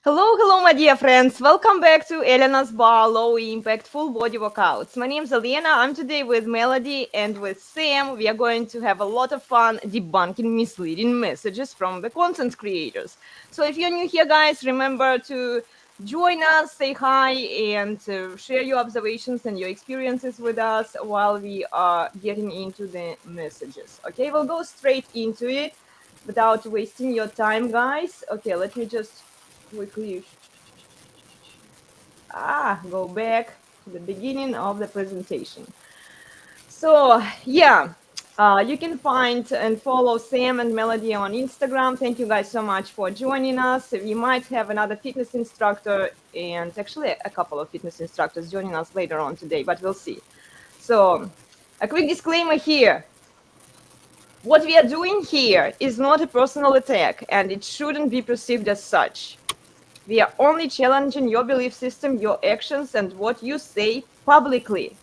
Hello, my dear friends. Welcome back to Elena's Bar Low Impact Full Body Workouts. My name is Elena. I'm today with Melody and with Sam. We are going to have a lot of fun debunking misleading messages from the content creators. So if you're new here, guys, remember to join us, say hi, and share your observations and your experiences with us while we are getting into the messages. Okay, we'll go straight into it without wasting your time, guys. Okay, let me just quickly go back to the beginning of the presentation. So yeah, you can find and follow Sam and Melody on Instagram. Thank you guys so much for joining us. We might have another fitness instructor and actually a couple of fitness instructors joining us later on today, but we'll see. So a quick disclaimer here. What we are doing here is not a personal attack, and it shouldn't be perceived as such. We are only challenging your belief system, your actions, and what you say publicly.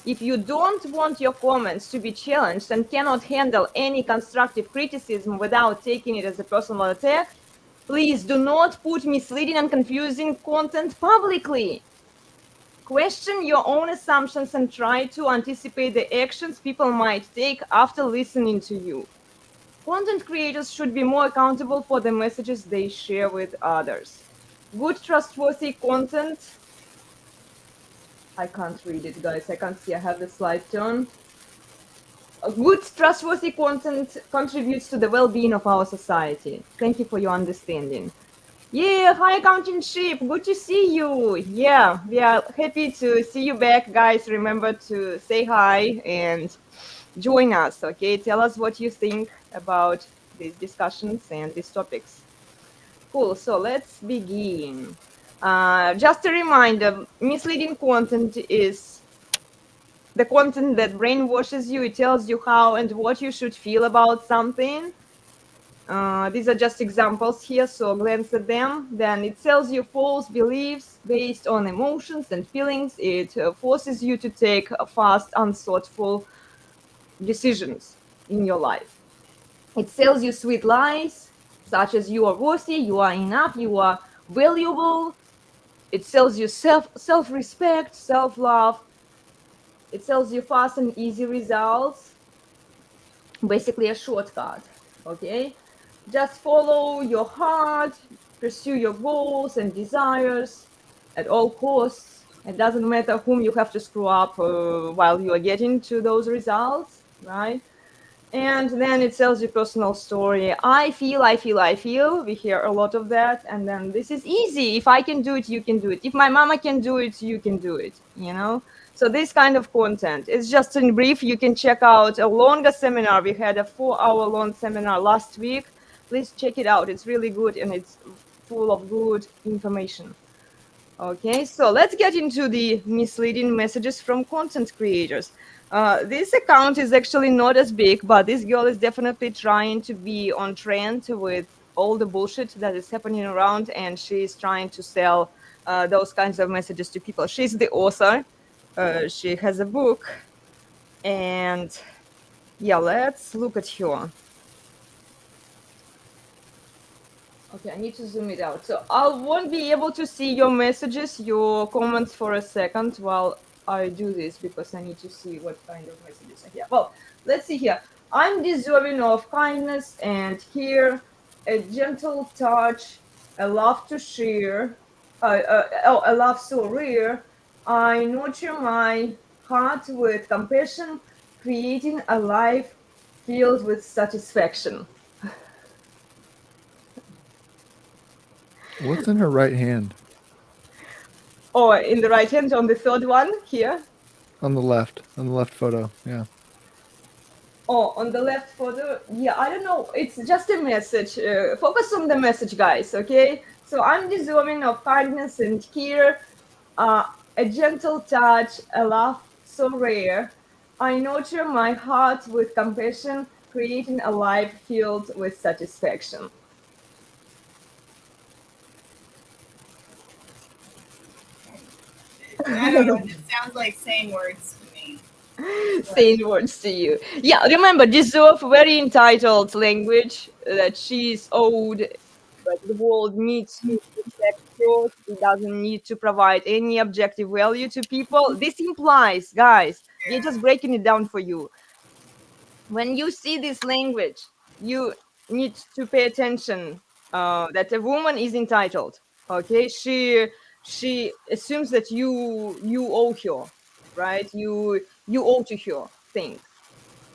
If you don't want your comments to be challenged and cannot handle any constructive criticism without taking it as a personal attack, please do not put misleading and confusing content publicly. Question your own assumptions and try to anticipate the actions people might take after listening to you. Content creators should be more accountable for the messages they share with others. Good, trustworthy content. I can't read it, guys. I can't see. I have the slide turned. Good, trustworthy content contributes to the well-being of our society. Thank you for your understanding. Yeah, hi, Accounting Ship. Good to see you. Yeah, we are happy to see you back, guys. Remember to say hi and join us, okay? Tell us what you think about these discussions and these topics. Cool, so let's begin. Just a reminder, misleading content is the content that brainwashes you. It tells you how and what you should feel about something. These are just examples here, so glance at them. Then it sells you false beliefs based on emotions and feelings. It forces you to take fast, unthoughtful decisions in your life. It sells you sweet lies, such as you are worthy, you are enough, you are valuable. It sells you self-respect, self-love. It sells you fast and easy results, basically a shortcut, okay? Just follow your heart, pursue your goals and desires at all costs. It doesn't matter whom you have to screw up while you are getting to those results, right? And then it tells you personal story. I feel. We hear a lot of that. And then this is easy. If I can do it, you can do it. If my mama can do it, you can do it, you know? So this kind of content, it's just in brief. You can check out a longer seminar. We had a 4-hour-long seminar last week. Please check it out. It's really good and it's full of good information. Okay, so let's get into the misleading messages from content creators. This account is actually not as big, but this girl is definitely trying to be on trend with all the bullshit that is happening around, and she's trying to sell those kinds of messages to people. She's the author. She has a book, and yeah, let's look at her. Okay, I need to zoom it out. So I won't be able to see your messages, your comments for a second while I do this, because I need to see what kind of messages are here. Well, let's see here. I'm deserving of kindness, and here a gentle touch, a love to share, a love so rare. I nurture my heart with compassion, creating a life filled with satisfaction. What's in her right hand? Oh, in the right hand, on the third one here. On the left photo, yeah. Oh, on the left photo, yeah, I don't know. It's just a message. Focus on the message, guys, okay? So I'm deserving of kindness and care, a gentle touch, a laugh so rare. I nurture my heart with compassion, creating a life filled with satisfaction. I don't know. It sounds like saying words to me. Saying words to you. Yeah, remember, deserve very entitled language that she's owed Like the world needs to protect truth. It doesn't need to provide any objective value to people. This implies, guys, we're just breaking it down for you. When you see this language, you need to pay attention that a woman is entitled. Okay, she assumes that you owe her, right? You owe to her things.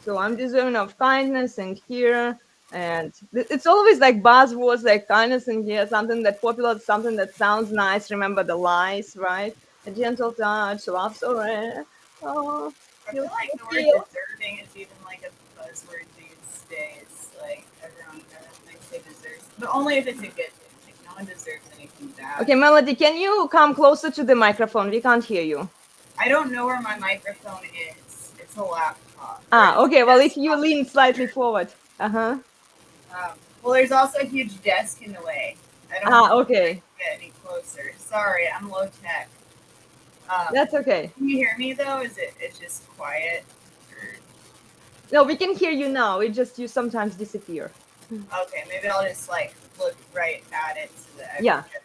So I'm deserving of kindness and care. And it's always like buzzwords like kindness and care, something that popular, something that sounds nice. Remember the lies, right? A gentle touch, love so rare. Oh, I you feel like the word feel. deserving is even like a buzzword these days. Like everyone kind of thinks they deserve, but only if it's a good thing. Like no one deserves anything bad. Okay, Melody, can you come closer to the microphone? We can't hear you. I don't know where my microphone is. It's a laptop. Ah, Or it's okay. a Well, if you desktop lean slightly computer. forward. Uh-huh. Well, there's also a huge desk in the way. I don't Ah, know if I okay. can get any closer. Sorry, I'm low tech. That's okay. Can you hear me though? Is it's just quiet? Or... No, we can hear you now. It just you sometimes disappear. Okay, maybe I'll just like look right at it so that I Yeah. can get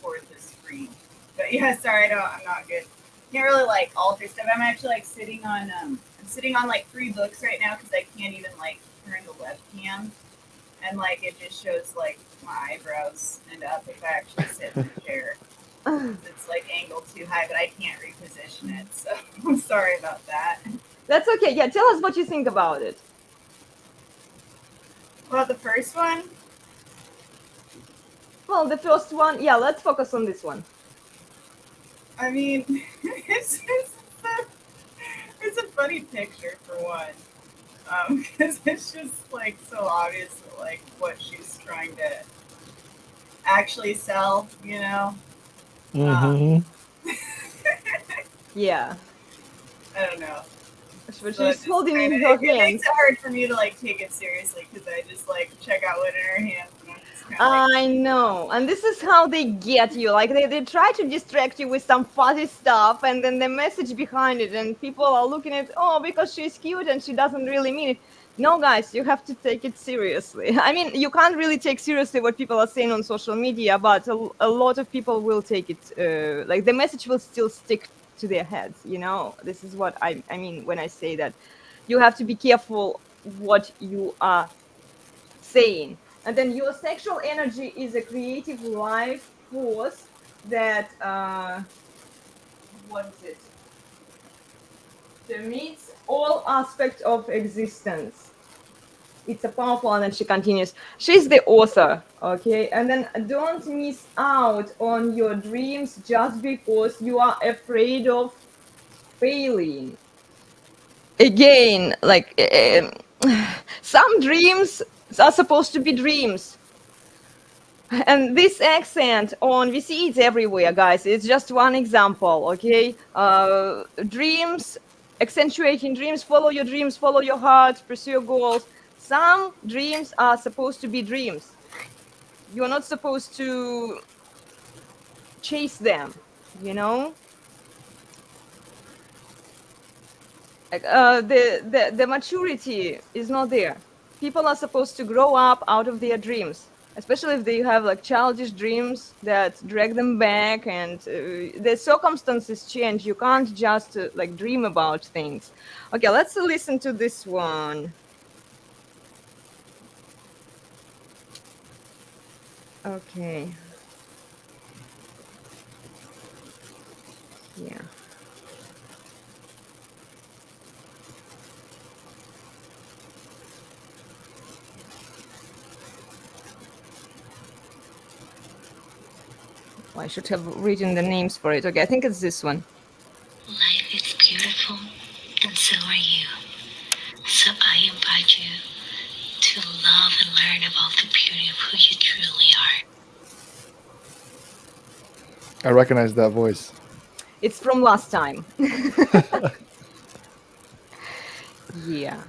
toward the screen. But yeah, sorry, I'm not good. Can't really like alter stuff. I'm actually like sitting on I'm sitting on like 3 books right now because I can't even like turn the webcam, and like it just shows like my eyebrows and up if I actually sit in the chair. It's like angled too high, but I can't reposition it. So I'm sorry about that. That's okay. Yeah, tell us what you think about it. About the first one, Well, the first one, yeah, let's focus on this one. I mean, it's a funny picture for one, because it's just like so obvious that, like what she's trying to actually sell, you know. Mm-hmm. Yeah. I don't know. But So she's holding kinda, in her it makes hands. it hard for me to like take it seriously because I just like check out what in her hands and I'm just kind of like, I know. And this is how they get you. Like they try to distract you with some fuzzy stuff and then the message behind it. And people are looking at, oh, because she's cute and she doesn't really mean it. No, guys, you have to take it seriously. I mean, you can't really take seriously what people are saying on social media, but a lot of people will take it. Like the message will still stick to their heads, you know? This is what I mean when I say that you have to be careful what you are saying. And then your sexual energy is a creative life force that what is it? Permeates all aspects of existence. It's a powerful, and then she continues. She's the author, okay? And then don't miss out on your dreams just because you are afraid of failing. Again, like some dreams are supposed to be dreams. And this accent on, we see it everywhere, guys. It's just one example, okay? Dreams, accentuating dreams, follow your heart, pursue your goals. Some dreams are supposed to be dreams. You're not supposed to chase them, you know? Like, the maturity is not there. People are supposed to grow up out of their dreams, especially if they have like childish dreams that drag them back, and the circumstances change. You can't just like dream about things. Okay, let's listen to this one. Okay. Yeah. I should have written the names for it. Okay, I think it's this one. Life is beautiful, and so are you. So I invite you to love and learn about the beauty of who you truly are. I recognize that voice. It's from last time. Yeah.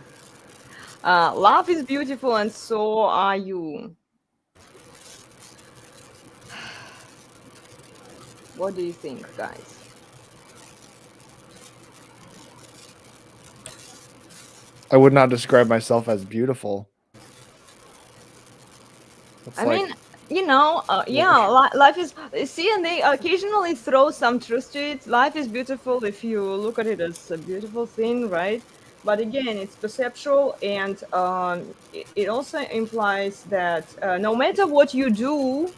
Love is beautiful, and so are you. What do you think, guys? I would not describe myself as beautiful. It's I like mean, yeah, life is, see, and they occasionally throw some truth to it. Life is beautiful if you look at it as a beautiful thing, right? But again, it's perceptual, and it also implies that no matter what you do,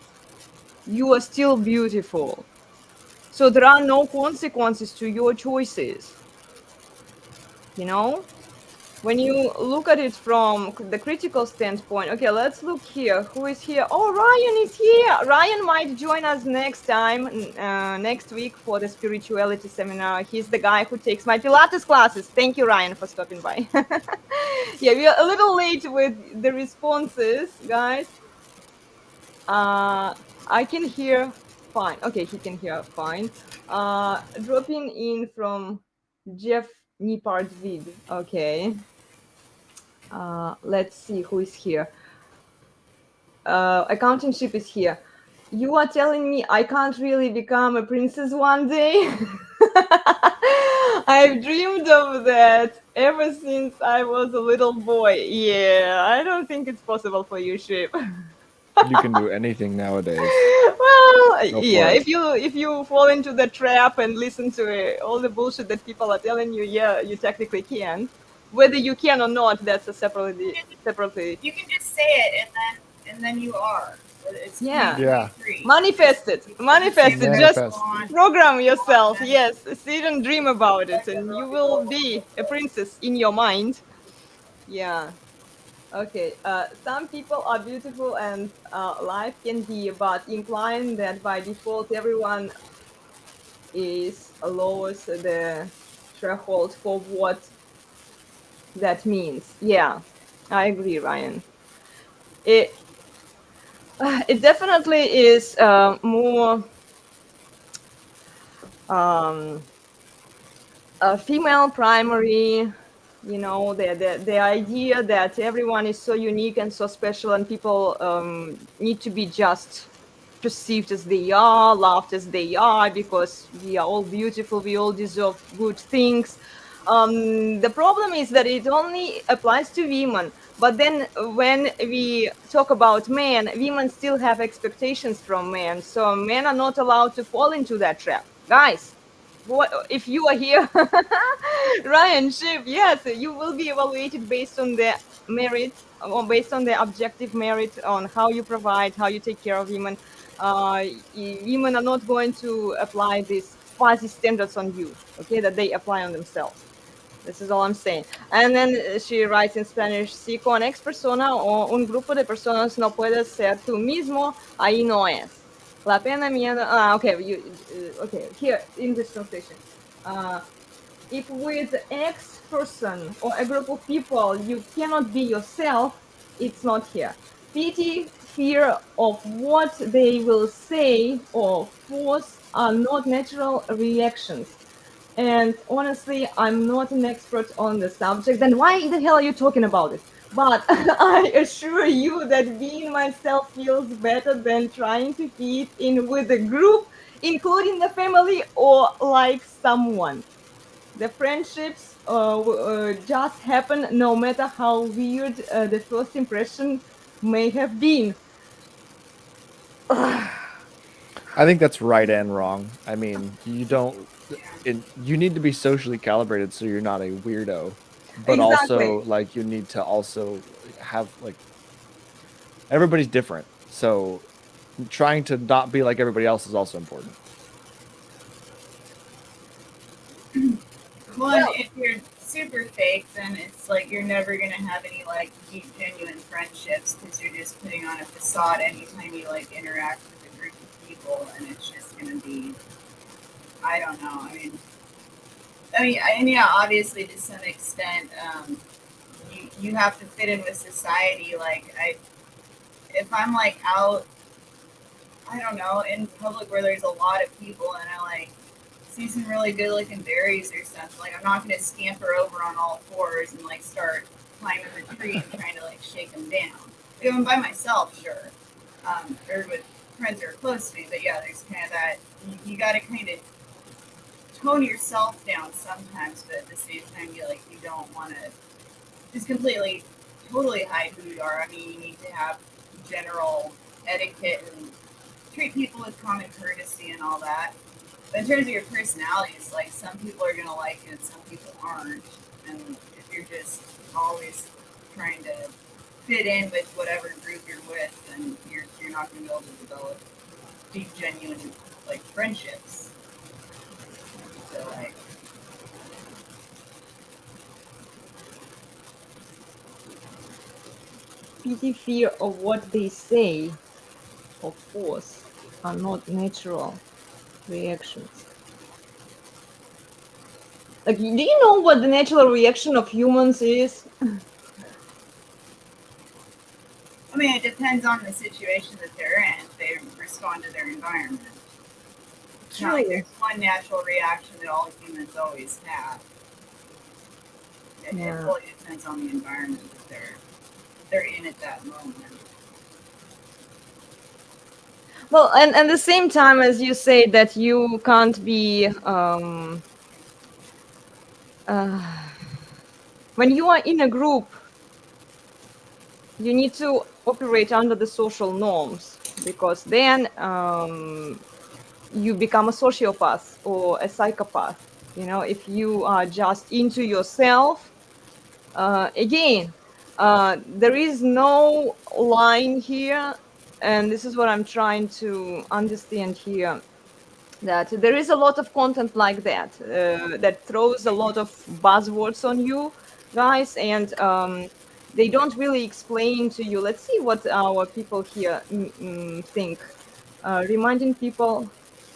you are still beautiful. So there are no consequences to your choices, you know? When you look at it from the critical standpoint, okay, let's look here. Who is here? Oh, Ryan is here. Ryan might join us next time, next week for the spirituality seminar. He's the guy who takes my Pilates classes. Thank you, Ryan, for stopping by. Yeah, we are a little late with the responses, guys. I can hear fine. Okay, he can hear fine. Dropping in from Jeff Nipardvid. Okay. Let's see who is here. Accountingship is here. You are telling me I can't really become a princess one day? I've dreamed of that ever since I was a little boy. Yeah, I don't think it's possible for you, Ship. You can do anything nowadays. Well, Go for yeah, it. if you fall into the trap and listen to all the bullshit that people are telling you, yeah, you technically can. Whether you can or not, that's a separately. You can just say it, and then you are. It's Yeah. 2023. Manifest it. Manifest it. Just Manifest. program yourself. Yes, sit and dream about it, and you will be a princess in your mind. Yeah. Okay. Some people are beautiful, and life can be, but implying that by default everyone is lowers the threshold for what that means. Yeah, I agree, Ryan. It it definitely is more um, female primary. The idea that everyone is so unique and so special, and people need to be just perceived as they are, loved as they are, because we are all beautiful, we all deserve good things. The problem is that it only applies to women, but then when we talk about men, women still have expectations from men, so men are not allowed to fall into that trap. Guys, what if you are here? Ryan, Shiv, yes, you will be evaluated based on the merit, or based on the objective merit on how you provide, how you take care of women. Women are not going to apply these fuzzy standards on you, okay, that they apply on themselves. This is all I'm saying. And then she writes in Spanish: si con ex persona o un grupo de personas no puedes ser tú mismo, ahí no es. La pena miedo. Okay, okay. Here, English translation. If with X person or a group of people you cannot be yourself, it's not here. Pity, fear of what they will say or force are not natural reactions. And honestly, I'm not an expert on the subject. Then why the hell are you talking about it? But I assure you that being myself feels better than trying to fit in with a group, including the family or like someone. The friendships just happen no matter how weird the first impression may have been. I think that's right and wrong. I mean, you don't. You need to be socially calibrated so you're not a weirdo, but Exactly. also like you need to also have like everybody's different. So trying to not be like everybody else is also important. One, if you're super fake, then it's like you're never gonna have any like deep, genuine friendships because you're just putting on a facade anytime you like interact with a group of people, and it's just gonna be, I don't know. And yeah, obviously to some extent, you have to fit in with society. Like if I'm like out, I don't know, in public where there's a lot of people, and I like see some really good looking berries or something, like I'm not gonna scamper over on all fours and like start climbing the tree and trying to like shake them down. If I'm by myself, sure, or with friends who are close to me. But yeah, there's kind of that. You got to kind of tone yourself down sometimes, but at the same time, you don't want to just completely, totally hide who you are. I mean, you need to have general etiquette advocate and treat people with common courtesy and all that. But in terms of your personalities, like some people are gonna like it and some people aren't. And if you're just always trying to fit in with whatever group you're with, then you're not gonna be able to develop deep, genuine like friendships. So like Pity, fear of what they say, of course, are not natural reactions. Like, do you know what the natural reaction of humans is? I mean, it depends on the situation that they're in. They respond to their environment. It's not like True. there's one natural reaction that all humans always have. It Yeah. really depends on the environment that they're in at that moment. Well, and at the same time, as you say that you can't be when you are in a group, you need to operate under the social norms, because then you become a sociopath or a psychopath. You know, if you are just into yourself, again, there is no line here, and this is what I'm trying to understand here, that there is a lot of content like that that throws a lot of buzzwords on you guys, and they don't really explain to you. Let's see what our people here think. Reminding people,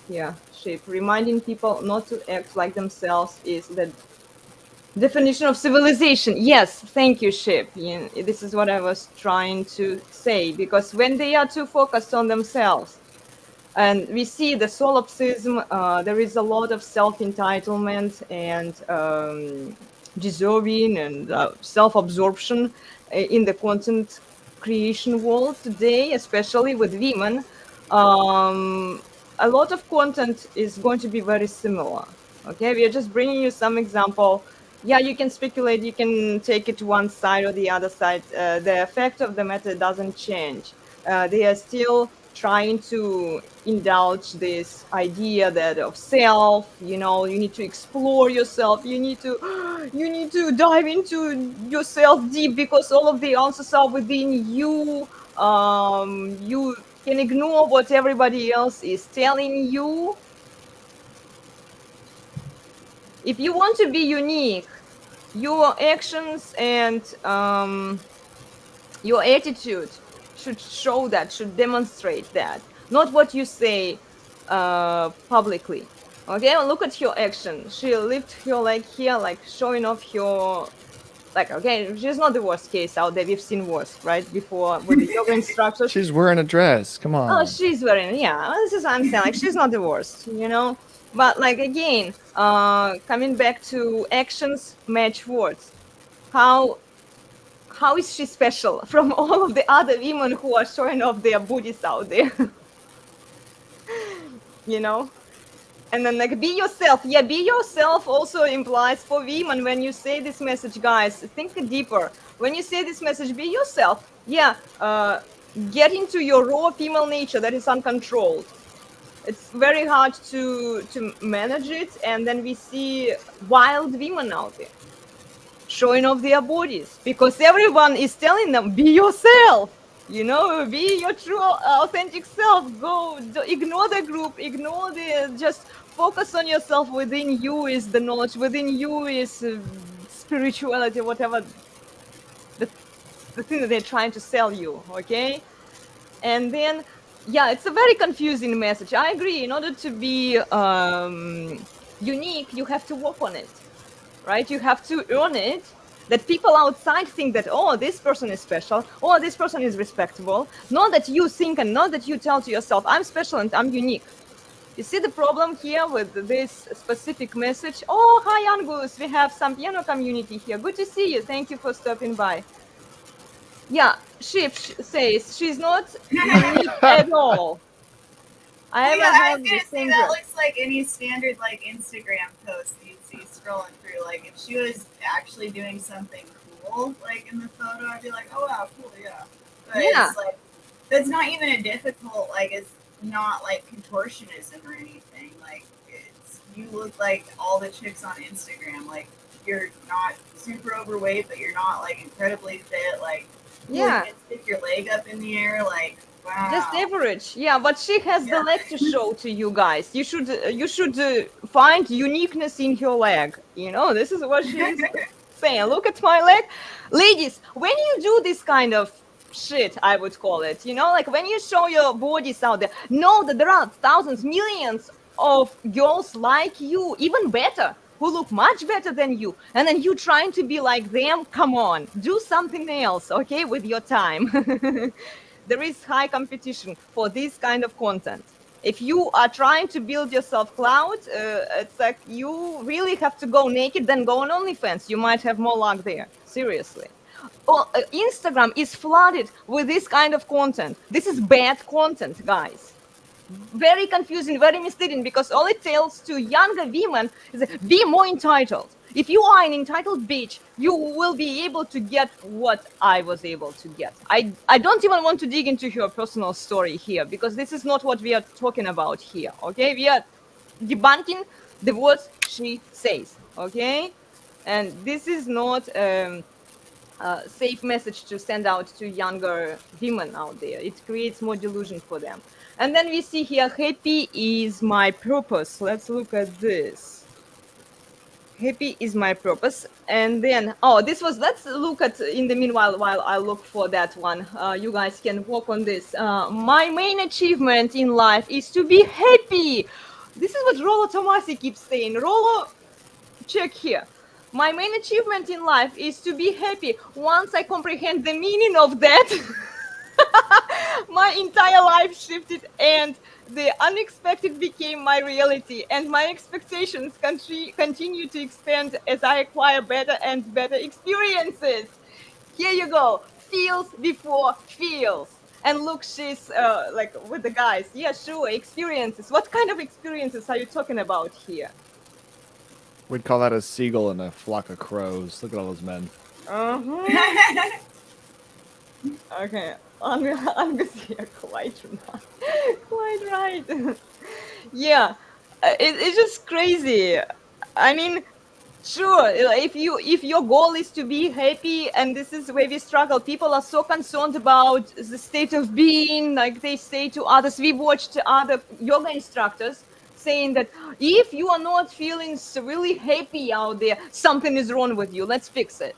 yeah, shape, reminding people not to act like themselves is the definition of civilization. Yes, thank you, Ship. This is what I was trying to say, because when they are too focused on themselves, and we see the solipsism, there is a lot of self-entitlement and deserving and self-absorption in the content creation world today, especially with women. Um, a lot of content is going to be very similar. Okay, we are just bringing you some example. Yeah, you can speculate, you can take it to one side or the other side. The effect of the matter doesn't change. They are still trying to indulge this idea that of self, you know, you need to explore yourself, you need to you need to dive into yourself deep, because all of the answers are within you. You can ignore what everybody else is telling you. If you want to be unique, your actions and your attitude should show that, should demonstrate that, not what you say publicly. Okay, well, look at your action. She lifted her leg here, like showing off her. Like, okay, she's not the worst case out there. We've seen worse, right? Before with the yoga instructors. She's wearing a dress. Come on. Oh, she's wearing, yeah. This is what I'm saying. Like, she's not the worst, you know. But like again, coming back to actions match words. How is she special from all of the other women who are showing off their booties out there? You know? And then like, be yourself. Yeah, be yourself also implies for women, when you say this message, guys, think deeper. When you say this message, be yourself. Yeah, get into your raw female nature that is uncontrolled. It's very hard to manage it, and then we see wild women out there showing off their bodies, because everyone is telling them, be yourself, you know, be your true authentic self. Ignore the group, ignore the, just focus on yourself. Within you is the knowledge, within you is spirituality, whatever the thing that they're trying to sell you. Okay, and then yeah, it's a very confusing message. I agree, in order to be unique, you have to work on it, right? You have to earn it, that people outside think that, oh, this person is special, oh, this person is respectable. Not that you think, and not that you tell to yourself, I'm special and I'm unique. You see the problem here with this specific message? Oh, hi, Angus. We have some piano community here. Good to see you. Thank you for stopping by. Yeah, Ship says she's not unique at all. I Well, ever yeah, I had was the gonna say same that girl. looks like any standard like Instagram post you'd see scrolling through. Like if she was actually doing something cool, like in the photo, I'd be like, oh wow, cool, yeah. But Yeah. it's like That's not even a difficult, like, it's not like contortionism or anything. Like, it's, you look like all the chicks on Instagram. Like, you're not super overweight, but you're not like incredibly fit. Like, Yeah. you can stick your leg up in the air. Like, wow. Just average, yeah. But she has the Yeah. leg to show to you guys. You should find uniqueness in her leg. You know, this is what she's saying. Look at my leg, ladies. When you do this kind of shit, I would call it. You know, like when you show your bodies out there, know that there are thousands, millions of girls like you, even better, who look much better than you, and then you trying to be like them. Come on, do something else, okay, with your time. There is high competition for this kind of content. If you are trying to build yourself clout, it's like you really have to go naked, then go on OnlyFans. You might have more luck there. Seriously. Well, Instagram is flooded with this kind of content. This is bad content, guys. Very confusing, very misleading, because all it tells to younger women is be more entitled. If you are an entitled bitch, you will be able to get what I was able to get. I don't even want to dig into her personal story here, because this is not what we are talking about here, okay? We are debunking the words she says, okay? And this is not a safe message to send out to younger women out there. It creates more delusion for them. And then we see here, happy is my purpose. Let's look at this. Happy is my purpose. And then, let's look at, in the meanwhile, while I look for that one, you guys can work on this. My main achievement in life is to be happy. This is what Rollo Tomasi keeps saying. Rollo, check here. My main achievement in life is to be happy. Once I comprehend the meaning of that, my entire life shifted, and the unexpected became my reality, and my expectations continue to expand as I acquire better and better experiences. Here you go. Feels before feels. And look, she's like with the guys. Yeah, sure, experiences. What kind of experiences are you talking about here? We'd call that a seagull and a flock of crows. Look at all those men. Uh-huh. Okay, I'm gonna say quite right. Yeah, it's just crazy. I mean, sure, if your goal is to be happy, and this is where we struggle. People are so concerned about the state of being, like they say to others. We watched other yoga instructors saying that if you are not feeling really happy out there, something is wrong with you. Let's fix it.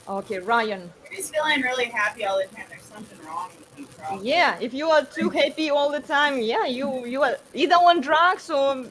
Okay, Ryan. You're just feeling really happy all the time. There's something wrong with you, probably. Yeah, if you are too happy all the time, yeah, you are either on drugs or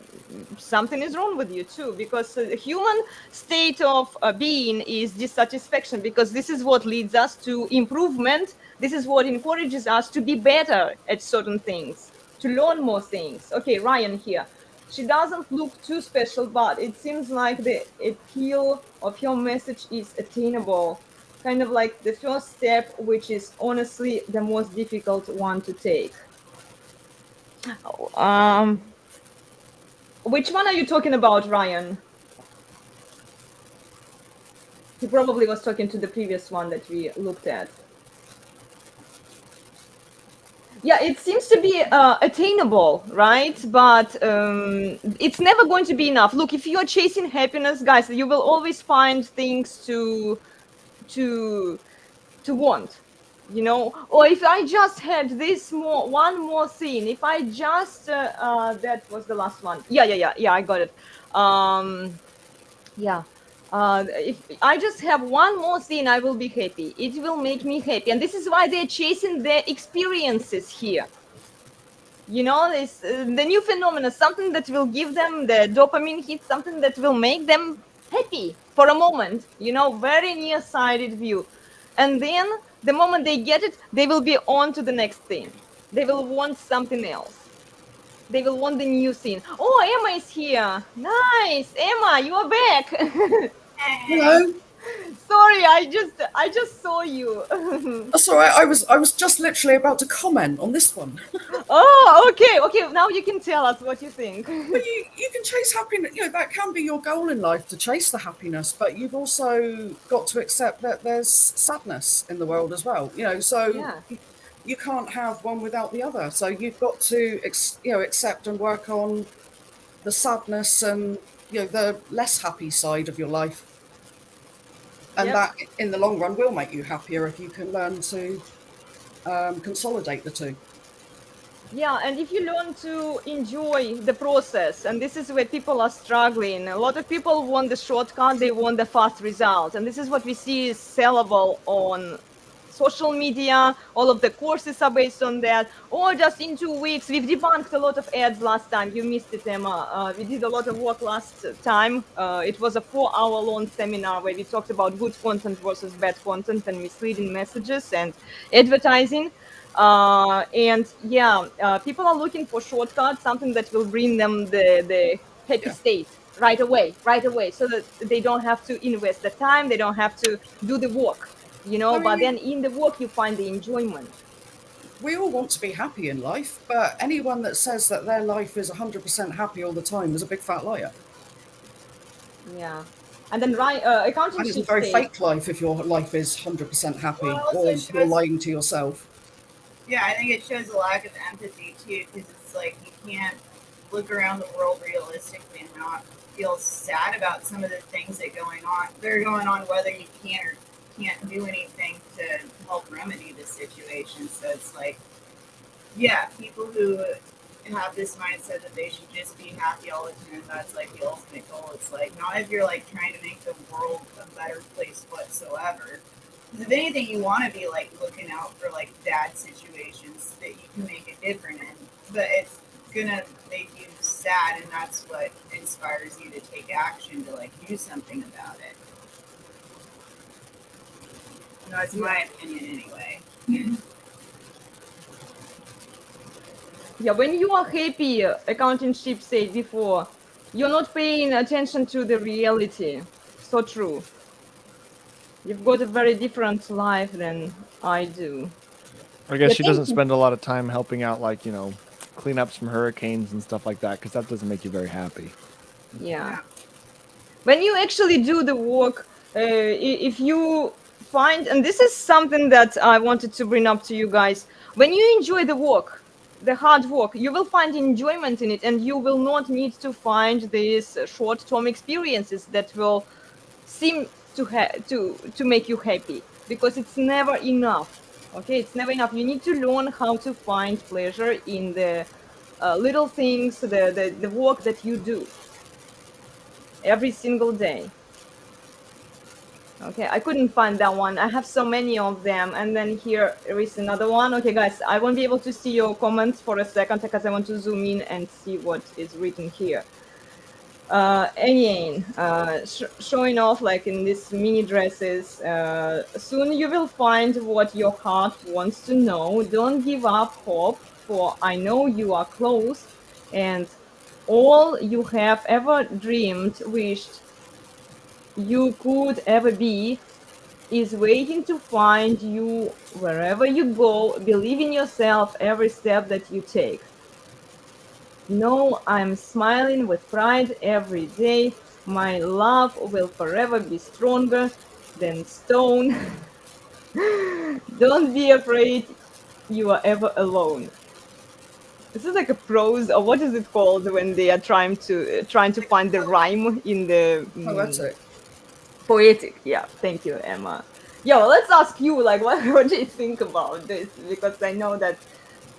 something is wrong with you too, because the human state of being is dissatisfaction, because this is what leads us to improvement. This is what encourages us to be better at certain things, to learn more things. Okay, Ryan here. She doesn't look too special, but it seems like the appeal of your message is attainable. Kind of like the first step, which is honestly the most difficult one to take. Which one are you talking about, Ryan? He probably was talking to the previous one that we looked at. Yeah, it seems to be attainable, right? But it's never going to be enough. Look, if you're chasing happiness, guys, you will always find things to want, you know. Or if I just had one more thing, if I just that was the last one. Yeah, I got it. Yeah. If I just have one more thing, I will be happy. It will make me happy. And this is why they're chasing their experiences here. You know, this the new phenomena, something that will give them the dopamine hit, something that will make them happy for a moment, you know, very nearsighted view. And then the moment they get it, they will be on to the next thing. They will want something else. They will want the new thing. Oh, Emma is here. Nice. Emma, you are back. Hello. Sorry, I just saw you. That's all right. I was just literally about to comment on this one. Oh, okay. Now you can tell us what you think. But you can chase happiness. You know, that can be your goal in life, to chase the happiness. But you've also got to accept that there's sadness in the world as well. You know, so Yeah. you can't have one without the other. So you've got to accept and work on the sadness and the less happy side of your life. And Yep. that, in the long run, will make you happier if you can learn to consolidate the two. Yeah, and if you learn to enjoy the process, and this is where people are struggling. A lot of people want the shortcut, they want the fast result, and this is what we see is sellable on social media. All of the courses are based on that. Or just in 2 weeks, we've debunked a lot of ads last time. You missed it, Emma. We did a lot of work last time. It was a 4-hour-long seminar where we talked about good content versus bad content and misleading messages and advertising. People are looking for shortcuts, something that will bring them the happy state right away, so that they don't have to invest the time, they don't have to do the work, but then in the work you find the enjoyment. We all want to be happy in life, but anyone that says that their life is 100% happy all the time is a big fat liar. Yeah. And then accounting And it's a sheet very says, fake life if your life is 100% happy, Well, also or shows- you're lying to yourself. Yeah, I think it shows a lack of empathy too, because it's like you can't look around the world realistically and not feel sad about some of the things that are going on, whether you can or can't do anything to help remedy the situation. So it's like, yeah, people who have this mindset that they should just be happy all the time, that's like the ultimate goal. It's like, not if you're like trying to make the world a better place whatsoever. If anything, you want to be like looking out for like bad situations that you can make a difference in, but it's gonna make you sad, and that's what inspires you to take action to like do something about it. That's my opinion anyway. yeah, when you are happy, accounting sheet said before, you're not paying attention to the reality. So true. You've got a very different life than I do. I guess Yeah, she thank doesn't you. spend a lot of time helping out, like, cleanups from hurricanes and stuff like that, because that doesn't make you very happy. Yeah. When you actually do the work, if you find, and this is something that I wanted to bring up to you guys, when you enjoy the work, the hard work, you will find enjoyment in it, and you will not need to find these short-term experiences that will seem to make you happy, because it's never enough. Okay, it's never enough. You need to learn how to find pleasure in the little things, the work that you do every single day. Okay, I couldn't find that one. I have so many of them. And then here is another one. Okay, guys, I won't be able to see your comments for a second because I want to zoom in and see what is written here. Anyane, showing off like in these mini dresses. Soon you will find what your heart wants to know. Don't give up hope, for I know you are close, and all you have ever dreamed, wished you could ever be, is waiting to find you wherever you go. Believe in yourself every step that you take. No, I'm smiling with pride every day. My love will forever be stronger than stone. Don't be afraid, you are ever alone. This is like a prose, or what is it called when they are trying to find the rhyme in the Poetic. poetic? Yeah, thank you, Emma. Yo, let's ask you, like, what do you think about this? Because I know that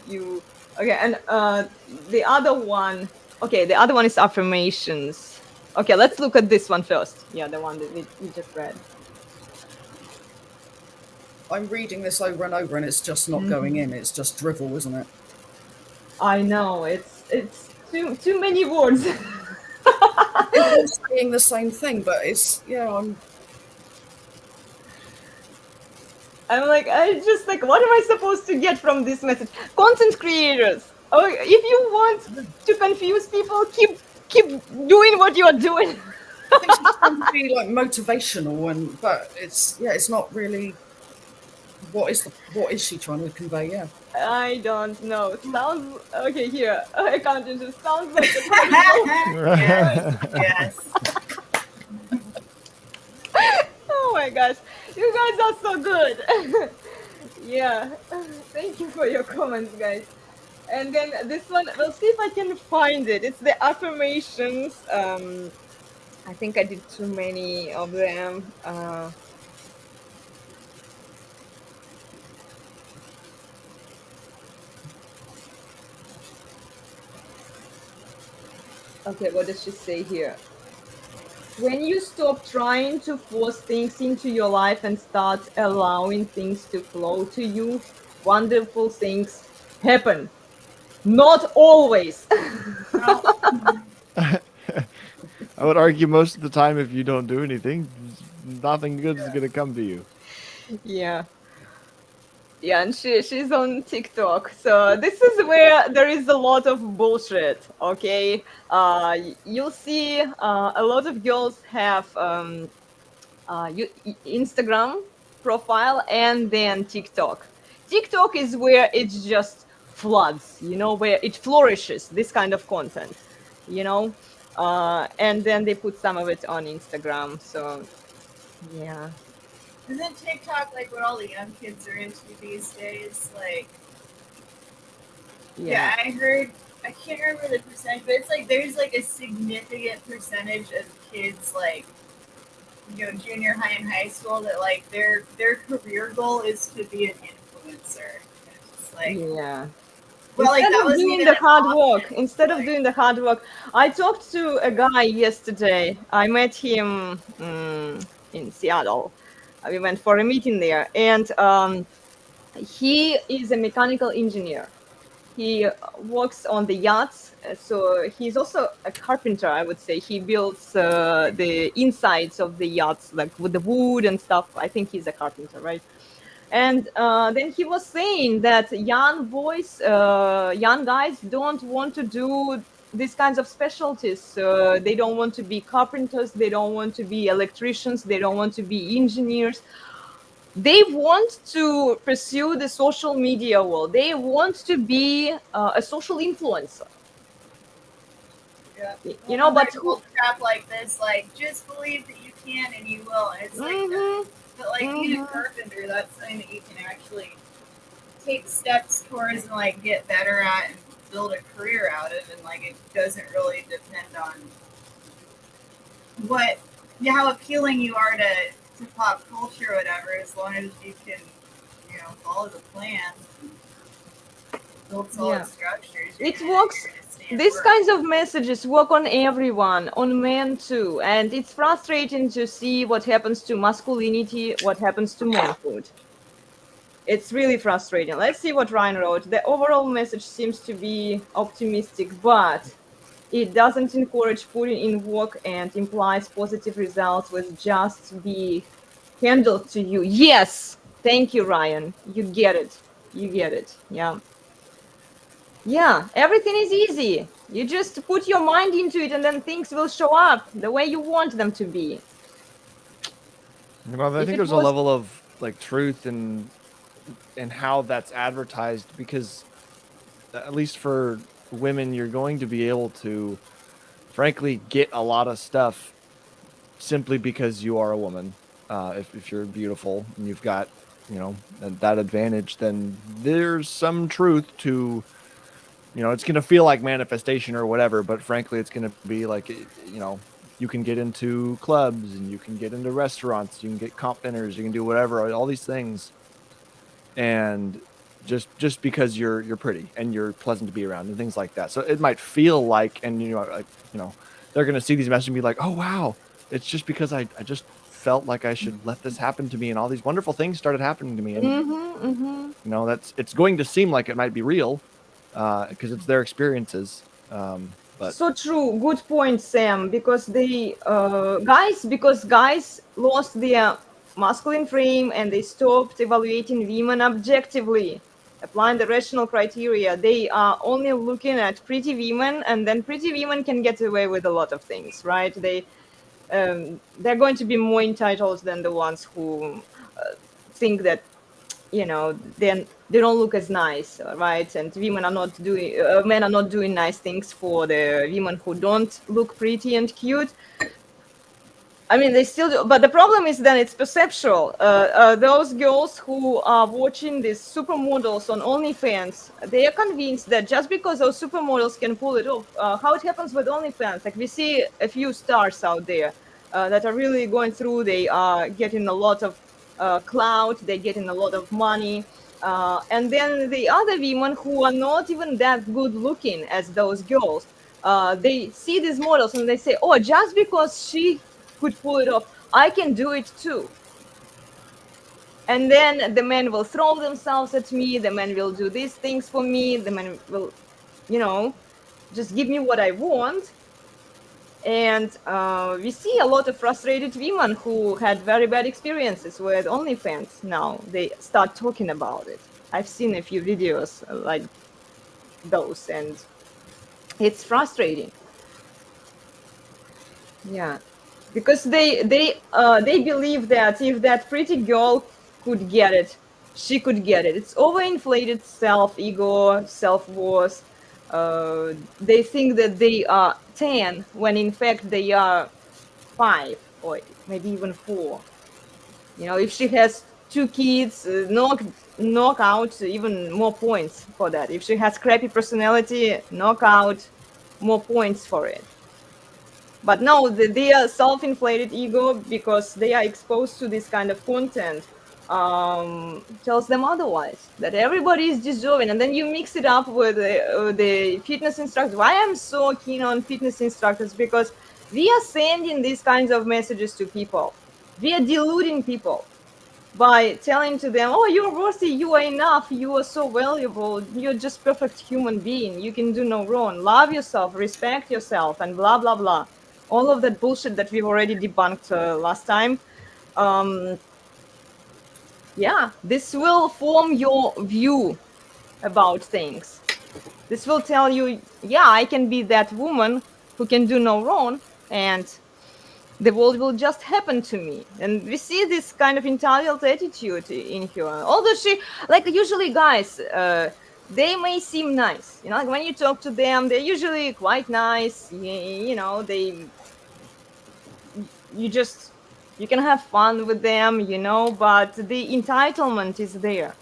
you. Okay, and the other one. Okay, the other one is affirmations. Okay, let's look at this one first. Yeah, the one that we just read. I'm reading this over and over, and it's just not going in. It's just drivel, isn't it? I know it's too many words. It's all saying the same thing, but I'm like, what am I supposed to get from this message? Content creators, oh, if you want to confuse people, keep doing what you are doing. I think she's trying to be like motivational, but it's not really. What is she trying to convey? Yeah. I don't know. Sounds okay. Here, I can't just sounds like a terrible. Yes. Oh my gosh, you guys are so good. Yeah, thank you for your comments, guys. And then this one, we'll see if I can find it. It's the affirmations. I think I did too many of them. Okay, what does she say here? When you stop trying to force things into your life and start allowing things to flow to you, wonderful things happen. Not always. I would argue most of the time, if you don't do anything, nothing good is gonna come to you. Yeah. Yeah, and she's on TikTok. So this is where there is a lot of bullshit, okay? You'll see a lot of girls have Instagram profile and then TikTok. TikTok is where it just floods, where it flourishes, this kind of content, you know? And then they put some of it on Instagram. So, yeah. Isn't TikTok like what all the young kids are into these days? Like, yeah, I heard, I can't remember the percentage, but it's like there's like a significant percentage of kids, like, junior high and high school, that like their career goal is to be an influencer. And it's just like, Yeah. well, like Instead that of was doing even the an hard option. work, instead of Like, doing the hard work, I talked to a guy yesterday. I met him in Seattle. We went for a meeting there, and he is a mechanical engineer. He works on the yachts, so he's also a carpenter, I would say. He builds the insides of the yachts, like with the wood and stuff. I think he's a carpenter, right? And then he was saying that young boys, young guys don't want to do these kinds of specialties. They don't want to be carpenters. They don't want to be electricians. They don't want to be engineers. They want to pursue the social media world. They want to be a social influencer. yeah. But there's old crap like this, like, just believe that you can and you will. And it's like, but like being a carpenter, that's something that you can actually take steps towards and like get better at and build a career out of, and like it doesn't really depend on how appealing you are to pop culture or whatever, as long as you can, follow the plan, build solid structures. It works. These kinds of messages work on everyone, on men too, and it's frustrating to see what happens to masculinity, what happens to manhood. It's really frustrating. Let's see what Ryan wrote. The overall message seems to be optimistic, but it doesn't encourage putting in work and implies positive results with just be handled to you. Yes, thank you, Ryan. You get it. You get it. Yeah. Yeah, everything is easy. You just put your mind into it and then things will show up the way you want them to be. I think there's a level of like truth and how that's advertised, because at least for women, you're going to be able to frankly get a lot of stuff simply because you are a woman. If you're beautiful and you've got, that advantage, then there's some truth to, it's going to feel like manifestation or whatever, but frankly, it's going to be like, you can get into clubs and you can get into restaurants, you can get comp dinners, you can do whatever, all these things. And just because you're pretty and you're pleasant to be around and things like that. So it might feel like, and they're going to see these messages and be like, oh, wow, it's just because I just felt like I should let this happen to me, and all these wonderful things started happening to me. And it's going to seem like it might be real because it's their experiences. But so true. Good point, Sam. Because guys lost their masculine frame and they stopped evaluating women objectively, applying the rational criteria. They are only looking at pretty women, and then pretty women can get away with a lot of things, right? they're going to be more entitled than the ones who think that, you know, they don't look as nice, right? And women are not doing, men are not doing nice things for the women who don't look pretty and cute. I mean, they still do, but the problem is then it's perceptual. Those girls who are watching these supermodels on OnlyFans, they are convinced that just because those supermodels can pull it off, how it happens with OnlyFans, like we see a few stars out there that are really going through, they are getting a lot of clout, they're getting a lot of money. And then the other women who are not even that good looking as those girls, they see these models and they say, oh, just because she could pull it off, I can do it too. And then the men will throw themselves at me, the men will do these things for me, the men will, you know, just give me what I want. And we see a lot of frustrated women who had very bad experiences with OnlyFans. Now they start talking about it. I've seen a few videos like those, and it's frustrating. Yeah, because they believe that if that pretty girl could get it, she could get it. It's overinflated self-ego, self-worth. They think that they are 10 when in fact they are 5 or maybe even 4. You know, if she has 2 kids, knock out even more points for that. If she has crappy personality, knock out more points for it. But no, their self-inflated ego, because they are exposed to this kind of content, tells them otherwise, that everybody is deserving. And then you mix it up with the fitness instructors. Why I'm so keen on fitness instructors? Because we are sending these kinds of messages to people. We are deluding people by telling to them, oh, you're worthy, you are enough, you are so valuable, you're just perfect human being, you can do no wrong, love yourself, respect yourself, and blah blah blah, all of that bullshit that we've already debunked last time. Yeah, this will form your view about things. This will tell you, yeah, I can be that woman who can do no wrong, and the world will just happen to me. And we see this kind of entitled attitude in her. Although she, like usually guys, they may seem nice. You know, like when you talk to them, they're usually quite nice. You know, you can have fun with them, you know, but the entitlement is there.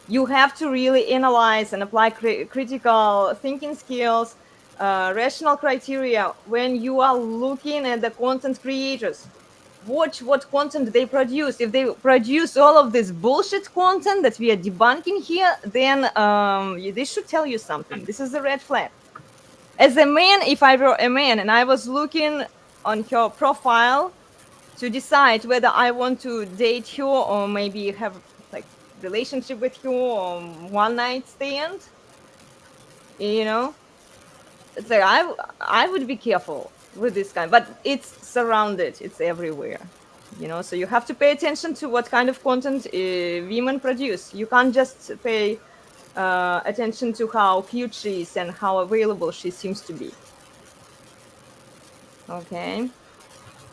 You have to really analyze and apply critical thinking skills, rational criteria when you are looking at the content creators. Watch what content they produce. If they produce all of this bullshit content that we are debunking here, then they should tell you something. This is a red flag. As a man, if I were a man and I was looking on her profile to decide whether I want to date her or maybe have like relationship with her or one night stand, you know, it's like I would be careful with this kind, but it's surrounded, it's everywhere, you know. So you have to pay attention to what kind of content women produce. You can't just pay attention to how cute she is and how available she seems to be. Okay.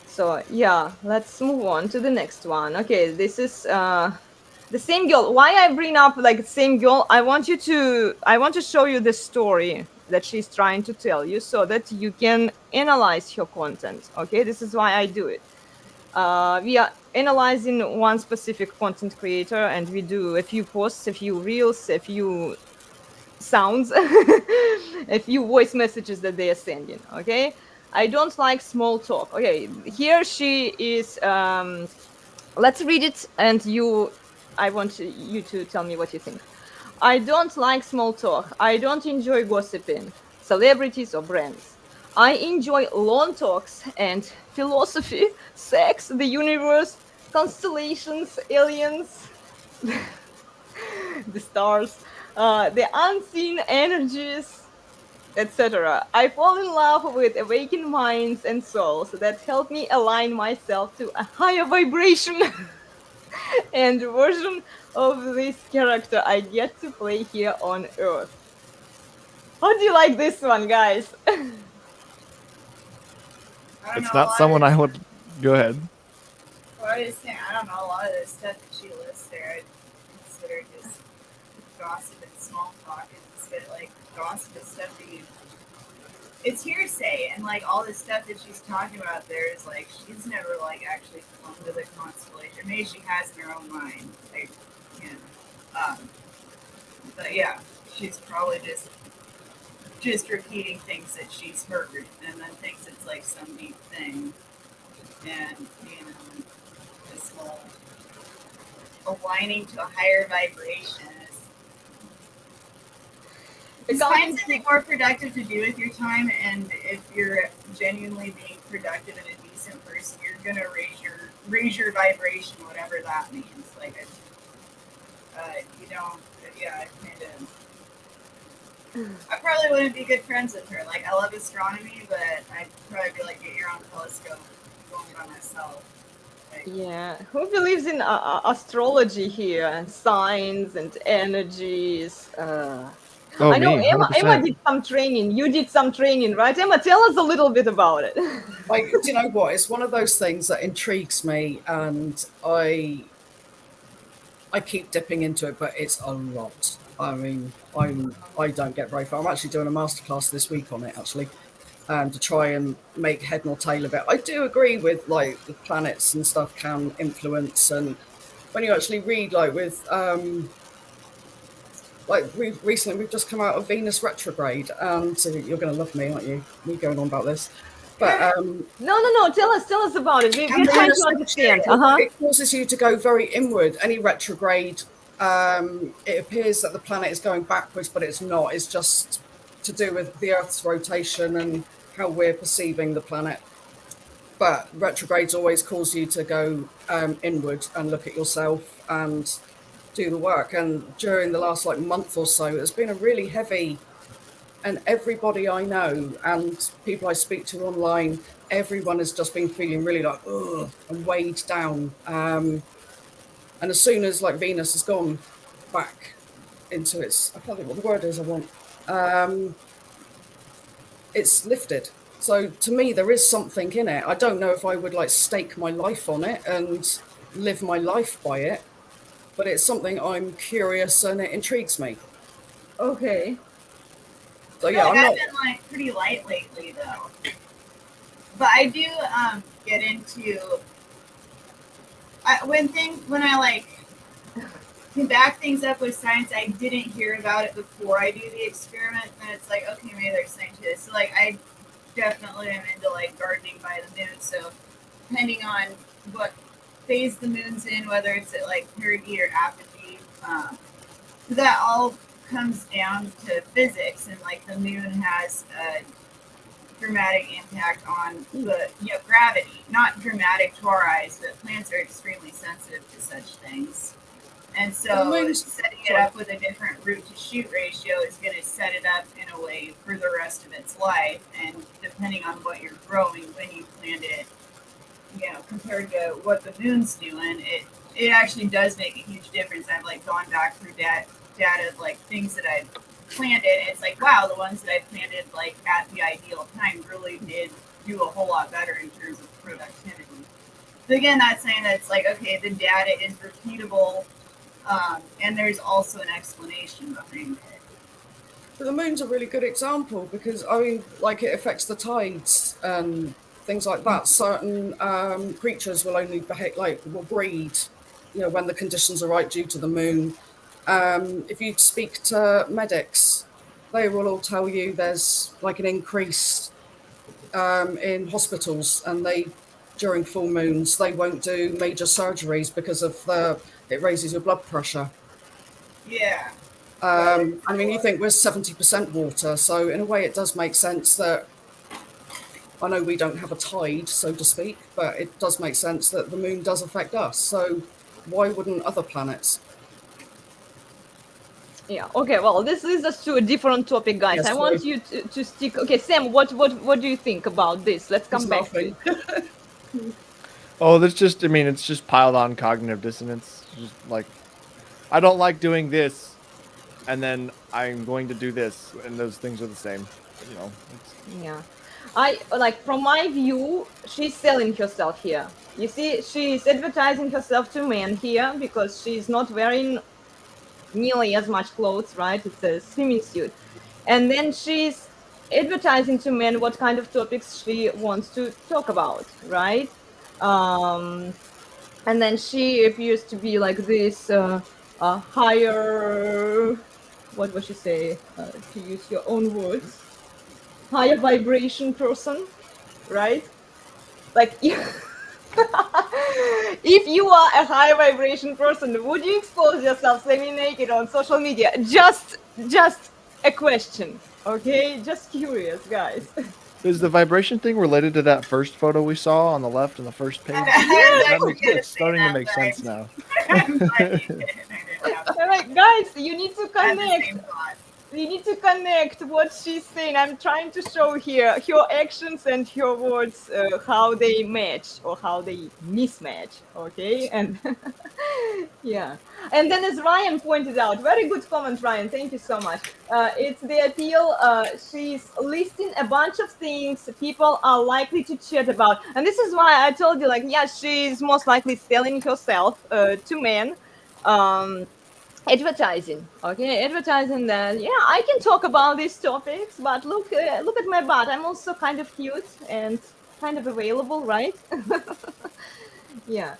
So yeah, let's move on to the next one. Okay, this is the same girl. Why I bring up like same girl? I want to show you the story that she's trying to tell you so that you can analyze her content. Okay, this is why I do it. We are analyzing one specific content creator, and we do a few posts, a few reels, a few sounds, a few voice messages that they are sending. Okay, I don't like small talk. Okay, here she is. Let's read it, and I want you to tell me what you think. I don't like small talk. I don't enjoy gossiping, celebrities or brands. I enjoy long talks and philosophy, sex, the universe, constellations, aliens, the stars, the unseen energies, etc. I fall in love with awakened minds and souls that help me align myself to a higher vibration and version of this character I get to play here on Earth. How do you like this one, guys? I don't It's know, not someone I would. Go ahead. Well, I was saying, I don't know, a lot of the stuff that she lists there, I consider just gossip and small talk. It's bit like gossip and stuff that you. It's hearsay, and like all the stuff that she's talking about there is like she's never like actually flown to the constellation. Maybe she has in her own mind, like, you know. But yeah, she's probably just repeating things that she's heard, and then thinks it's like some deep thing, and you know, this whole aligning to a higher vibration is. Just find something more productive to do with your time, and if you're genuinely being productive and a decent person, you're gonna raise your vibration, whatever that means. Like, you don't, yeah, I probably wouldn't be good friends with her. Like, I love astronomy, but I'd probably be like, get your own telescope, going by myself. Like, Yeah, who believes in astrology here and signs and energies? Oh, I know me, Emma 100%. did some training. You did some training, right? Emma, tell us a little bit about it. Like, do you know what? It's one of those things that intrigues me, and I keep dipping into it, but it's a lot. I mean, I don't get very far. I'm actually doing a masterclass this week on it, actually, to try and make head nor tail of it. I do agree with like the planets and stuff can influence, and when you actually read like with like recently we've just come out of Venus retrograde, and so you're going to love me, aren't you? Me going on about this, but No. Tell us about it. We're trying to understand. it causes you to go very inward. Any retrograde, it appears that the planet is going backwards, but it's not. It's just to do with the Earth's rotation and how we're perceiving the planet. But retrogrades always cause you to go inward and look at yourself and do the work. And during the last like month or so, there's been a really heavy, and everybody I know and people I speak to online, everyone has just been feeling really like ugh and weighed down. And as soon as like Venus has gone back into its, I can't think what the word is I want, it's lifted. So to me, there is something in it. I don't know if I would like stake my life on it and live my life by it, but it's something I'm curious and it intrigues me. Okay. So yeah, I've been like pretty light lately though, but I do get into when I like can back things up with science. I didn't hear about it before I do the experiment, and it's like, okay, maybe there's something to this. So like I definitely am into like gardening by the moon. So depending on what phase the moon's in, whether it's at like perigee or apogee, that all comes down to physics, and like the moon has a dramatic impact on the gravity. Not dramatic to our eyes, but plants are extremely sensitive to such things. And so setting it up with a different root to shoot ratio is going to set it up in a way for the rest of its life. And depending on what you're growing when you plant it, compared to what the moon's doing, it actually does make a huge difference. I've like gone back through data of like things that I've planted, and it's like, wow, the ones that I planted like at the ideal time really did do a whole lot better in terms of productivity. So again, that's saying that it's like, okay, the data is repeatable. And there's also an explanation behind it. But the moon's a really good example because, I mean, like it affects the tides and things like that. Certain creatures will only behave, will breed, when the conditions are right due to the moon. If you speak to medics, they will all tell you there's like an increase in hospitals, and during full moons, they won't do major surgeries because of it raises your blood pressure. Yeah. I mean, you think we're 70% water, so in a way it does make sense that, I know we don't have a tide, so to speak, but it does make sense that the moon does affect us. So why wouldn't other planets? Yeah. Okay. Well, this leads us to a different topic, guys. Yes, I want you to stick. Okay, Sam. What do you think about this? Let's come back to it. Oh, it's just piled on cognitive dissonance. Just like, I don't like doing this, and then I'm going to do this, and those things are the same. Yeah. From my view, she's selling herself here. You see, she's advertising herself to men here because she's not wearing nearly as much clothes, right? It's a swimming suit. And then she's advertising to men what kind of topics she wants to talk about, right? Um, and then she appears to be like this higher, what would you say, to use your own words, higher vibration person, right? Like, if you are a high vibration person, would you expose yourself semi-naked on social media? Just a question, okay? Just curious, guys. Is the vibration thing related to that first photo we saw on the left on the first page? It's starting to make sense now. All right, guys, you need to connect. We need to connect what she's saying. I'm trying to show here her actions and her words, how they match or how they mismatch. Okay, and yeah, and then as Ryan pointed out, very good comment, Ryan. Thank you so much. It's the appeal. She's listing a bunch of things people are likely to chat about, and this is why I told you, like, yeah, she's most likely selling herself to men. Advertising, okay, advertising that, yeah, I can talk about these topics, but look at my butt, I'm also kind of cute and kind of available, right? Yeah,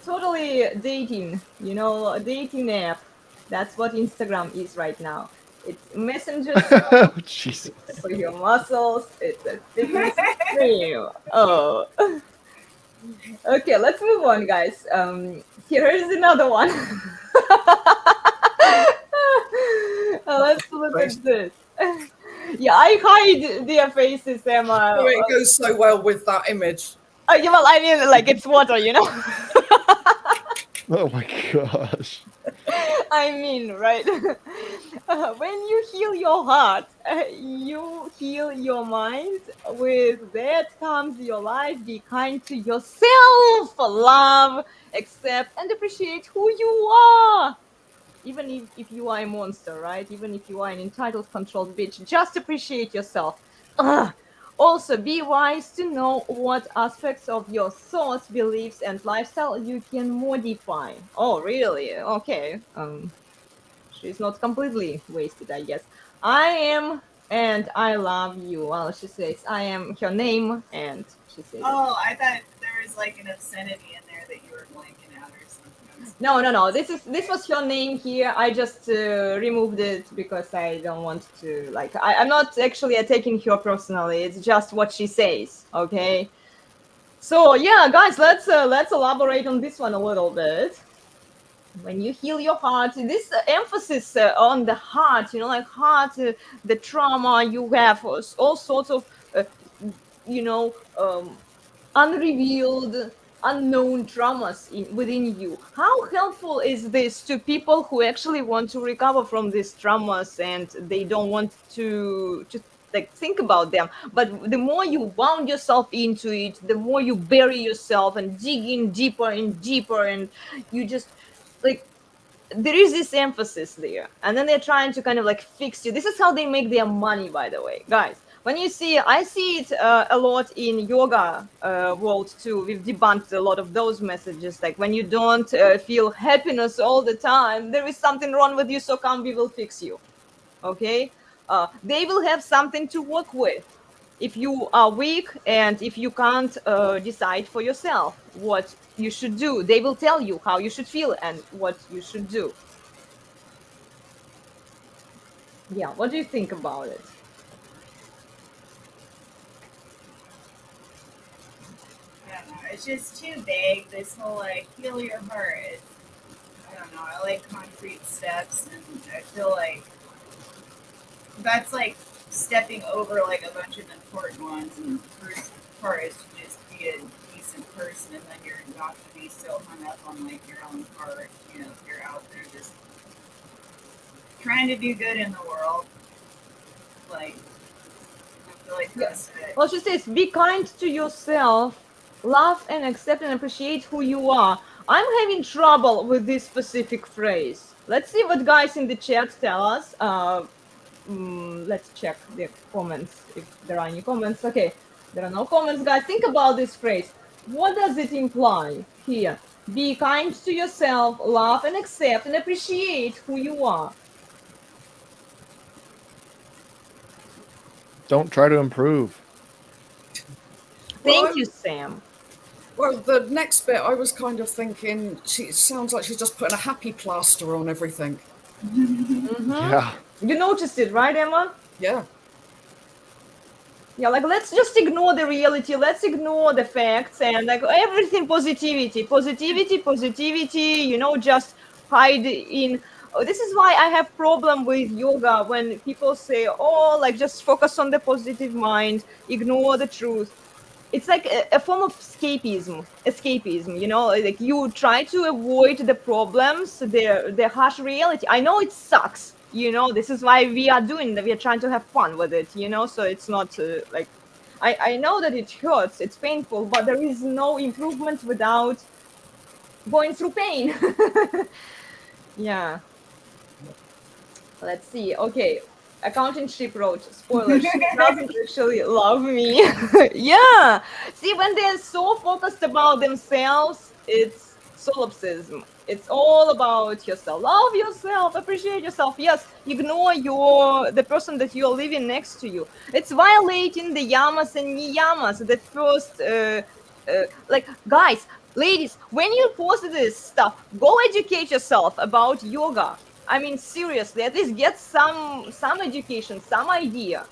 totally dating, a dating app. That's what Instagram is right now. It's messengers Oh, Jesus. for your muscles. It's a fitness stream. Oh. Okay, let's move on, guys. Here is another one. Let's look at this. Yeah, I hide their faces, Emma. Oh, it goes so well with that image. Yeah, well, I mean, like, it's water, Oh my gosh. I mean, right? When you heal your heart, you heal your mind. With that comes your life. Be kind to yourself. Love, accept, and appreciate who you are. Even if you are a monster, right? Even if you are an entitled, controlled bitch, just appreciate yourself. Ugh. Also, be wise to know what aspects of your thoughts, beliefs, and lifestyle you can modify. Oh, really? Okay. She's not completely wasted, I guess. I am and I love you. Well, she says I am her name, and she says. Oh, I thought there was like an obscenity in there that you were blanking out or something. No. This was her name here. I just removed it because I don't want to. Like, I'm not actually attacking her personally. It's just what she says. Okay. So yeah, guys, let's elaborate on this one a little bit. When you heal your heart, this emphasis on the heart, like heart, the trauma you have, all sorts of, unrevealed, unknown traumas within you. How helpful is this to people who actually want to recover from these traumas and they don't want to like think about them? But the more you wound yourself into it, the more you bury yourself and dig in deeper and deeper, and you just like there is this emphasis there, and then they're trying to kind of like fix you. This is how they make their money, by the way, guys. When you see, I see it a lot in yoga world too. We've debunked a lot of those messages, like when you don't feel happiness all the time, there is something wrong with you, so come, we will fix you. Okay, they will have something to work with. If you are weak and if you can't decide for yourself what you should do, they will tell you how you should feel and what you should do. Yeah, what do you think about it? I don't know. It's just too vague. This whole like heal your heart. I don't know. I like concrete steps, and I feel like that's like stepping over like a bunch of important ones. And the first part is to just be a decent person, and then you're not to be so hung up on like your own part. If you're out there just trying to do good in the world, like I feel like that's it. Well, she says, be kind to yourself, love and accept and appreciate who you are. I'm having trouble with this specific phrase. Let's see what guys in the chat tell us. Let's check the comments if there are any comments. Okay. There are no comments, guys. Think about this phrase. What does it imply here? Be kind to yourself, love and accept and appreciate who you are. Don't try to improve. Thank you, Sam. Well, the next bit, I was kind of thinking, it sounds like she's just putting a happy plaster on everything. Yeah. You noticed it, right, Emma? Yeah. Yeah, like let's just ignore the reality, let's ignore the facts and like everything positivity, you know, just hide in. Oh, this is why I have problem with yoga when people say, oh, like just focus on the positive mind, ignore the truth. It's like a form of escapism, you know, like you try to avoid the problems, the harsh reality. I know it sucks, you know, this is why we are doing that, we are trying to have fun with it, you know, so it's not like I know that it hurts, it's painful, but there is no improvement without going through pain. Yeah, let's see. Okay, accounting ship wrote, spoiler, she doesn't actually love me. Yeah, see, when they're so focused about themselves, it's solipsism. It's all about yourself. Love yourself, appreciate yourself. Yes, ignore the person that you're living next to you. It's violating the yamas and niyamas, the first like, guys, ladies, when you post this stuff, go educate yourself about yoga. I mean, seriously, at least get some education, some idea,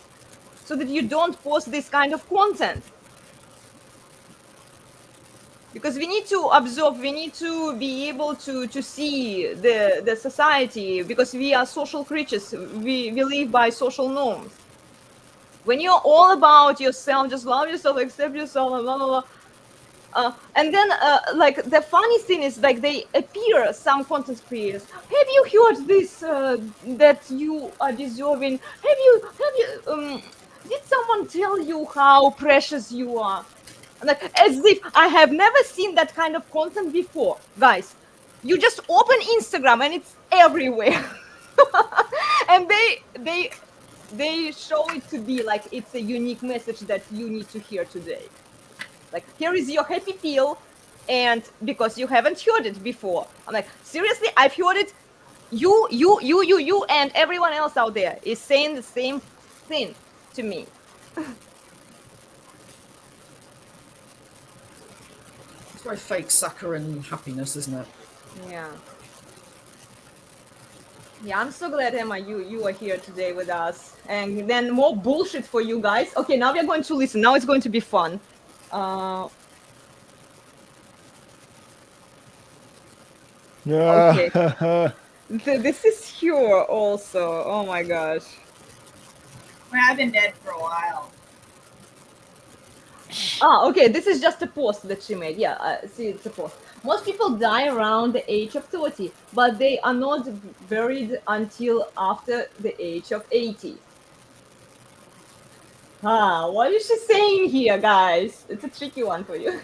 so that you don't post this kind of content. Because we need to observe, we need to be able to see the society, because we are social creatures, we live by social norms. When you're all about yourself, just love yourself, accept yourself, blah blah blah. And then like the funny thing is, like, they appear, some content creators, have you heard this that you are deserving, have you did someone tell you how precious you are? Like, as if I have never seen that kind of content before. Guys, you just open Instagram and it's everywhere. And they show it to be like it's a unique message that you need to hear today. Like, here is your happy pill, and because you haven't heard it before. I'm like, seriously, I've heard it. You, and everyone else out there is saying the same thing to me. It's very fake saccharine happiness, isn't it? Yeah. Yeah, I'm so glad, Emma, you are here today with us. And then more bullshit for you guys. Okay, now we are going to listen. Now it's going to be fun. Okay. This is here also. Oh my gosh. Well, I've been dead for a while. Okay, this is just a post that she made. Yeah, see, it's a post. Most people die around the age of 30, but they are not buried until after the age of 80. What is she saying here, guys? It's a tricky one for you.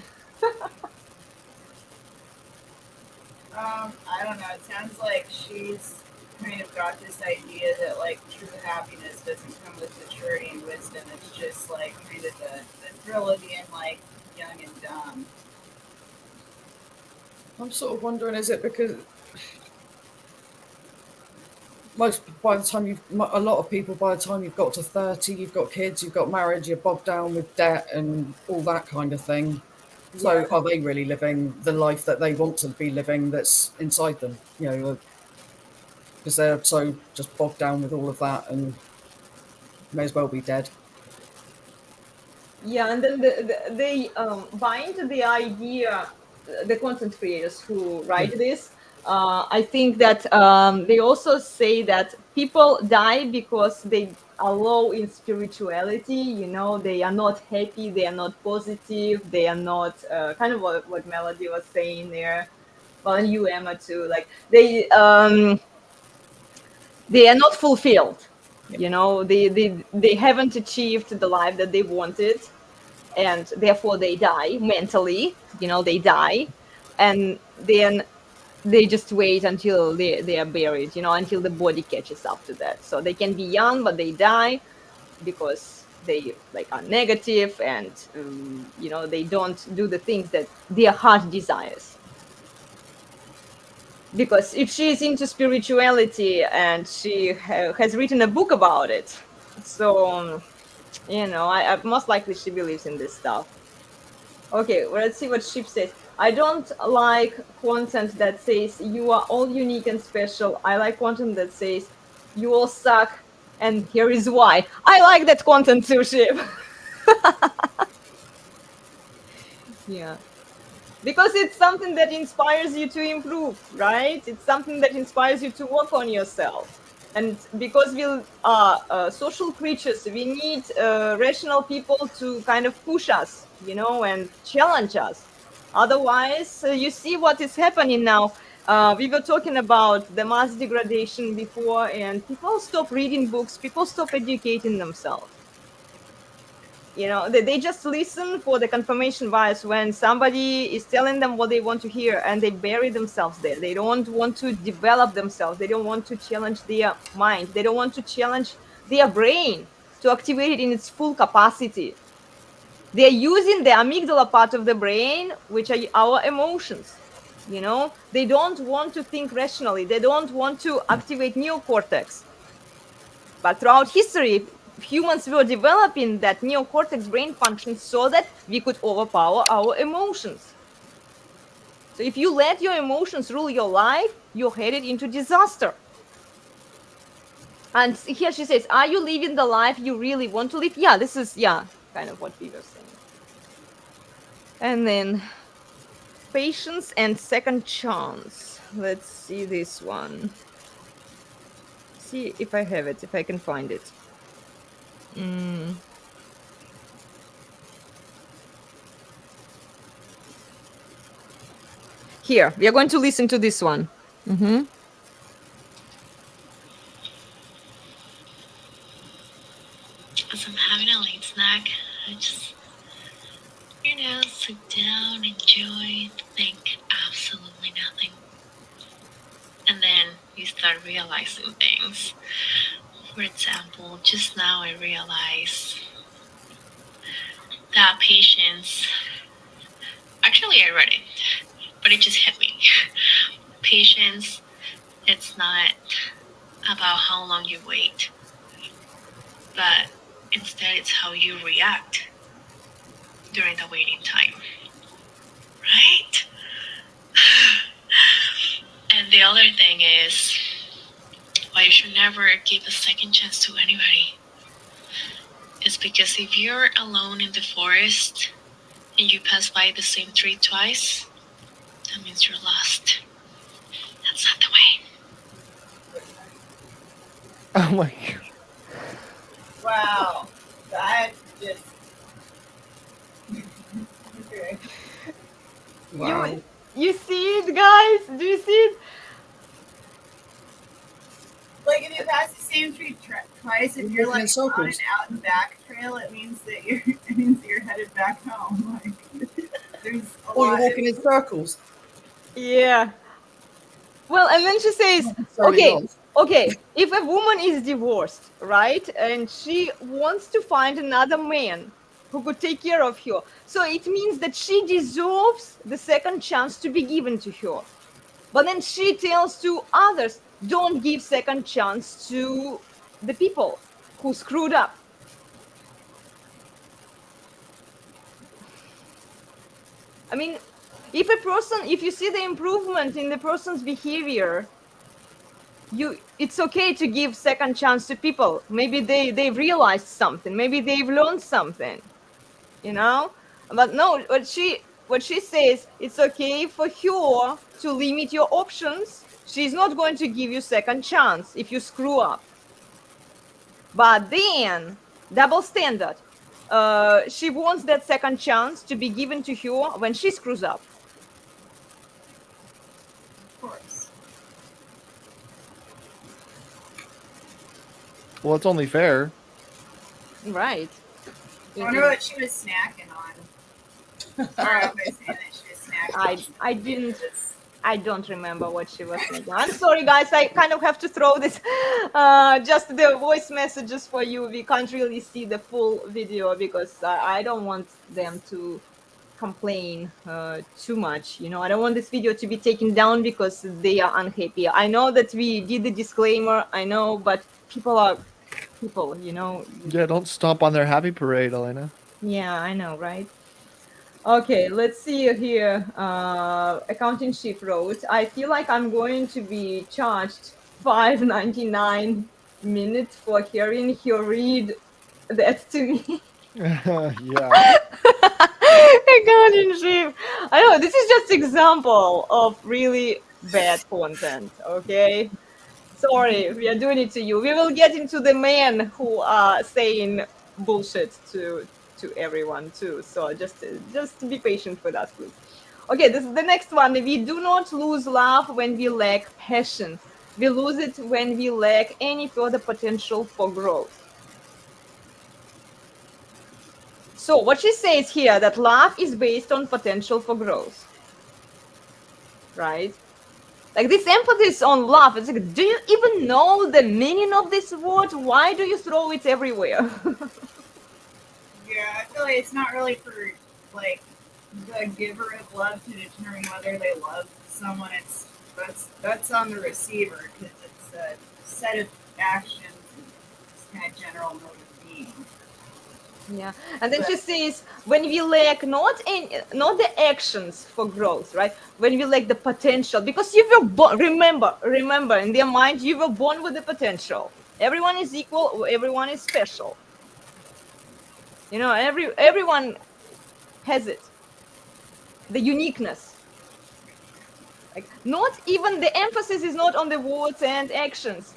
I don't know. It sounds like she's kind of got this idea that like true happiness doesn't come with maturity and wisdom. It's just like kind of the thrill of being like young and dumb. I'm sort of wondering, is it because a lot of people, by the time you've got to 30, you've got kids, you've got marriage, you're bogged down with debt and all that kind of thing. So Yeah. are they really living the life that they want to be living that's inside them? You know, because they're so just bogged down with all of that and may as well be dead. Yeah, and then they buy into the idea, the content creators who write this. I think that they also say that people die because they are low in spirituality. You know, they are not happy, they are not positive, they are not kind of what Melody was saying there. Well, and you, Emma, too. Like, they are not fulfilled. You know, they haven't achieved the life that they wanted, and therefore they die mentally. You know, they die, and then they just wait until they are buried, you know, until the body catches up to that. So they can be young, but they die because they like are negative and you know, they don't do the things that their heart desires. Because if she's into spirituality and she has written a book about it, so you know, I most likely she believes in this stuff. Okay, well, let's see what Sheep says. I don't like content that says you are all unique and special. I like content that says you all suck and here is why. I like that content too, Sheep. Yeah. Because it's something that inspires you to improve, right? It's something that inspires you to work on yourself. And because we are social creatures, we need rational people to kind of push us, you know, and challenge us. Otherwise, you see what is happening now. We were talking about the mass degradation before, and people stop reading books, people stop educating themselves. You know, they just listen for the confirmation bias when somebody is telling them what they want to hear, and they bury themselves there. They don't want to develop themselves. They don't want to challenge their mind. They don't want to challenge their brain to activate it in its full capacity. They're using the amygdala part of the brain, which are our emotions. You know, they don't want to think rationally. They don't want to activate neocortex. But throughout history, humans were developing that neocortex brain function so that we could overpower our emotions. So if you let your emotions rule your life, you're headed into disaster. And here she says, are you living the life you really want to live? Yeah, this is, yeah, kind of what we were saying. And then patience and second chance. Let's see this one. See if I have it, if I can find it. Here, we are going to listen to this one. As I'm having a late snack, I just, sit down, enjoy, think absolutely nothing. And then you start realizing things. For example, just now I realized that patience, actually I read it, but it just hit me. Patience, it's not about how long you wait, but instead it's how you react during the waiting time, right? And the other thing is, why you should never give a second chance to anybody is because if you're alone in the forest and you pass by the same tree twice, that means you're lost. That's not the way. Oh my God. Wow. That just. Okay. Wow. You see it, guys? Do you see it? Like if you pass the same tree twice, if You're you're walking in like on an circles. out and back trail, it means that you're headed back home. Like there's a Or you're lot. walking in circles. Yeah. Well, and then she says, Not necessarily okay, yours. okay, if a woman is divorced, right, and she wants to find another man who could take care of her, so it means that she deserves the second chance to be given to her. But then she tells to others, don't give second chance to the people who screwed up. I mean, if you see the improvement in the person's behavior, it's okay to give second chance to people. Maybe they've realized something, maybe they've learned something, you know. But no, what she says, it's okay for her to limit your options. She's not going to give you second chance if you screw up. But then double standard, she wants that second chance to be given to her when she screws up. Of course. Well, it's only fair. Right. I wonder what she was snacking on. Sorry if I was saying that she was snacking. I didn't. I don't remember what she was saying. I'm sorry, guys. I kind of have to throw this, just the voice messages for you. We can't really see the full video because I don't want them to complain too much. You know, I don't want this video to be taken down because they are unhappy. I know that we did the disclaimer. I know, but people are people. You know. Yeah, don't stomp on their happy parade, Elena. Yeah, I know, right? Okay, let's see here. Accounting chief wrote, I feel like I'm going to be charged $5.99 minutes for hearing her read that to me. Yeah. Accounting chief. I know, this is just example of really bad content, okay? Sorry, we are doing it to you. We will get into the men who are saying bullshit to everyone too. So just be patient with us, please. Okay, this is the next one. We do not lose love when we lack passion. We lose it when we lack any further potential for growth. So what she says here that love is based on potential for growth, right? Like this emphasis on love, it's like, do you even know the meaning of this word? Why do you throw it everywhere? Yeah, I feel like it's not really for like the giver of love to determine whether they love someone. It's that's on the receiver because it's a set of actions and it's kind of general mode of being. Yeah, and then she says when we lack not the actions for growth, right? When we lack the potential, because you were born. Remember, in their mind, you were born with the potential. Everyone is equal. Everyone is special. You know, everyone has it. The uniqueness. Like not even the emphasis is not on the words and actions.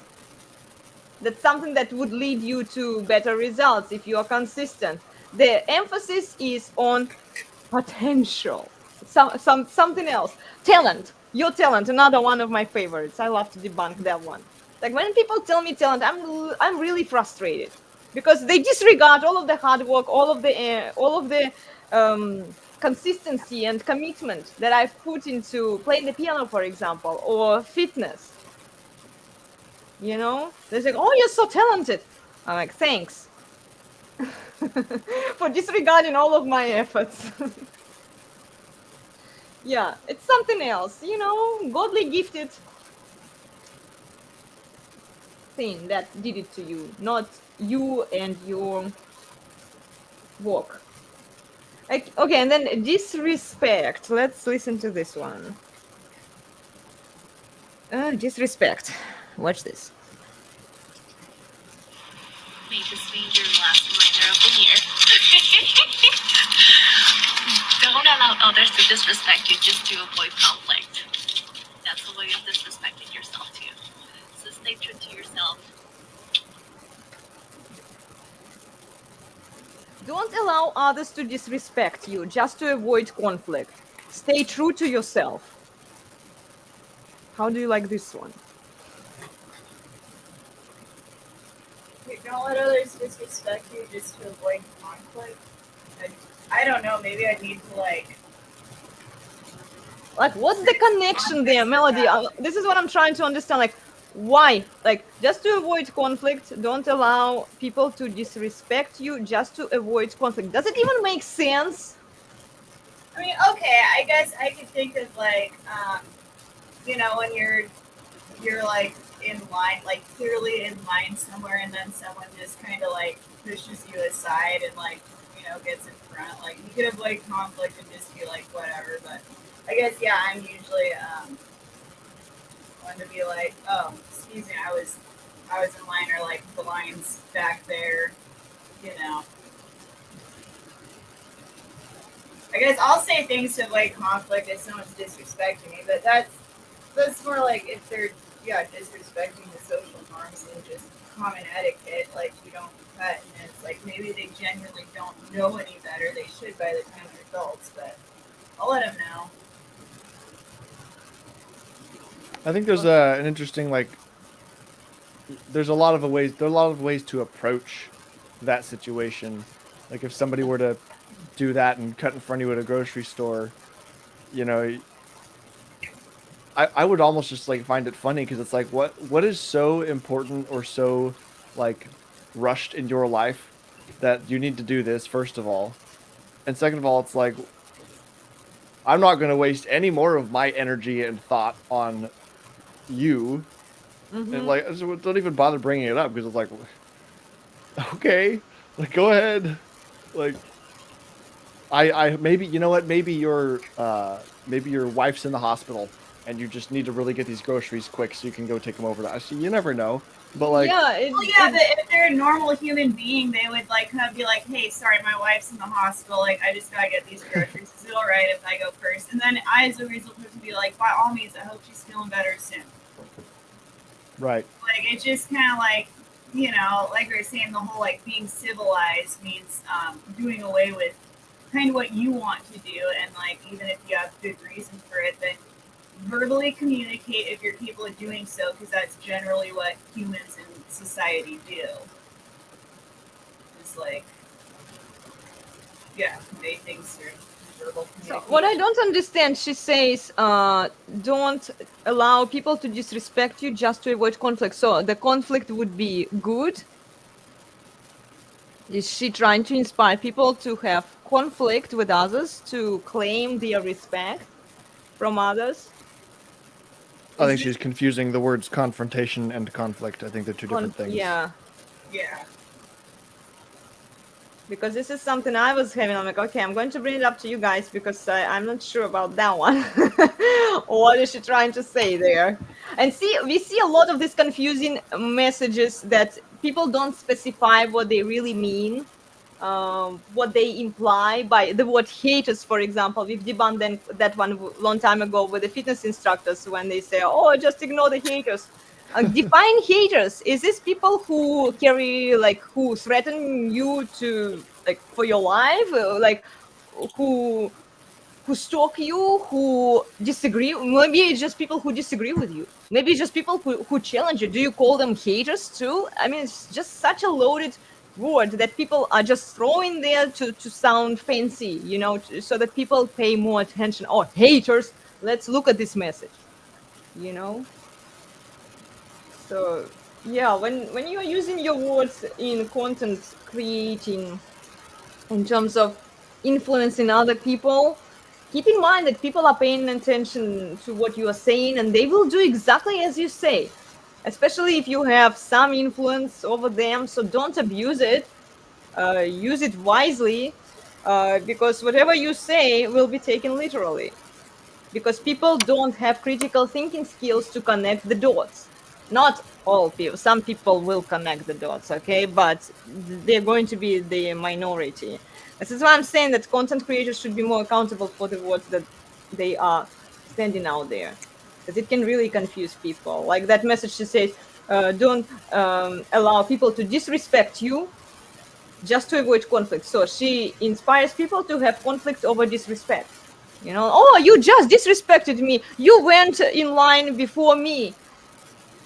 That's something that would lead you to better results if you are consistent. The emphasis is on potential. Something else. Talent. Your talent, another one of my favorites. I love to debunk that one. Like when people tell me talent, I'm really frustrated because they disregard all of the hard work, all of the consistency and commitment that I've put into playing the piano, for example, or fitness. You know, they're like, "Oh, you're so talented." I'm like, "Thanks for disregarding all of my efforts." Yeah, it's something else, you know, godly gifted thing that did it to you, not you and your work. Like, okay, and then disrespect. Let's listen to this one. Disrespect. Watch this. May this be your last reminder of the year. Don't allow others to disrespect you just to avoid conflict. That's a way of disrespecting yourself too. So stay true to yourself. Don't allow others to disrespect you just to avoid conflict. Stay true to yourself. How do you like this one? Don't let others disrespect you just to avoid conflict. I don't know. Maybe I need to like What's the connection there, Melody? This is what I'm trying to understand. Like, why? Like, just to avoid conflict, don't allow people to disrespect you just to avoid conflict. Does it even make sense? I mean, okay, I guess I could think of like, you know, when you're like in line, like clearly in line somewhere, and then someone just kind of like pushes you aside and like, you know, gets in front. Like you could avoid conflict and just be like whatever. But I guess yeah, I'm usually one to be like, oh, excuse me, I was in line, or like the line's back there, you know. I guess I'll say things to avoid conflict if someone's disrespecting me, but that's more like if they're disrespecting the social norms and just common etiquette, like you don't cut, and it's like maybe they genuinely don't know any better. They should by the time they're adults, but I'll let them know. I think there's an interesting there's a lot of ways to approach that situation. Like if somebody were to do that and cut in front of you at a grocery store, you know, I would almost just like find it funny because it's like what is so important or so like rushed in your life that you need to do this first of all, and second of all, it's like I'm not going to waste any more of my energy and thought on you, and like so don't even bother bringing it up because it's like okay, like go ahead, like I maybe you know what maybe your wife's in the hospital and you just need to really get these groceries quick so you can go take them over to us. You never know, but like Yeah, Well, yeah, but if they're a normal human being, they would like kind of be like, "Hey, sorry, my wife's in the hospital. Like, I just gotta get these groceries. Is it all right if I go first?" And then I, as a reasonable person, be like, "By all means, I hope she's feeling better soon." right. Like, it's just kind of like, you know, like we were saying, the whole like being civilized means doing away with kind of what you want to do, and like even if you have good reason for it, then verbally communicate if you're capable of doing so, because that's generally what humans in society do. It's like, yeah, convey things through verbal So communication. what I don't understand, she says, don't allow people to disrespect you just to avoid conflict. So the conflict would be good. Is she trying to inspire people to have conflict with others, to claim their respect from others? I think Is she's confusing the words confrontation and conflict. I think they're two different things. Yeah, Yeah. because this is something I was having. I'm like, okay, I'm going to bring it up to you guys because I'm not sure about that one. What is she trying to say there? And see, we see a lot of these confusing messages that people don't specify what they really mean, what they imply by the word haters, for example. We've debunked that one long time ago with the fitness instructors when they say, oh, just ignore the haters. Define haters. Is this people who carry, like, who threaten you to, like, for your life, like, who stalk you, who disagree? Maybe it's just people who disagree with you. Maybe it's just people who challenge you. Do you call them haters too? I mean, it's just such a loaded word that people are just throwing there to sound fancy, you know, so that people pay more attention. Oh, haters, let's look at this message, you know. So yeah, when you're using your words in content creating in terms of influencing other people, keep in mind that people are paying attention to what you are saying and they will do exactly as you say, especially if you have some influence over them. So don't abuse it. Use it wisely, because whatever you say will be taken literally, because people don't have critical thinking skills to connect the dots. Not all people. Some people will connect the dots, okay, but they're going to be the minority. This is why I'm saying that content creators should be more accountable for the words that they are sending out there, because it can really confuse people. Like that message she says, don't allow people to disrespect you just to avoid conflict. So she inspires people to have conflict over disrespect. You know, oh, you just disrespected me. You went in line before me.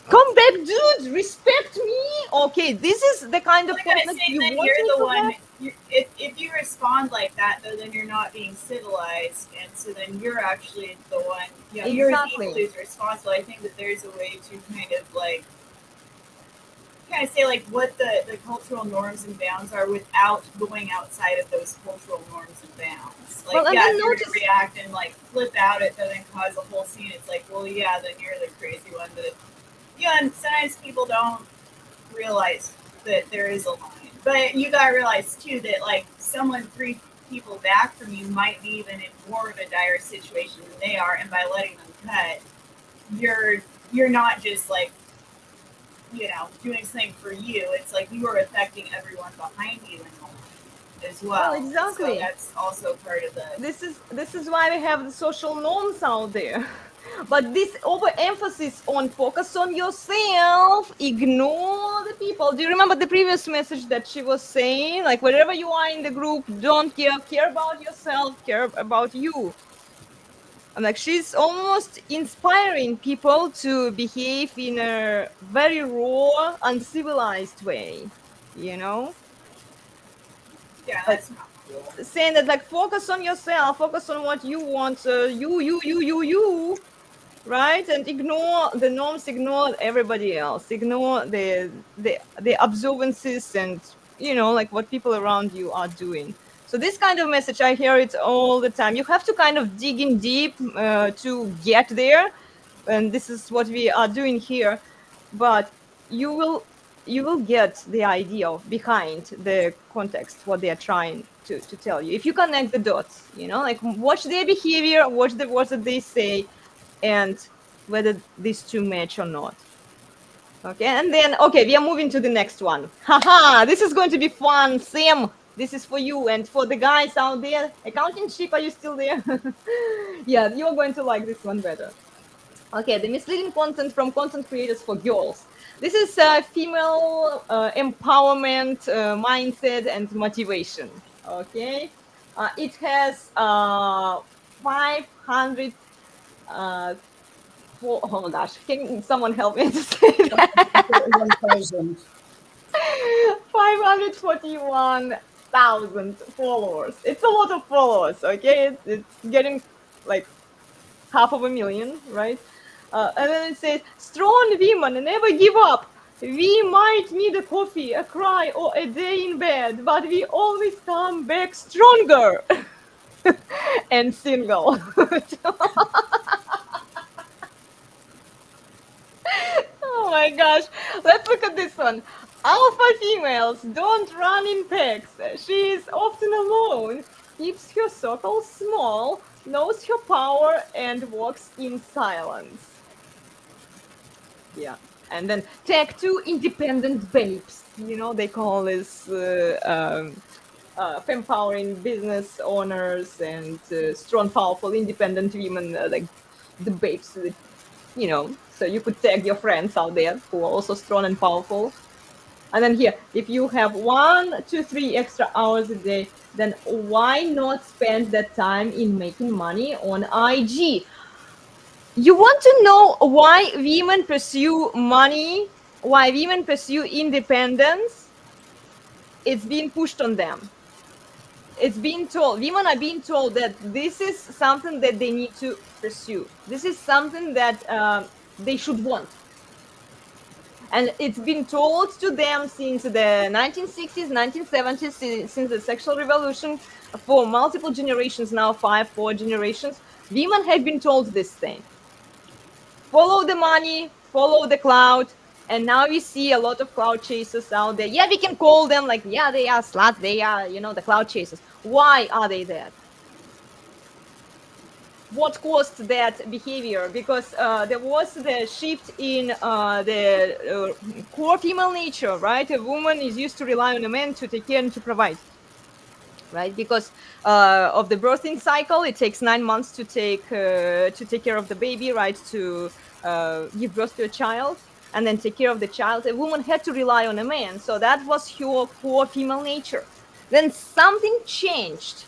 Come back, dude. Respect me. Okay, this is the kind of Like I conflict say, you then want you're me the to one. have. If you respond like that, though, then you're not being civilized, and so then you're actually the one. You know, you're Exactly. the who's responsible. I think that there's a way to kind of say like what the cultural norms and bounds are without going outside of those cultural norms and bounds. Like, Well, and yeah, then if you're notice- gonna react and like flip out at them and cause a whole scene, it's like, well, yeah, then you're the crazy one. But yeah, and sometimes people don't realize that there is a line. But you gotta realize too that like someone 3 people back from you might be even in more of a dire situation than they are, and by letting them cut, you're not just like, you know, doing something for you. It's like you are affecting everyone behind you as well. Well, exactly. So that's also part of the. This is why we have the social norms out there. But this overemphasis on focus on yourself, ignore the people. Do you remember the previous message that she was saying? Like, wherever you are in the group, don't care about yourself, care about you. And like, she's almost inspiring people to behave in a very raw, uncivilized way, you know? Yeah, Like, that's not cool. saying that, like, focus on yourself, focus on what you want, you. right? And ignore the norms, ignore everybody else, ignore the observances and, you know, like what people around you are doing. So this kind of message, I hear it all the time. You have to kind of dig in deep to get there, and this is what we are doing here. But you will get the idea of behind the context what they are trying to tell you if you connect the dots, you know, like watch their behavior, watch the words that they say, and whether these two match or not. Okay, and then, okay, we are moving to the next one. Haha, this is going to be fun. Sam, this is for you and for the guys out there. Accounting ship, are you still there? Yeah, you're going to like this one better. Okay, the misleading content from content creators for girls. This is female empowerment, mindset, and motivation. Okay, it has 500. Oh my gosh, can someone help me to say that? 41,000. 541,000 followers. It's a lot of followers, okay? It's getting like 500,000, right? And then it says, strong women never give up. We might need a coffee, a cry, or a day in bed, but we always come back stronger and single. Oh my gosh. Let's look at this one. Alpha females don't run in packs. She is often alone, keeps her circle small, knows her power, and walks in silence. Yeah. And then tag 2, independent babes. You know, they call this empowering business owners and strong, powerful, independent women, like the babes, you know. So you could tag your friends out there who are also strong and powerful. And then here, if you have 1 to 3 extra hours a day, then why not spend that time in making money on IG? You want to know why women pursue money, why women pursue independence? It's being pushed on them. It's being told, women are being told that this is something that they need to pursue. This is something that they should want. And it's been told to them since the 1960s, 1970s, since the sexual revolution, for multiple generations now, 4 generations. Women have been told this thing. Follow the money, follow the cloud. And now we see a lot of cloud chasers out there. Yeah, we can call them like, yeah, they are sluts. They are, you know, the cloud chasers. Why are they that? What caused that behavior? Because there was the shift in the core female nature, right? A woman is used to rely on a man to take care and to provide, right? Because of the birthing cycle, it takes 9 months to take care of the baby, right? To give birth to a child and then take care of the child. A woman had to rely on a man, so that was her core female nature. Then something changed.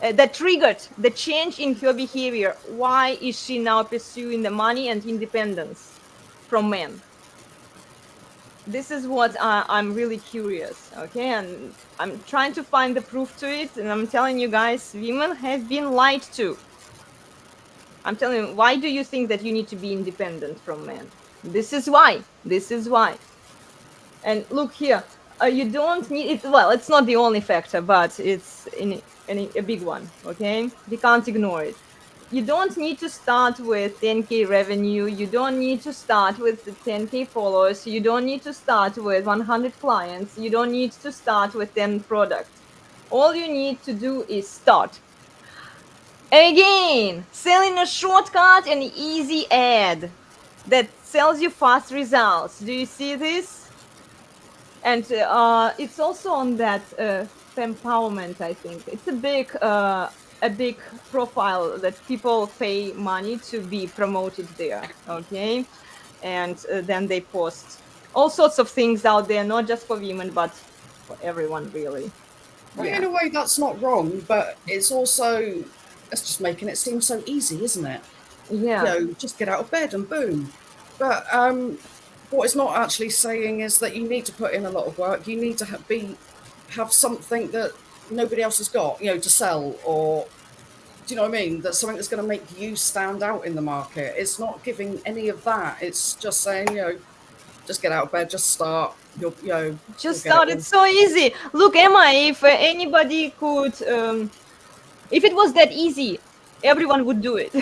That triggered the change in her behavior. Why is she now pursuing the money and independence from men? This is what I'm really curious, okay? And I'm trying to find the proof to it, and I'm telling you guys, women have been lied to. I'm telling you, why do you think that you need to be independent from men? This is why. This is why. And look here, you don't need it. Well, it's not the only factor, but it's a big one, okay? We can't ignore it. You don't need to start with 10K revenue. You don't need to start with 10K followers. You don't need to start with 100 clients. You don't need to start with 10 products. All you need to do is start. Again, selling a shortcut and easy ad that sells you fast results. Do you see this? And it's also on that empowerment, I think. It's a big profile that people pay money to be promoted there, okay? And then they post all sorts of things out there, not just for women, but for everyone, really. Well, Yeah. in a way, that's not wrong, but it's also, it's just making it seem so easy, isn't it? Yeah. You know, just get out of bed and boom. But what it's not actually saying is that you need to put in a lot of work. You need to have something that nobody else has got, you know, to sell, or Do you know what I mean? That's something that's going to make you stand out in the market. It's not giving any of that. It's just saying, just get out of bed, just start. You'll Just get it start. all. It's so easy. Look, Emma, if anybody could, if it was that easy, everyone would do it.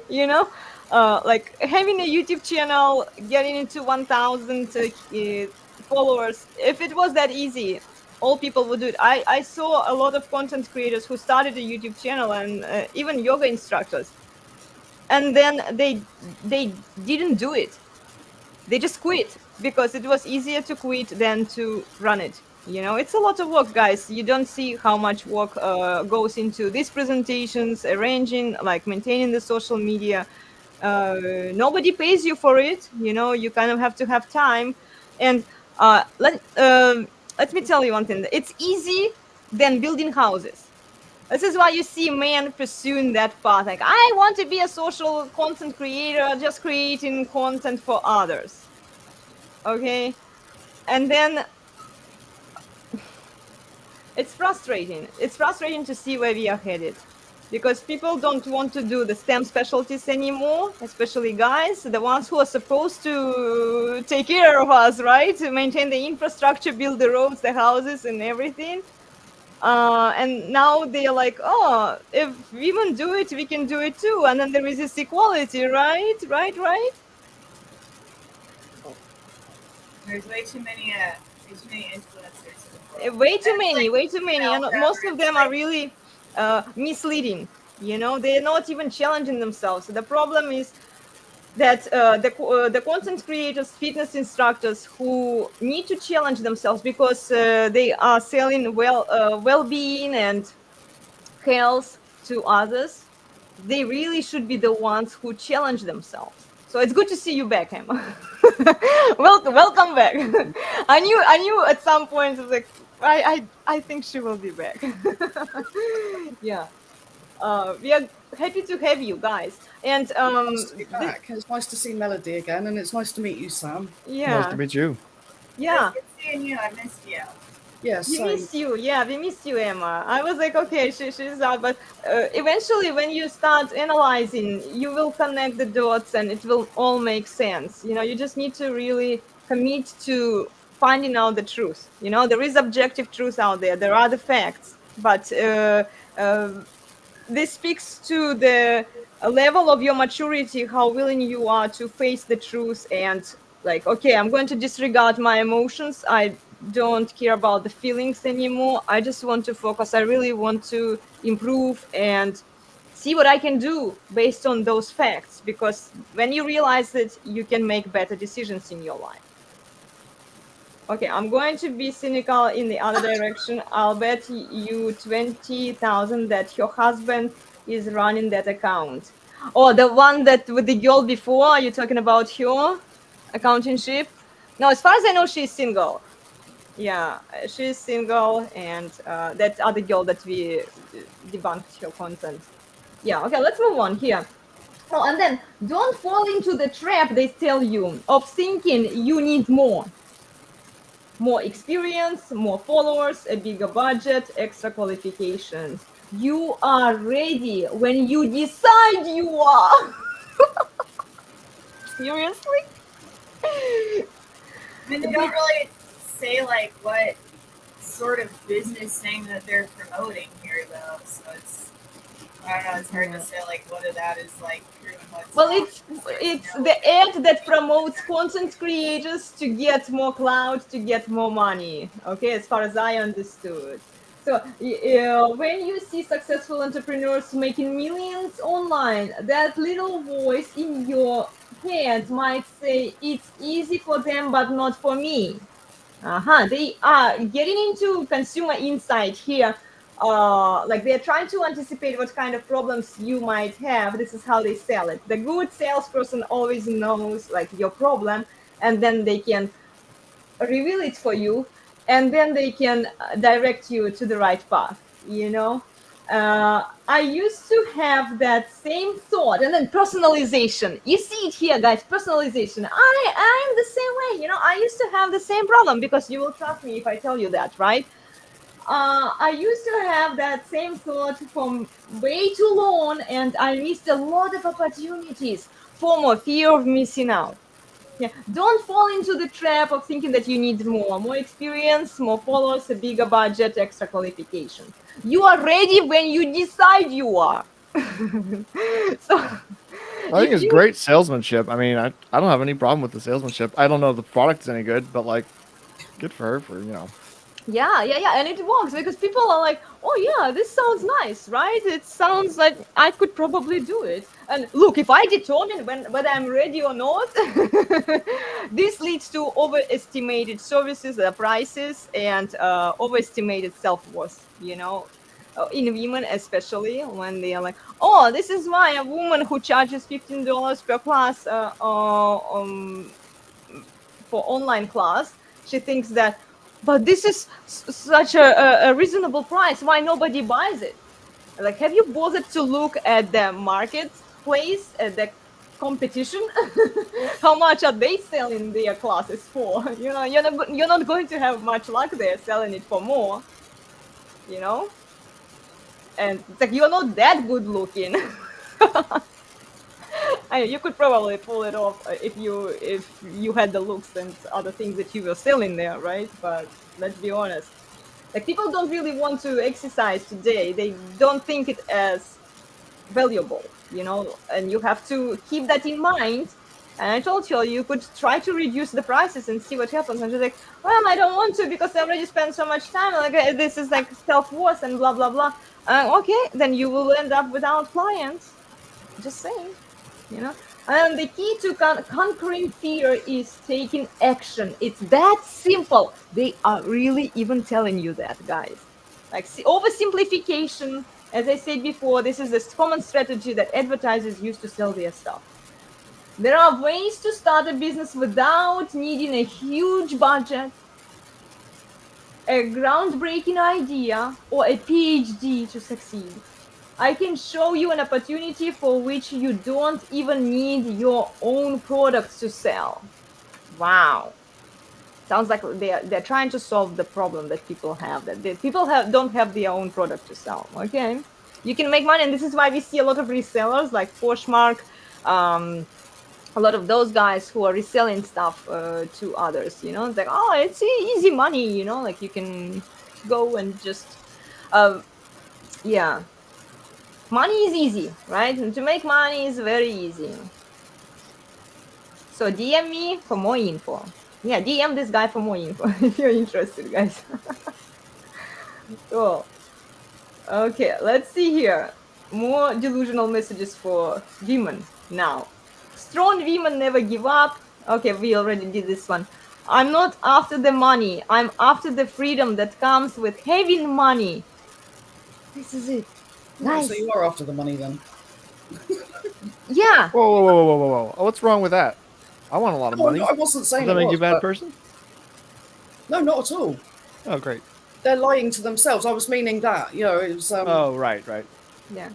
You know, like having a YouTube channel, getting into 1,000 followers. If it was that easy, all people would do it. I saw a lot of content creators who started a YouTube channel and even yoga instructors, and then they didn't do it. They just quit because it was easier to quit than to run it. You know, it's a lot of work, guys. You don't see how much work goes into these presentations, arranging, like maintaining the social media. Nobody pays you for it. You know, you kind of have to have time. And let me tell you one thing. It's easy than building houses. This is why you see men pursuing that path. Like, I want to be a social content creator, just creating content for others. Okay? And then it's frustrating. It's frustrating to see where we are headed because people don't want to do the STEM specialties anymore, especially guys, the ones who are supposed to take care of us, right? To maintain the infrastructure, build the roads, the houses, and everything. And now they're like, oh, if women do it, we can do it too. And then there is this equality, right? Right. There's way too many influencers. Way too That's many, like way too many. And most of them are really misleading. You know, they're not even challenging themselves. The problem is that the content creators, fitness instructors who need to challenge themselves because they are selling well-being and health to others, they really should be the ones who challenge themselves. So it's good to see you back, Emma. welcome back. I knew at some point, like, I think she will be back. Yeah. We are happy to have you guys. And Nice to be back. It's nice to see Melody again, and it's nice to meet you, Sam. yeah. Nice to meet you. Yeah. Good seeing you. I missed you. Yes, We miss you. Yeah, we miss you, Emma. I was like, okay, she's out. But eventually, when you start analyzing, you will connect the dots and it will all make sense. You know, you just need to really commit to finding out the truth. You know, there is objective truth out there. There are the facts. But this speaks to the level of your maturity, how willing you are to face the truth and like, okay, I'm going to disregard my emotions. I don't care about the feelings anymore. I just want to focus. I really want to improve and see what I can do based on those facts, because when you realize it, you can make better decisions in your life. Okay, I'm going to be cynical in the other direction. I'll bet you 20,000 that your husband is running that account. Oh, the one that with the girl before, are you talking about her accountingship? No, as far as I know, she's single. Yeah, she's single, and that other girl that we debunked her content. Yeah, okay, let's move on here. Oh, and then don't fall into the trap they tell you of thinking you need more experience, more followers, a bigger budget, extra qualifications. You are ready when you decide you are. Seriously? I mean, they don't really say like what sort of business thing that they're promoting here, though. So it's, I don't know. It's hard to say like whether that is like true and what's Well, not. it's the ad that promotes content creators to get more clout, to get more money. Okay, as far as I understood. So when you see successful entrepreneurs making millions online, that little voice in your head might say it's easy for them, but not for me. They are getting into consumer insight here. Like they're trying to anticipate what kind of problems you might have. This is how they sell it. The good salesperson always knows like your problem, and then they can reveal it for you, and then they can direct you to the right path. You know, I used to have that same thought, and then personalization. You see it here, guys. Personalization. I'm the same way. You know, I used to have the same problem, because you will trust me if I tell you that, right? I used to have that same thought from way too long, and I missed a lot of opportunities for more fear of missing out. Yeah, don't fall into the trap of thinking that you need more experience, more followers, a bigger budget, extra qualifications. You are ready when you decide you are. So I think if it's you great salesmanship. I mean, I don't have any problem with the salesmanship. I don't know if the product is any good, but like, good for her for, you know. yeah, and it works because people are like, oh yeah, this sounds nice, right? It sounds like I could probably do it. And look, if I determine whether I'm ready or not, this leads to overestimated services, prices, and overestimated self-worth, in women, especially when they are like, oh, this is why a woman who charges $15 per class for online class, she thinks that, but this is such a reasonable price, why nobody buys it? Like, have you bothered to look at the marketplace, at the competition? How much are they selling their classes for? You're not going to have much luck there selling it for more, you know and it's like, you're not that good looking. You could probably pull it off if you had the looks and other things that you were selling there, right? But let's be honest, like, people don't really want to exercise today. They don't think it as valuable, and you have to keep that in mind. And I told her you could try to reduce the prices and see what happens. And she's like, well, I don't want to because I already spent so much time. Like, this is like self-worth and blah, blah, blah. Okay, then you will end up without clients. Just saying. And the key to conquering fear is taking action. It's that simple. They are really even telling you that, guys. Like, oversimplification, as I said before, this is a common strategy that advertisers use to sell their stuff. There are ways to start a business without needing a huge budget, a groundbreaking idea, or a PhD to succeed. I can show you an opportunity for which you don't even need your own products to sell. Wow. Sounds like they're trying to solve the problem that people have, that don't have their own product to sell. Okay. You can make money, and this is why we see a lot of resellers like Poshmark, a lot of those guys who are reselling stuff to others. It's like, oh, it's easy money, like you can go and just yeah, money is easy, right? And to make money is very easy. So DM me for more info. Yeah, DM this guy for more info if you're interested, guys. Cool. Okay, let's see here. More delusional messages for women now. Strong women never give up. Okay, we already did this one. I'm not after the money. I'm after the freedom that comes with having money. This is it. Guys. So you are after the money then? Yeah. Whoa. What's wrong with that? I want a lot of money. I wasn't saying Does that it make you a bad but... person? No, not at all. Oh, great. They're lying to themselves. I was meaning that, it was... Oh, right. Yeah.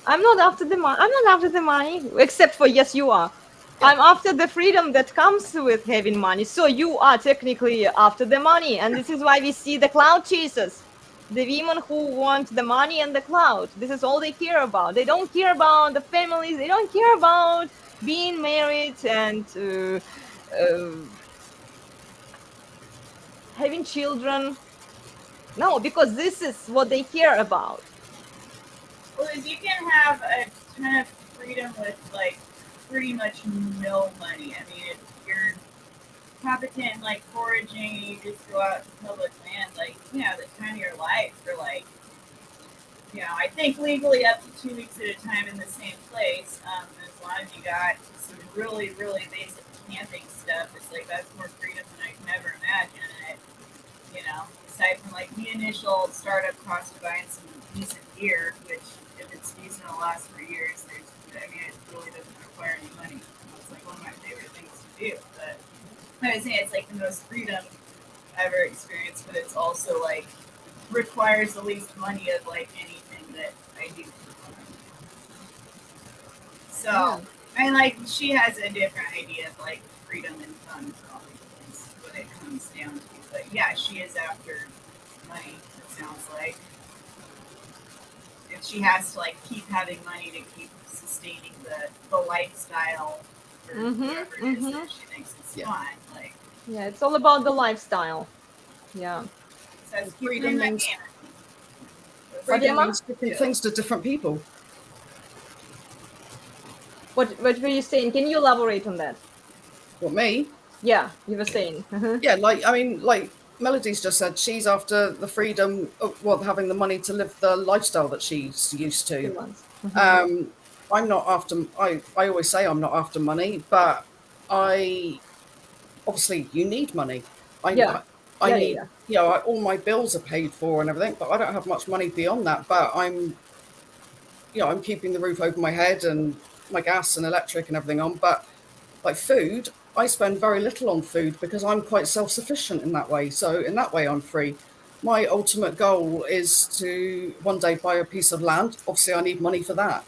I'm not after the money. I'm not after the money, except for, yes, you are. Yeah. I'm after the freedom that comes with having money. So you are technically after the money. And this is why we see the cloud chasers. The women who want the money and the cloud. This is all they care about. They don't care about the families. They don't care about being married and having children. No, because this is what they care about. Well, is you can have a ton of freedom with, like, pretty much no money. I mean, if you're competent in, like, foraging, you just go out to public land, like, the time of your life for, like, I think legally up to 2 weeks at a time in the same place. As long as you got some really, really basic camping stuff, it's like, that's more freedom than I can ever imagine. And aside from, like, the initial startup cost of buying some decent gear, which, if it's decent, it'll last for years. It really doesn't require any money. It's like one of my favorite things to do. But I would say it's like the most freedom I've ever experienced, but it's also like requires the least money of like anything that I do for fun. So, I mean, like, she has a different idea of like freedom and fun, probably, is what it comes down to. But yeah, she is after money, it sounds like. If she has to like keep having money to keep sustaining the lifestyle for whoever it is that she thinks is fun. Like, Yeah, it's all about the lifestyle. Yeah. says keep Freedom doing that means- game. Freedom Emma? means different things to different people. What were you saying? Can you elaborate on that? Well, me, Yeah, you were saying. yeah, like Melody's just said, she's after the freedom of having the money to live the lifestyle that she's used to. 2 months. I'm not after. I always say I'm not after money, but I obviously you need money. I need. All my bills are paid for and everything, but I don't have much money beyond that. But I'm keeping the roof over my head and my gas and electric and everything on. But like food, I spend very little on food because I'm quite self-sufficient in that way. So in that way, I'm free. My ultimate goal is to one day buy a piece of land. Obviously, I need money for that.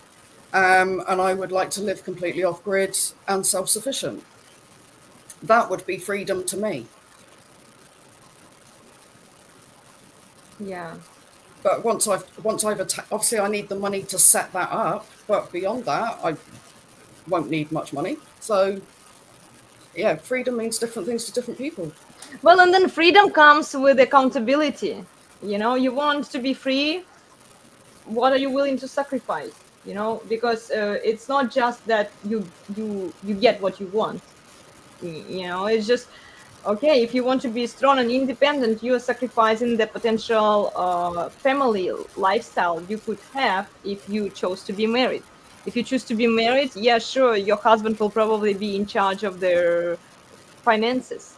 And I would like to live completely off-grid and self-sufficient. That would be freedom to me. Yeah. But once I've obviously I need the money to set that up. But beyond that, I won't need much money. So yeah, freedom means different things to different people. Well, and then freedom comes with accountability. You want to be free. What are you willing to sacrifice? Because it's not just that you get what you want. It's just okay. If you want to be strong and independent, you are sacrificing the potential family lifestyle you could have if you chose to be married. If you choose to be married, yeah, sure, your husband will probably be in charge of their finances,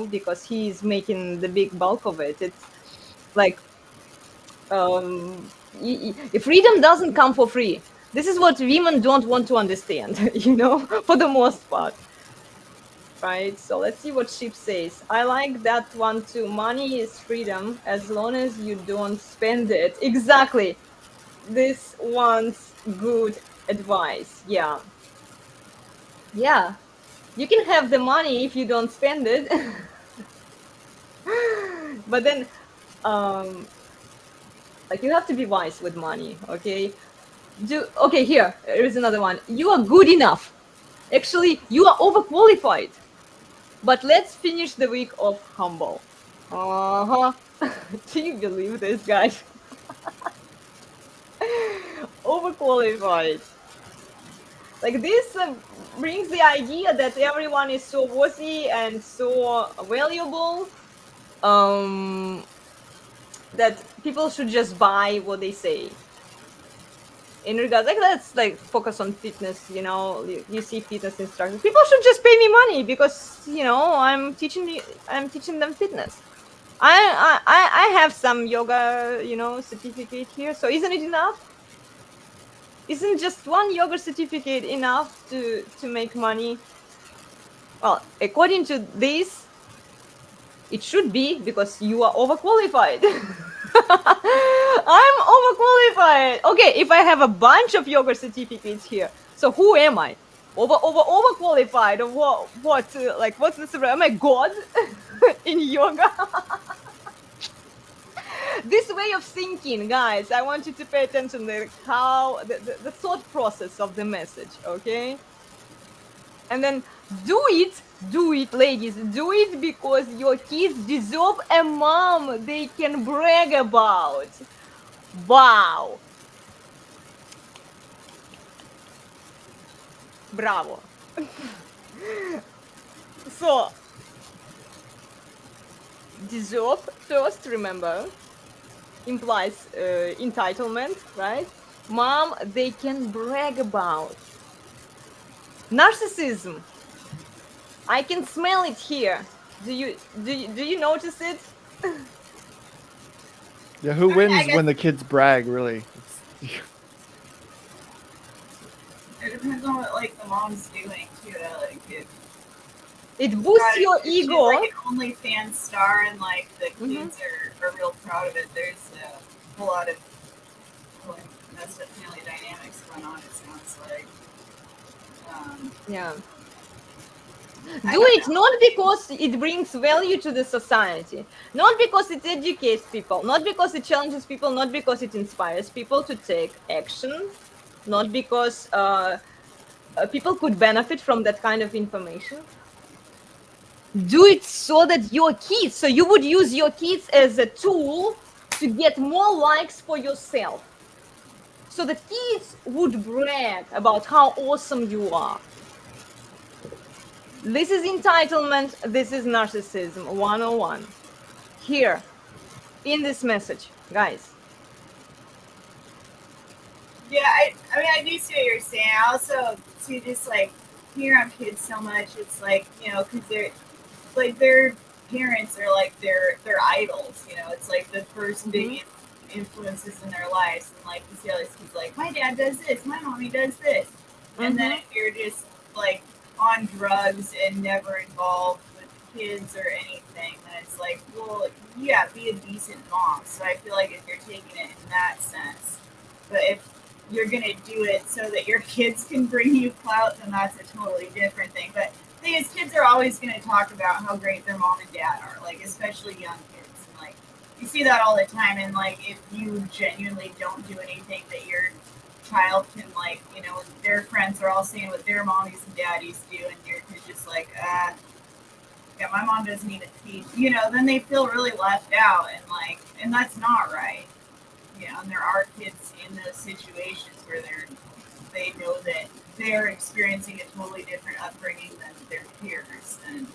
because he's making the big bulk of it. It's like freedom doesn't come for free. This is what women don't want to understand, for the most part. Right, so let's see what Sheep says. I like that one too. Money is freedom as long as you don't spend it. Exactly. This one's good advice. Yeah. You can have the money if you don't spend it. But then like you have to be wise with money. Okay, here is another one. You are good enough. Actually, you are overqualified. But let's finish the week of humble. Do you believe this, guys? Overqualified. Like this brings the idea that everyone is so worthy and so valuable, that people should just buy what they say. In regards, like, let's like focus on fitness. You see fitness instructors. People should just pay me money because I'm teaching them fitness. I have some yoga certificate here. So isn't it enough? Isn't just one yoga certificate enough to make money? Well, according to this, it should be, because you are overqualified. I'm overqualified. Okay, if I have a bunch of yoga certificates here, so who am I? Overqualified? Or what? Like, what's this? Am I God in yoga? This way of thinking, guys, I want you to pay attention to how the thought process of the message, okay? And then do it, ladies. Do it because your kids deserve a mom they can brag about. Wow. Bravo. So, deserve first, remember, implies entitlement, right? Mom they can brag about. Narcissism. I can smell it here. Do you notice it? Yeah, who wins when the kids brag? Really, It depends on what like the mom's doing too. Like it boosts if your she's ego. like an OnlyFans star and like the kids are real proud of it. There's a whole lot of messed up family dynamics going on. It sounds like. Yeah. Do it not because it brings value to the society, not because it educates people, not because it challenges people, not because it inspires people to take action, not because people could benefit from that kind of information. Do it so that your kids, so you would use your kids as a tool to get more likes for yourself. So that kids would brag about how awesome you are. This is entitlement. This is narcissism 101. Here, in this message, guys. Yeah, I mean, I do see what you're saying. I also see just like hear on kids so much. It's like, you know, because they're like their parents are like their idols. You know, it's like the first big influences in their lives, and like you see all these kids like, my dad does this, my mommy does this, and then if you're just like on drugs and never involved with kids or anything, then it's like, well, yeah, be a decent mom. So I feel like if you're taking it in that sense, but if you're gonna do it so that your kids can bring you clout, then that's a totally different thing. But the thing is, kids are always gonna talk about how great their mom and dad are, like especially young kids. And like you see that all the time, and like if you genuinely don't do anything that your child can, like, you know, their friends are all saying what their mommies and daddies do, and you're just like, yeah, my mom doesn't even teach, you know, then they feel really left out, and like, and that's not right. You know, and there are kids in those situations where they know that they're experiencing a totally different upbringing than their peers, and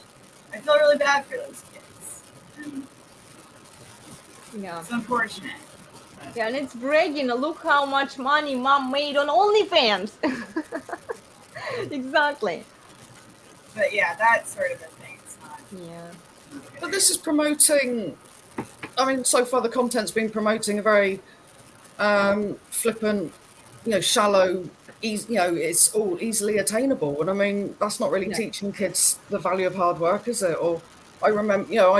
I feel really bad for those kids. And Yeah. it's unfortunate. Yeah, and it's bragging. Look how much money mom made on OnlyFans. Exactly. But yeah, that sort of a thing. It's not. Yeah. But this is promoting, I mean, so far the content's been promoting a very flippant, you know, shallow, you know, it's all easily attainable. And I mean, that's not really teaching kids the value of hard work, is it? Or I remember, you know,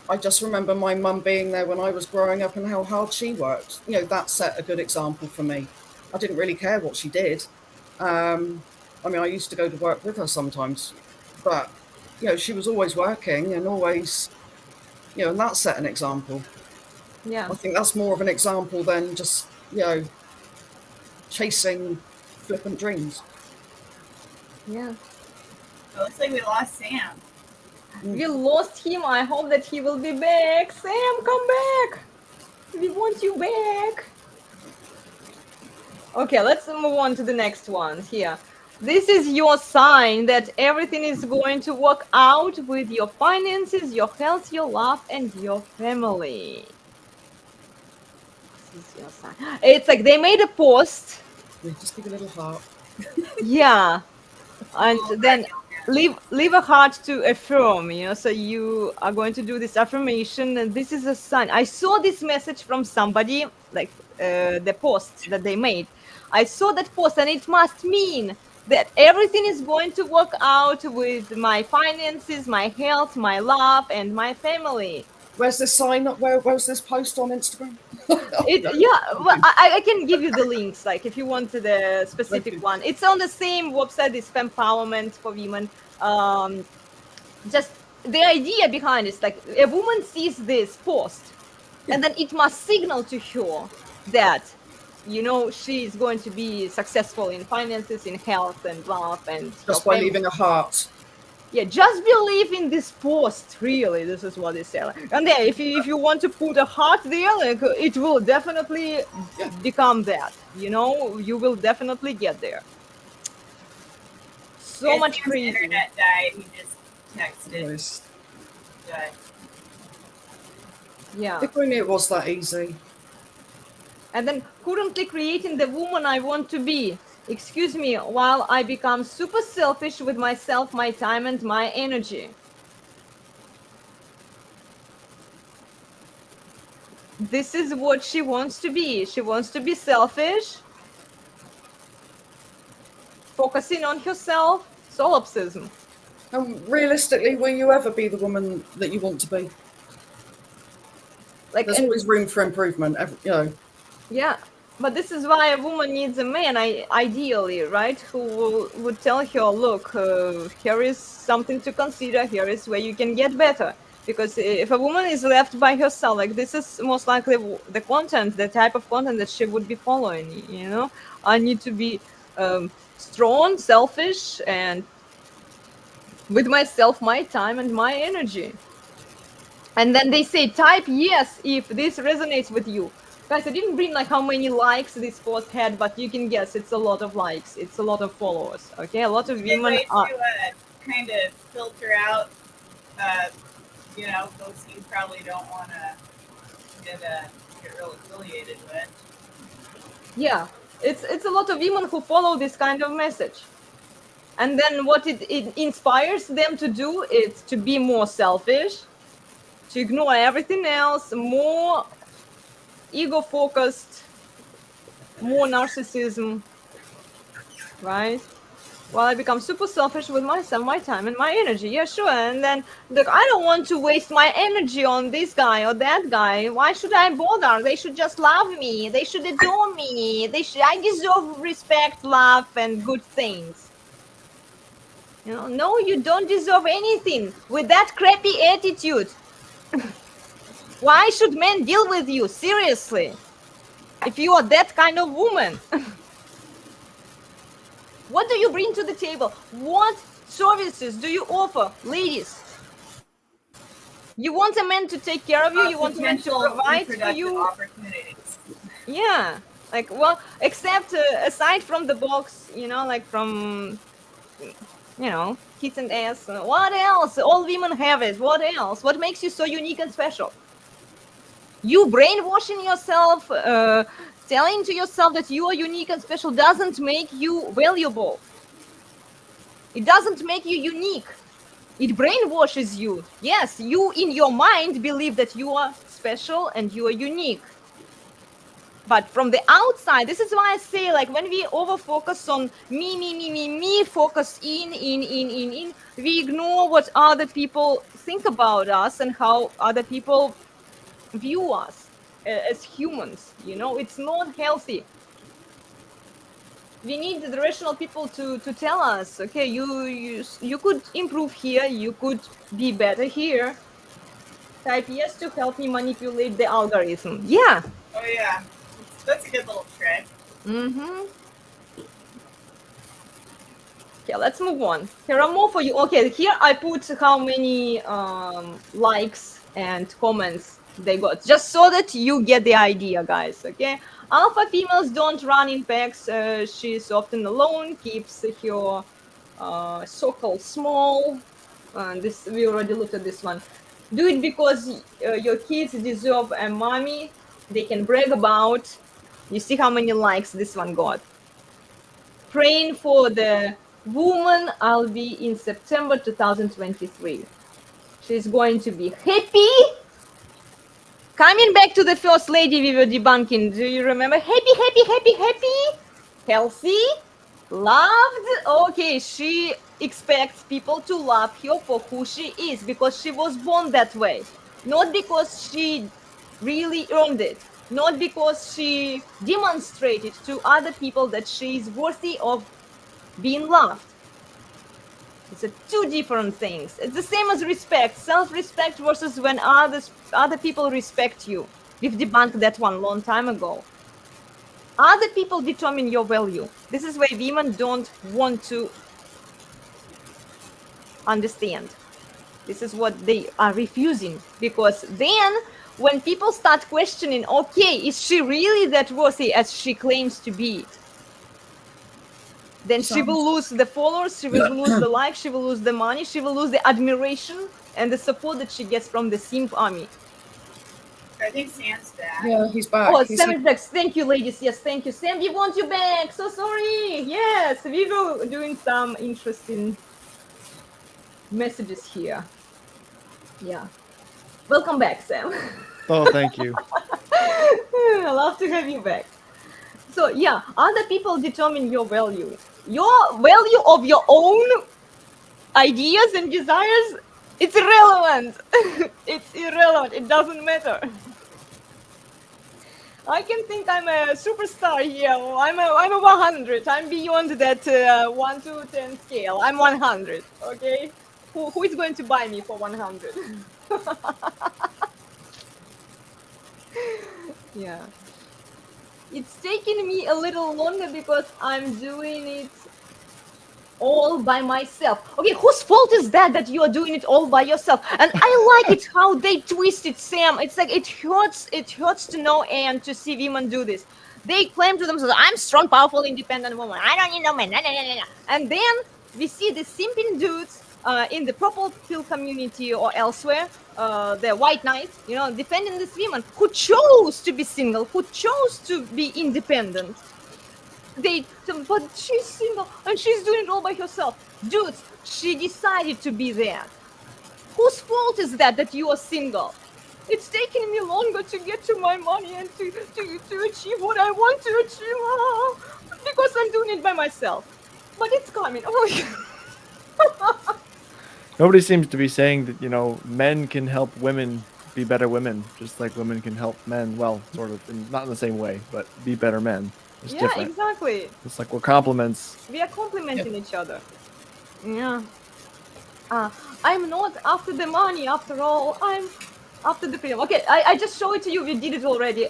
I just remember my mum being there when I was growing up and how hard she worked. You know, that set a good example for me. I didn't really care what she did. I mean, I used to go to work with her sometimes, but, you know, she was always working and always, you know, and that set an example. Yeah. I think that's more of an example than just, you know, chasing flippant dreams. Yeah. It looks like we lost Sam. We lost him. I hope that he will be back. Sam, come back. We want you back. Okay, let's move on to the next one here. This is your sign that everything is going to work out with your finances, your health, your love, and your family. This is your sign. It's like they made a post. Yeah, just give a little heart. Yeah. And then leave a heart to affirm, you know, so you are going to do this affirmation, and this is a sign. I saw this message from somebody, like the post that they made. I saw that post, and it must mean that everything is going to work out with my finances, my health, my love, and my family. Where's this sign? Where's this post on Instagram? Well, I can give you the links, like if you want the specific one. It's on the same website, it's Fempowerment for women. Just the idea behind it is like a woman sees this post, and then it must signal to her that, you know, she is going to be successful in finances, in health, and love, and just by leaving a heart. Yeah, just believe in this post. Really, this is what they say. And then, if you want to put a heart there, like, it will definitely become that. You know, you will definitely get there. So much Sam's crazy. internet died. He just texted. Nice. But Yeah. If only it was that easy. And then currently creating the woman I want to be. Excuse me, while I become super selfish with myself, my time, and my energy. This is what she wants to be. She wants to be selfish, focusing on herself, solipsism. And realistically, will you ever be the woman that you want to be? Like, There's always room for improvement, you know. Yeah. But this is why a woman needs a man, ideally, right? Who would tell her, look, here is something to consider, here is where you can get better. Because if a woman is left by herself, like this is most likely the content, the type of content that she would be following, you know? I need to be strong, selfish, and with myself, my time, and my energy. And then they say, type yes if this resonates with you. Guys, I didn't bring like how many likes this post had, but you can guess it's a lot of likes. It's a lot of followers. Okay, a lot of It's a good women way are. to kind of filter out, you know, folks you probably don't want to get real affiliated with. Yeah, it's a lot of women who follow this kind of message. And then what it inspires them to do is to be more selfish, to ignore everything else, more ego focused, more narcissism, right? Well, I become super selfish with myself, my time, and my energy. Yeah, sure. And then, look, I don't want to waste my energy on this guy or that guy. Why should I bother? They should just love me. They should adore me. I deserve respect, love, and good things. You know, no, you don't deserve anything with that crappy attitude. Why should men deal with you? Seriously. If you are that kind of woman. What do you bring to the table? What services do you offer, ladies? You want a man to take care of you. You want a man to provide for you. Opportunities. Yeah, like, well, except aside from the box, you know, like from, you know, tits and ass. What else? All women have it. What else? What makes you so unique and special? You brainwashing yourself, telling to yourself that you are unique and special doesn't make you valuable. It doesn't make you unique. It brainwashes you. Yes, you in your mind believe that you are special and you are unique. But from the outside, this is why I say, like, when we over focus on me, focus in, we ignore what other people think about us and how other people view us as humans. You know, it's not healthy. We need the rational people to tell us, okay, you could improve here, you could be better here. Type yes to help me manipulate the algorithm. Yeah. Oh yeah, that's a good little trick. Mm-hmm. Okay, let's move on. Here are more for you. Okay, here I put how many likes and comments they got, just so that you get the idea, guys. Okay, alpha females don't run in packs. She's often alone, keeps her circle small. This we already looked at this one. Do it because your kids deserve a mommy they can brag about. You see how many likes this one got. Praying for the woman I'll be in September 2023. She's going to be happy. Coming back to the first lady we were debunking, do you remember? Happy, healthy, loved. Okay, she expects people to love her for who she is because she was born that way, not because she really earned it, not because she demonstrated to other people that she is worthy of being loved. It's two different things. It's the same as respect, self-respect versus when other people respect you. We've debunked that one long time ago. Other people determine your value. This is why women don't want to understand. This is what they are refusing, because then when people start questioning, okay, is she really that worthy as she claims to be? Then she will lose the followers, she will lose the likes, she will lose the money, she will lose the admiration and the support that she gets from the simp army. I think Sam's back. Yeah, he's back. Oh, Sam is back. Thank you, ladies. Yes, thank you. Sam, we want you back. So sorry. Yes, we were doing some interesting messages here. Yeah. Welcome back, Sam. Oh, thank you. I love to have you back. So yeah, other people determine your value. Your value of your own ideas and desires, it's irrelevant. It's irrelevant. It doesn't matter. I can think I'm a superstar here. I'm a 100. I'm beyond that 1 to 10 scale. I'm 100. Okay. Who is going to buy me for 100? Yeah. It's taking me a little longer because I'm doing it all by myself. Okay, whose fault is that you are doing it all by yourself? And I like it how they twist it, Sam. It's like it hurts to no end to see women do this. They claim to themselves, I'm strong, powerful, independent woman. I don't need no man. Nah, nah, nah, nah, nah. And then we see the simping dudes in the purple pill community or elsewhere, the white knights, defending these women who chose to be single, who chose to be independent. But she's single and she's doing it all by herself. Dudes, she decided to be that. Whose fault is that you are single? It's taking me longer to get to my money and to achieve what I want to achieve because I'm doing it by myself. But it's coming. Nobody seems to be saying that, men can help women be better women, just like women can help men. Well, sort of, not in the same way, but be better men. It's Yeah, different. exactly. It's like we're compliments. We are complimenting each other. Yeah. I'm not after the money after all. I'm after the freedom. Okay, I just show it to you. We did it already.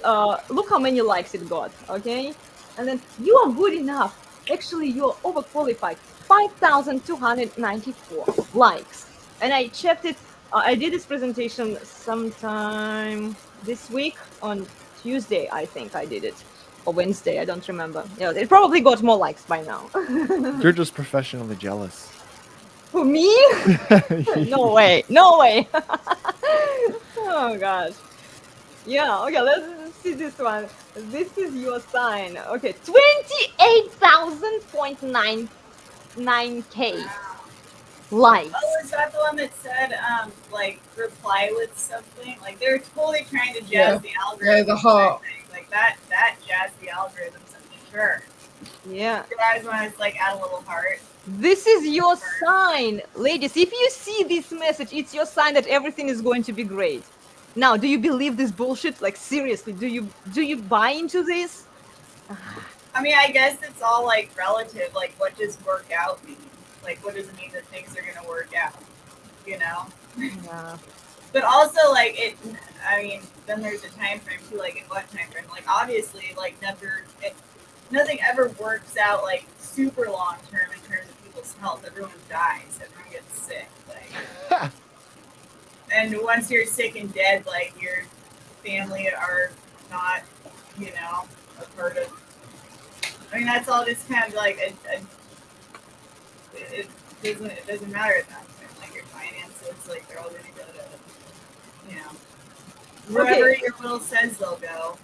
Look how many likes it got. Okay, and then you are good enough. Actually, you're overqualified. 5,294 likes. And I checked it. I did this presentation sometime this week on Tuesday. I think I did it. Or Wednesday, I don't remember. Yeah, it probably got more likes by now. You're just professionally jealous. Who, me? No way. No way. Oh, gosh. Yeah, okay, let's see this one. This is your sign. Okay, 28,000.99K likes. Oh, is that the one that said, reply with something? Like, they're totally trying to jazz the algorithm. Yeah, the heart. Like, that jazzed the algorithms, I'm sure. Yeah. You guys want to, add a little heart? This is your sign, ladies. If you see this message, it's your sign that everything is going to be great. Now, do you believe this bullshit? Like, seriously, do you buy into this? I mean, I guess it's all, relative. Like, what does work out mean? Like, what does it mean that things are going to work out? Yeah. But also, then there's a time frame, too. Like, in what time frame? Like, obviously, nothing ever works out, super long term in terms of people's health. Everyone dies. Everyone gets sick. And once you're sick and dead, your family are not, a part of. I mean, that's all just kind of it doesn't matter at that point. Your finances, they're all going to go to, wherever your will says they'll go.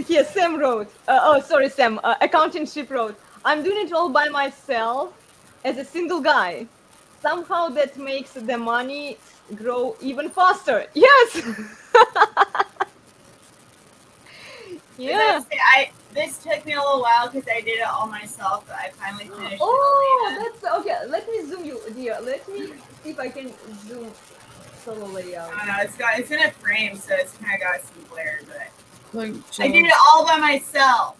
Here, Sam wrote. Sam. Accountanship wrote. I'm doing it all by myself as a single guy. Somehow that makes the money grow even faster. Yes. Yeah. This took me a little while because I did it all myself, but I finally finished Oh, it. that's okay. Let me zoom you, dear. Let me see if I can zoom solo layout. I don't know. It's in a frame, so it's kind of got some glare, but I Don't did it all by myself.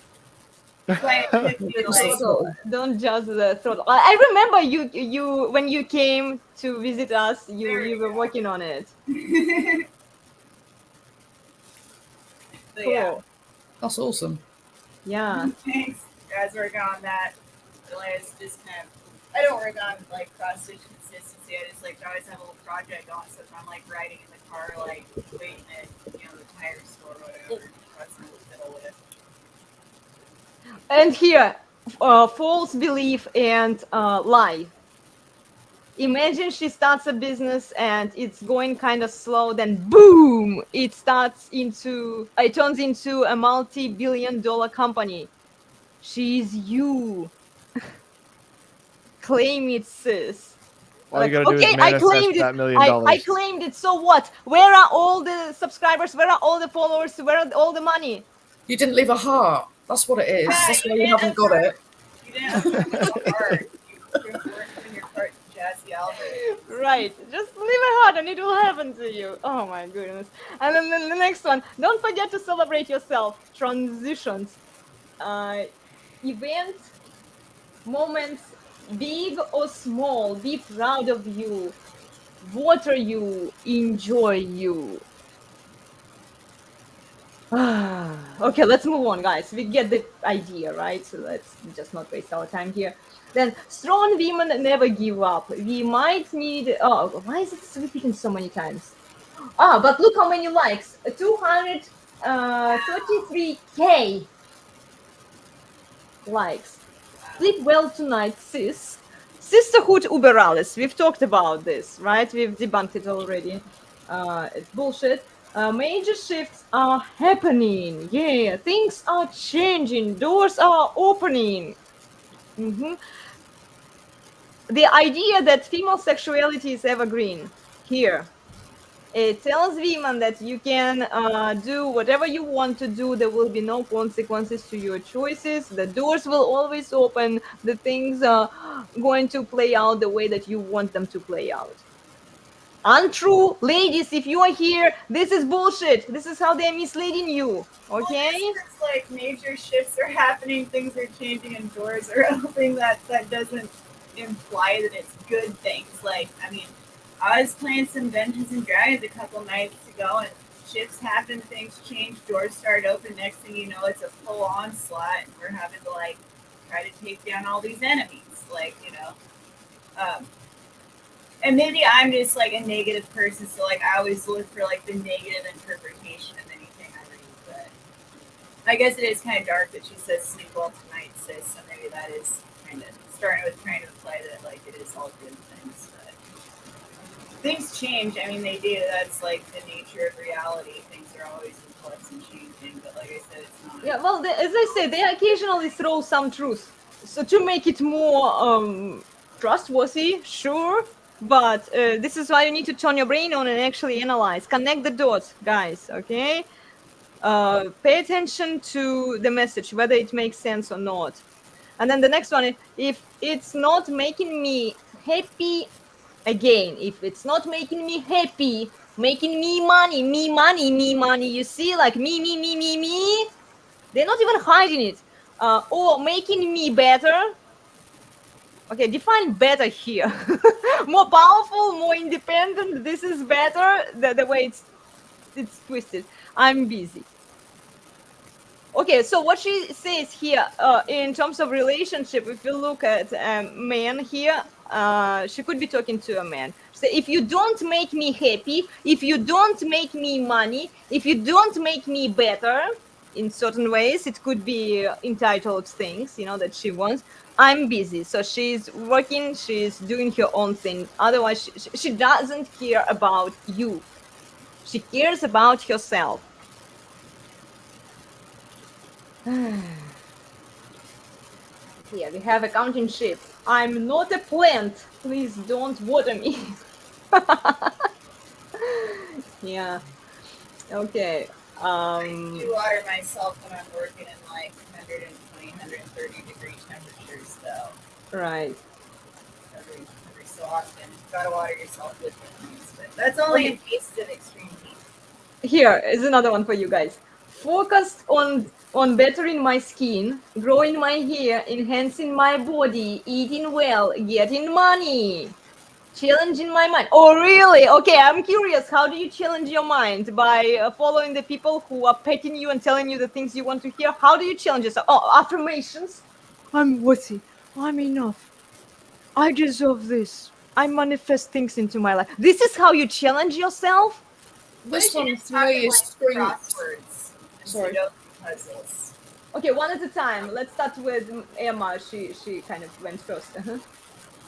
So it took me, Don't judge the throttle. I remember you when you came to visit us. You were working on it. But Cool. yeah. That's awesome. Yeah. Thanks. Guys working on that. Elena's just I don't work on cross-stitch consistency. I just always have a little project on, so if I'm riding in the car, waiting at the tire store or whatever, that's a little fiddle with it. And here, false belief and lie. Imagine she starts a business and it's going kind of slow, then boom, it turns into a multi-billion-dollar company. She's you. Claim it, sis. All you gotta do Okay, is I manifest claimed that it. $1 million. I claimed it. So what? Where are all the subscribers? Where are all the followers? Where are all the money? You didn't leave a heart. That's what it is. Yeah, That's why you haven't got it. You didn't have to work hard. You worked in your part to jazz the algorithm. Right. Just leave a heart and it will happen to you. Oh my goodness. And then the next one. Don't forget to celebrate yourself. Transitions. Events, moments, big or small. Be proud of you. Water you. Enjoy you. Okay, let's move on, guys. We get the idea, right? So let's just not waste our time here. Then, strong women never give up. We might need. Oh, why is it repeating so many times? Ah, but look how many likes. 233K likes. Sleep well tonight, sis. Sisterhood über alles. We've talked about this, right? We've debunked it already. It's bullshit. Major shifts are happening. Yeah, things are changing. Doors are opening. The idea that female sexuality is evergreen here. It tells women that you can do whatever you want to do. There will be no consequences to your choices. The doors will always open. The things are going to play out the way that you want them to play out. Untrue, ladies, if you are here, this is bullshit. This is how they're misleading you. Okay? Well, it's like major shifts are happening, things are changing, and doors are opening. That doesn't imply that it's good things. Like, I mean, I was playing some Dungeons and Dragons a couple nights ago, and shifts happen, things change, doors start open. Next thing you know, it's a full onslaught, and we're having to like try to take down all these enemies. Like, you know, and maybe I'm just like a negative person, so like I always look for like the negative interpretation of anything I read. But I guess it is kind of dark that she says sleep well tonight, sis. So maybe that is kind of starting with trying to imply that like it is all good things. But things change. I mean, they do. That's like the nature of reality. Things are always in flux and changing. But like I said, it's not. Yeah, well, as I said, they occasionally throw some truth. So to make it more trustworthy, sure. But this is why you need to turn your brain on and actually analyze. Connect the dots, guys, okay? Pay attention to the message, whether it makes sense or not. And then the next one, if it's not making me happy, again, if it's not making me happy, making me money, you see, like me, they're not even hiding it. Or making me better. Okay, define better here. More powerful, more independent. This is better. The way it's twisted. I'm busy. Okay, so what she says here in terms of relationship, if you look at man here, she could be talking to a man. So if you don't make me happy, if you don't make me money, if you don't make me better, in certain ways, it could be entitled things, you know, that she wants. I'm busy. So she's working, she's doing her own thing. Otherwise, she doesn't care about you. She cares about herself. Here we have accounting sheet. I'm not a plant. Please don't water me. Yeah. Okay. I do water myself when I'm working in like 120, 130 degree temperatures, though. Right. Every so often, you gotta water yourself with things, but that's only in cases of extreme heat. Here is another one for you guys. Focused on bettering my skin, growing my hair, enhancing my body, eating well, getting money, challenging my mind. Oh, really? Okay, I'm curious. How do you challenge your mind? By following the people who are petting you and telling you the things you want to hear? How do you challenge yourself? Oh, affirmations. I'm worthy. I'm enough. I deserve this. I manifest things into my life. This is how you challenge yourself? This What one if to you're me talking, is like, screen. crosswords and Sorry. Sudoku puzzles. Okay, one at a time. Let's start with Emma. She kind of went first.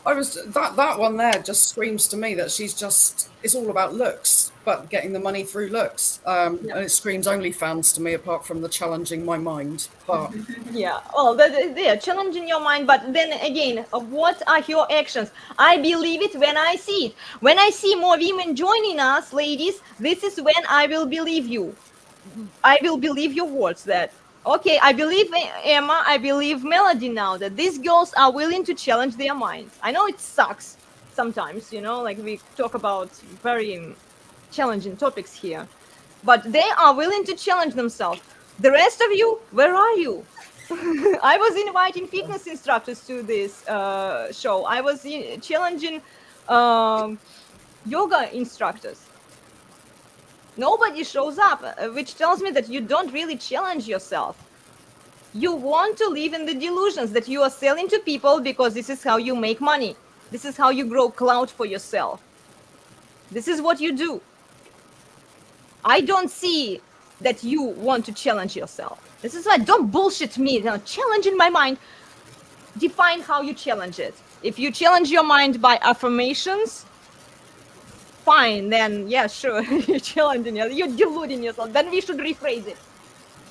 I was that one there just screams to me that she's just it's all about looks, but getting the money through looks. And it screams OnlyFans to me, apart from the challenging my mind part. Yeah, well, they're challenging your mind, but then again, what are your actions? I believe it when I see it. When I see more women joining us, ladies, this is when I will believe you. I will believe your words that, okay, I believe Emma, I believe Melody now, that these girls are willing to challenge their minds. I know it sucks. sometimes, like we talk about very challenging topics here, but they are willing to challenge themselves. The rest of you, where are you? I was inviting fitness instructors to this show. I was challenging yoga instructors. Nobody shows up, which tells me that you don't really challenge yourself. You want to live in the delusions that you are selling to people because this is how you make money. This is how you grow clout for yourself. This is what you do. I don't see that you want to challenge yourself. This is why don't bullshit me. Challenge in my mind. Define how you challenge it. If you challenge your mind by affirmations, fine, then yeah, sure, you're challenging yourself, you're deluding yourself. Then we should rephrase it.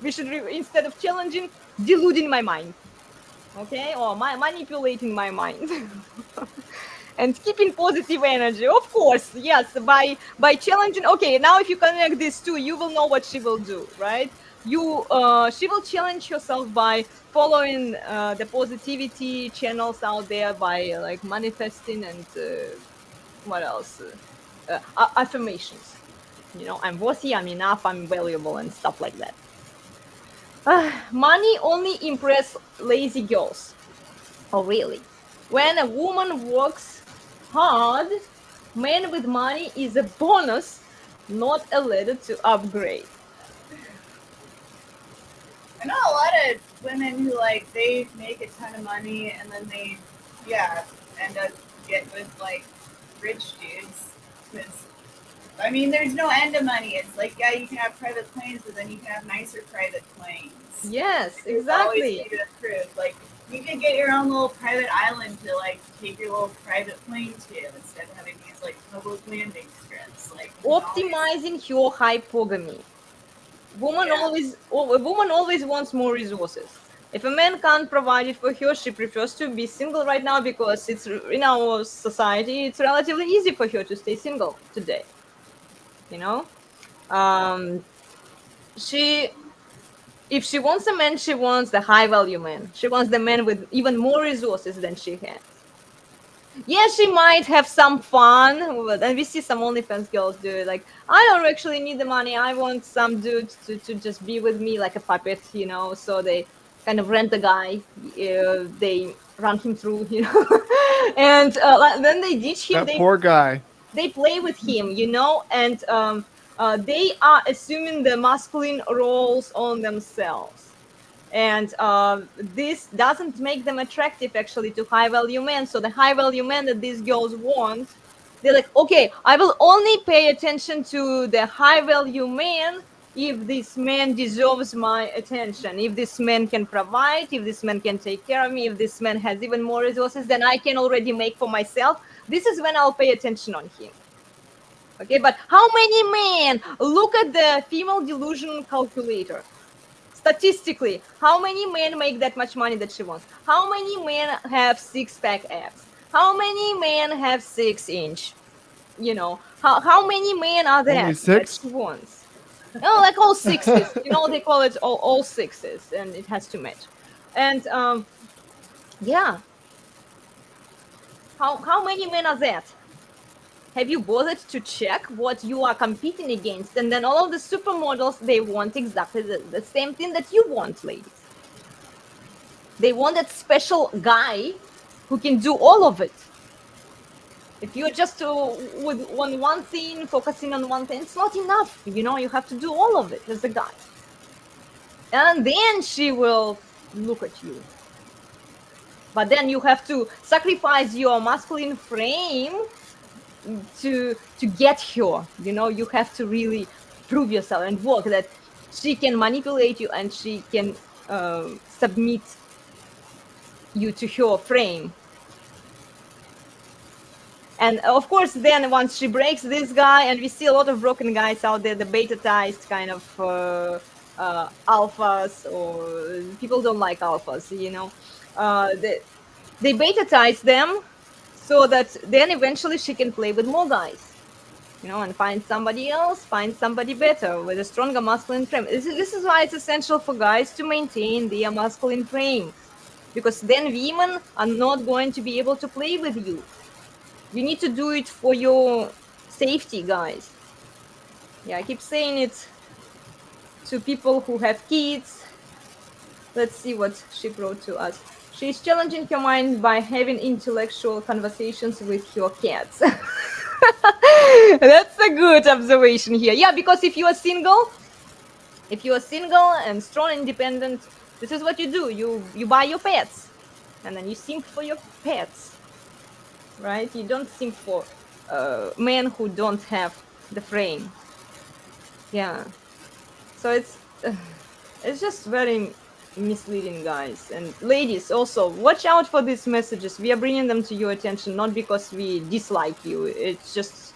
We should, instead of challenging, deluding my mind. Okay? Or manipulating my mind. And keeping positive energy, of course, yes, by challenging. Okay, now if you connect these two, you will know what she will do, right? She will challenge herself by following the positivity channels out there, by like manifesting and what else? Affirmations. I'm worthy, I'm enough, I'm valuable, and stuff like that. Money only impress lazy girls. Oh, really? When a woman works hard, man with money is a bonus, not a ladder to upgrade. I know a lot of women who like they make a ton of money and then they end up getting with like rich dudes. Because I mean, there's no end to money. It's like, yeah, you can have private planes, but then you can have nicer private planes. Yes, There's exactly. always need to improve. Like, you can get your own little private island to like take your little private plane to instead of having these like public landing strips. Like Optimizing your hypogamy. A woman always wants more resources. If a man can't provide it for her, she prefers to be single right now because it's in our society, it's relatively easy for her to stay single today. If she wants a man, she wants the high value man. She wants the man with even more resources than she has. Yeah, she might have some fun, and we see some OnlyFans girls do it. Like, I don't actually need the money. I want some dude to just be with me like a puppet, So they kind of rent a guy. They run him through, and then they ditch him. That poor guy. They play with him, and they are assuming the masculine roles on themselves. And this doesn't make them attractive actually to high value men. So the high value men that these girls want, they're like, okay, I will only pay attention to the high value man if this man deserves my attention, if this man can provide, if this man can take care of me, if this man has even more resources than I can already make for myself. This is when I'll pay attention on him. Okay, but how many men? Look at the female delusion calculator. Statistically, how many men make that much money that she wants? How many men have six-pack abs? How many men have 6-inch? How many men are there Only 6? that she wants? Like all sixes. They call it all sixes, and it has to match. And yeah. How many men are that? Have you bothered to check what you are competing against? And then all of the supermodels, they want exactly the same thing that you want, ladies. They want that special guy who can do all of it. If you're just with one thing, focusing on one thing, it's not enough. You have to do all of it as a guy. And then she will look at you. But then you have to sacrifice your masculine frame to get her. You have to really prove yourself and work that she can manipulate you and she can submit you to her frame. And of course, then once she breaks this guy, and we see a lot of broken guys out there, the beta-tized kind of alphas, or people don't like alphas, they beta-tize them so that then eventually she can play with more guys, and find somebody else, find somebody better with a stronger masculine frame. This is why it's essential for guys to maintain their masculine frame, because then women are not going to be able to play with you. You need to do it for your safety, guys. Yeah, I keep saying it to people who have kids. Let's see what she wrote to us. She's challenging her mind by having intellectual conversations with her cats. That's a good observation here. Yeah, because if you are single and strong, independent, this is what you do. You buy your pets, and then you simp for your pets, right? You don't simp for men who don't have the frame. Yeah. So it's just very misleading, guys. And ladies, also watch out for these messages. We are bringing them to your attention not because we dislike you. It's just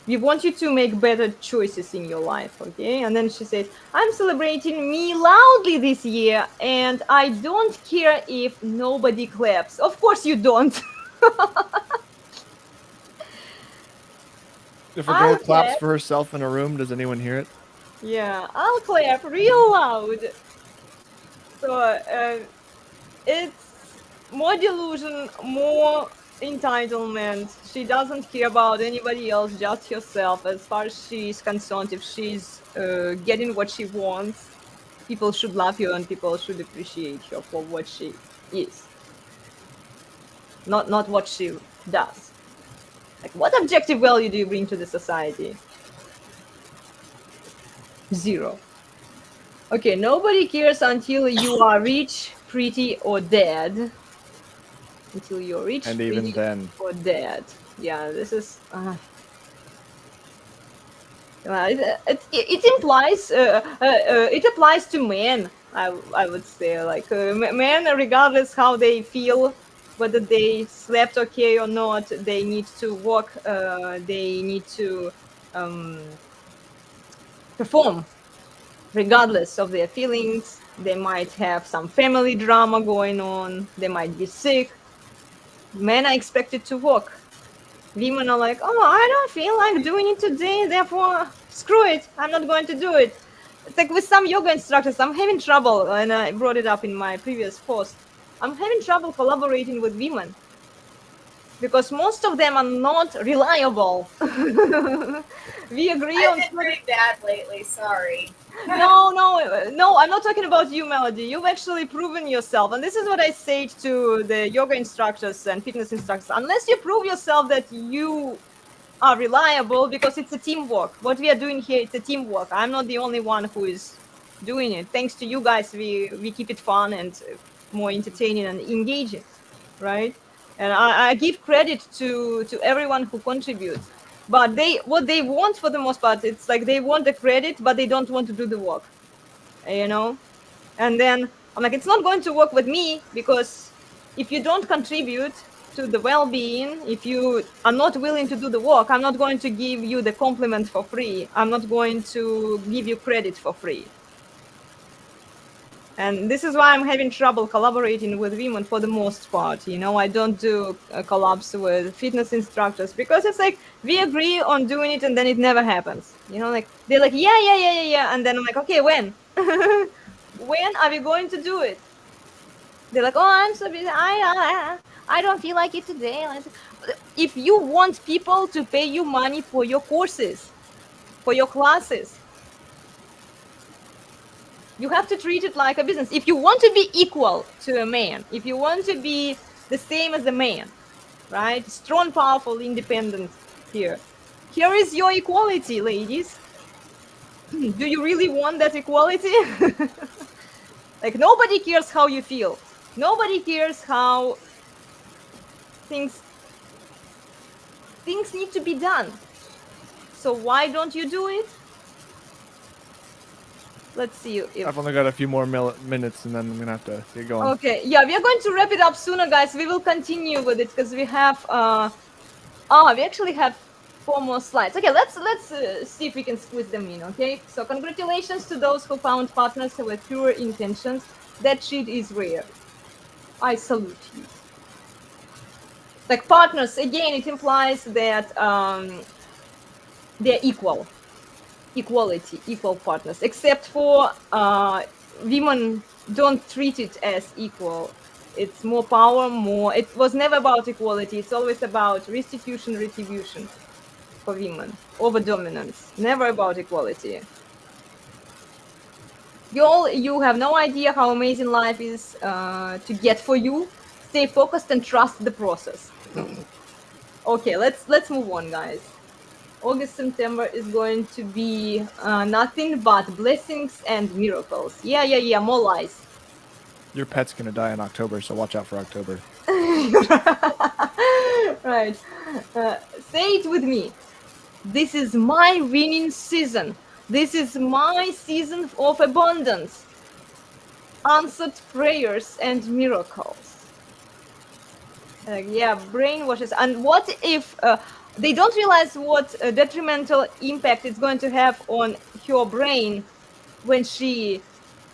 we want you to make better choices in your life, okay? And then she says, I'm celebrating me loudly this year, and I don't care if nobody claps. Of course you don't. If a girl I'll claps clap. for herself in a room, does anyone hear it? Yeah, I'll clap real loud. So it's more delusion, more entitlement. She doesn't care about anybody else, just herself. As far as she's concerned, if she's getting what she wants, people should love her and people should appreciate her for what she is, not what she does. Like, what objective value do you bring to the society? Zero. Okay, nobody cares until you are rich, pretty, or dead. Until you're rich, And even pretty, then, or dead. Yeah, this is. It implies it applies to men. I would say, like, men, regardless how they feel, whether they slept okay or not, they need to work. They need to perform regardless of their feelings. They might have some family drama going on. They might be sick. Men are expected to work. Women are like, oh, I don't feel like doing it today, therefore, screw it. I'm not going to do it. It's like with some yoga instructors, I'm having trouble, and I brought it up in my previous post. I'm having trouble collaborating with women because most of them are not reliable. We agree on. I've been pretty bad lately. Sorry. No, I'm not talking about you, Melody. You've actually proven yourself. And this is what I say to the yoga instructors and fitness instructors. Unless you prove yourself that you are reliable, because it's a teamwork. What we are doing here, it's a teamwork. I'm not the only one who is doing it. Thanks to you guys, we keep it fun and more entertaining and engaging, right? And I give credit to everyone who contributes. But what they want for the most part, it's like they want the credit, but they don't want to do the work, you know? And then I'm like, it's not going to work with me, because if you don't contribute to the well-being, if you are not willing to do the work, I'm not going to give you the compliment for free. I'm not going to give you credit for free. And this is why I'm having trouble collaborating with women for the most part. You know, I don't do collabs with fitness instructors because it's like we agree on doing it and then it never happens. You know, like they're like, yeah. And then I'm like, okay, when? When are we going to do it? They're like, oh, I'm so busy. I don't feel like it today. If you want people to pay you money for your courses, for your classes, you have to treat it like a business. If you want to be equal to a man, if you want to be the same as a man, right? Strong, powerful, independent here. Here is your equality, ladies. Do you really want that equality? Like, nobody cares how you feel. Nobody cares how things need to be done. So why don't you do it? Let's see if I've only got a few more minutes, and then I'm gonna have to get going. okay, yeah, we are going to wrap it up sooner, guys. We will continue with it because we have we actually have 4 more slides. Okay, let's see if we can squeeze them in. Okay, so congratulations to those who found partners with pure intentions. That shit is rare. I salute you. Like, partners, again, it implies that they're equal. Equality, equal partners, except for women don't treat it as equal. It's more power, more. It was never about equality. It's always about restitution, retribution for women, over dominance. Never about equality. You have no idea how amazing life is to get for you. Stay focused and trust the process. Okay, let's move on, guys. August, September is going to be nothing but blessings and miracles. Yeah. More lies. Your pet's gonna die in October, so watch out for October. Right. Say it with me. This is my winning season. This is my season of abundance. Answered prayers and miracles. Yeah, brainwashes. And what if they don't realize what detrimental impact it's going to have on her brain when she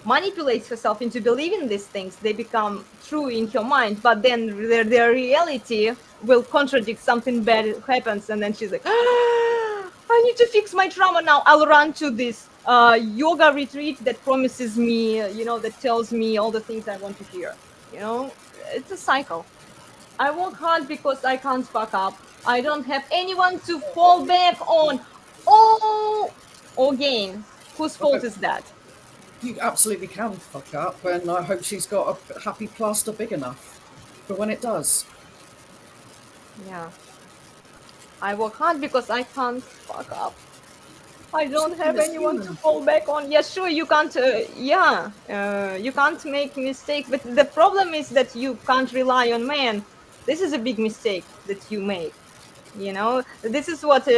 manipulates herself into believing these things? They become true in her mind, but then their reality will contradict. Something bad happens, and then she's like, I need to fix my trauma now. I'll run to this yoga retreat that promises me, that tells me all the things I want to hear. It's a cycle. I work hard because I can't fuck up. I don't have anyone to fall back on. Oh, again, whose fault is that? You absolutely can fuck up, and I hope she's got a happy plaster big enough for when it does. Yeah. I work hard because I can't fuck up. I don't have anyone to fall back on. Yeah, sure, you can't. You can't make mistakes. But the problem is that you can't rely on men. This is a big mistake that you make. This is what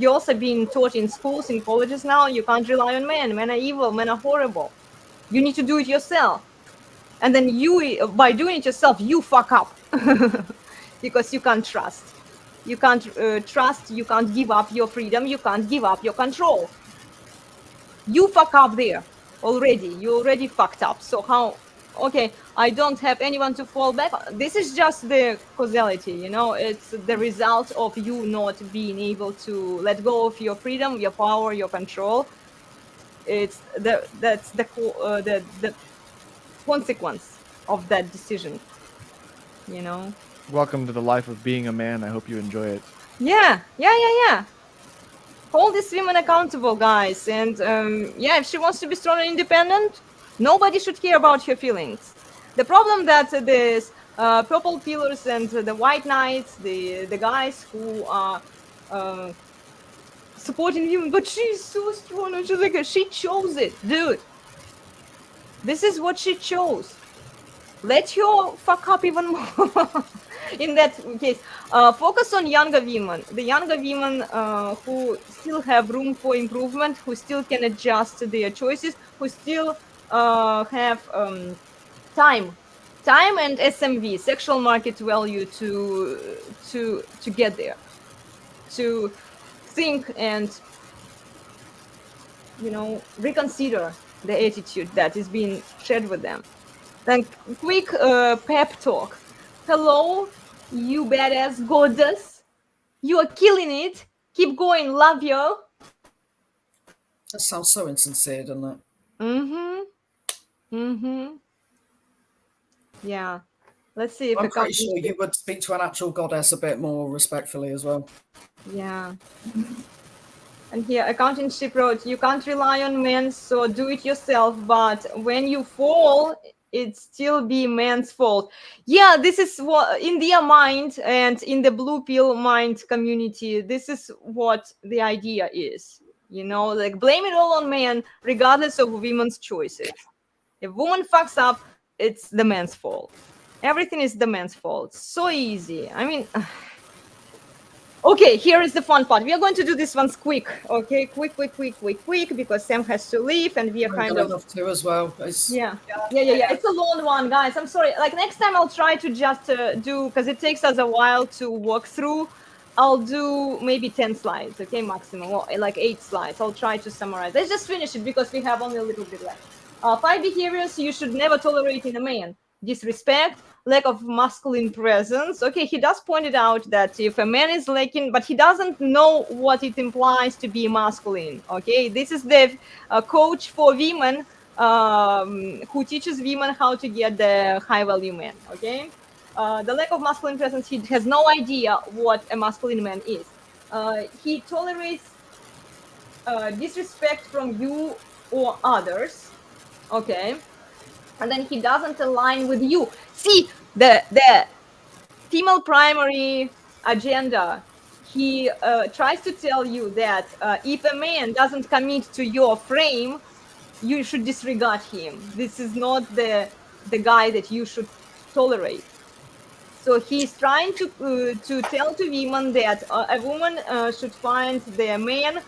girls are being taught in schools, in colleges now. You can't rely on men. Men are evil. Men are horrible. You need to do it yourself. And then by doing it yourself, you fuck up because you can't trust. You can't trust. You can't give up your freedom. You can't give up your control. You fuck up there already. You already fucked up. So how? Okay, I don't have anyone to fall back on. This is just the causality, it's the result of you not being able to let go of your freedom, your power, your control. That's the consequence of that decision, Welcome to the life of being a man. I hope you enjoy it. Yeah. Hold these women accountable, guys. And if she wants to be strong and independent, nobody should care about her feelings. The problem that these purple pillars and the white knights, the guys who are supporting women, but she's so strong. And she's like, she chose it, dude. This is what she chose. Let her fuck up even more. In that case, focus on younger women. The younger women who still have room for improvement, who still can adjust their choices, who still have time and SMV, sexual market value, to get there, to think and reconsider the attitude that is being shared with them. Then quick pep talk. Hello, you badass goddess. You are killing it. Keep going. Love you. That sounds so insincere, doesn't it? Yeah. Let's see if I'm pretty sure you would speak to an actual goddess a bit more respectfully as well. Yeah. And here, accountanship wrote, you can't rely on men, so do it yourself. But when you fall, it still be man's fault. Yeah, this is what in their mind and in the blue pill mind community, this is what the idea is. Like blame it all on men, regardless of women's choices. If woman fucks up, it's the man's fault. Everything is the man's fault. So easy. I mean, okay, here is the fun part. We are going to do this one's quick. Okay, quick, because Sam has to leave, and we are kind of have to as well. Yeah. It's a long one, guys. I'm sorry. Like next time, I'll try to just do, because it takes us a while to walk through. I'll do maybe 10 slides, okay, maximum, or like 8 slides. I'll try to summarize. Let's just finish it because we have only a little bit left. 5 behaviors you should never tolerate in a man: disrespect, lack of masculine presence. Okay, he does point it out that if a man is lacking, but he doesn't know what it implies to be masculine. Okay, this is the coach for women who teaches women how to get the high value man. Okay, the lack of masculine presence, he has no idea what a masculine man is. He tolerates disrespect from you or others. Okay, and then he doesn't align with you. See, the female primary agenda, he tries to tell you that if a man doesn't commit to your frame, you should disregard him. This is not the guy that you should tolerate. So he's trying to tell to women that a woman should find their man.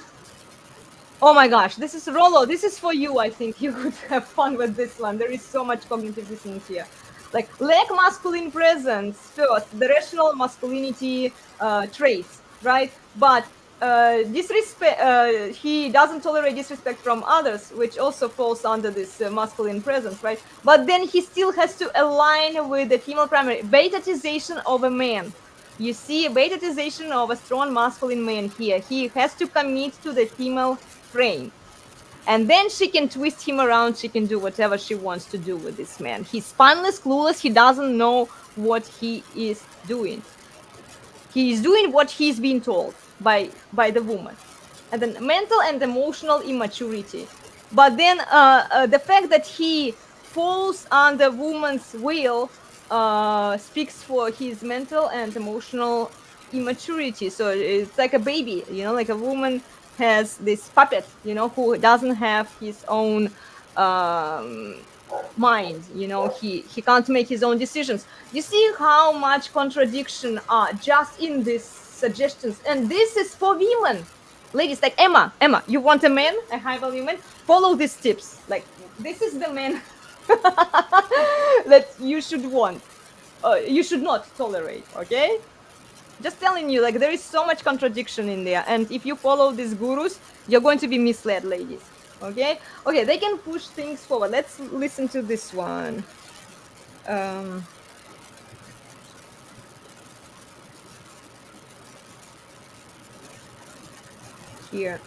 Oh my gosh, this is Rolo. This is for you. I think you would have fun with this one. There is so much cognitive dissonance here. Like, lack masculine presence first, the rational masculinity traits, right? But disrespect, he doesn't tolerate disrespect from others, which also falls under this masculine presence, right? But then he still has to align with the female primary betatization of a man. You see, betatization of a strong masculine man here. He has to commit to the female frame. And then she can twist him around. She can do whatever she wants to do with this man. He's spineless, clueless. He doesn't know what he is doing. He is doing what he's being told by the woman. And then mental and emotional immaturity. But then the fact that he falls under woman's will speaks for his mental and emotional immaturity. So it's like a baby, like a woman has this puppet, who doesn't have his own mind. He can't make his own decisions. You see how much contradiction are just in these suggestions, and this is for women. Ladies, like Emma, you want a man, a high value man? Follow these tips. Like, this is the man that you should want. You should not tolerate. Okay, just telling you, like, there is so much contradiction in there, and if you follow these gurus, you're going to be misled, ladies. Okay, they can push things forward. Let's listen to this one. Here.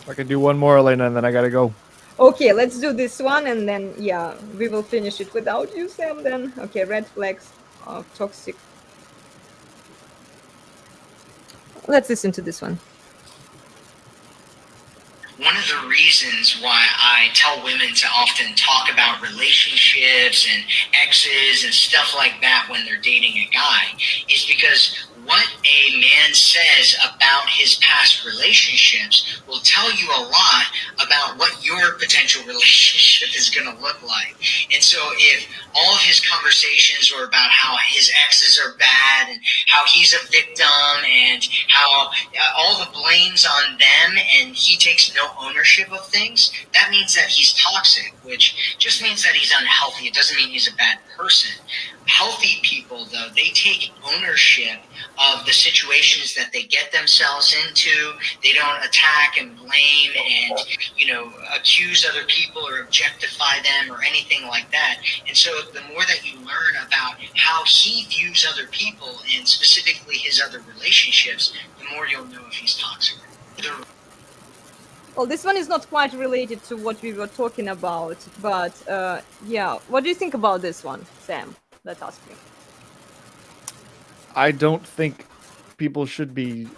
I can do one more, Elena, and then I gotta go. Okay, let's do this one, and then we will finish it without you, Sam. Then okay, red flags of toxic. Let's listen to this one. One of the reasons why I tell women to often talk about relationships and exes and stuff like that when they're dating a guy is because what a man says about his past relationships will tell you a lot about what your potential relationship is going to look like. And so if all of his conversations are about how his exes are bad and how he's a victim and how all the blame's on them and he takes no ownership of things, that means that he's toxic, which just means that he's unhealthy. It doesn't mean he's a bad person. Healthy people, though, they take ownership of the situations that they get themselves into. They don't attack and blame and, accuse other people or objectify them or anything like that. And so the more that you learn about how he views other people and specifically his other relationships, the more you'll know if he's toxic. Well, this one is not quite related to what we were talking about, but what do you think about this one, Sam? Let's ask you. I don't think people should be.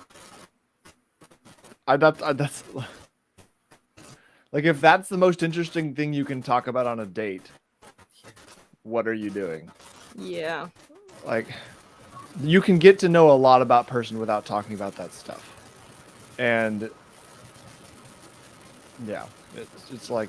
That's like, if that's the most interesting thing you can talk about on a date, what are you doing? Yeah. Like, you can get to know a lot about person without talking about that stuff, and yeah, it's like.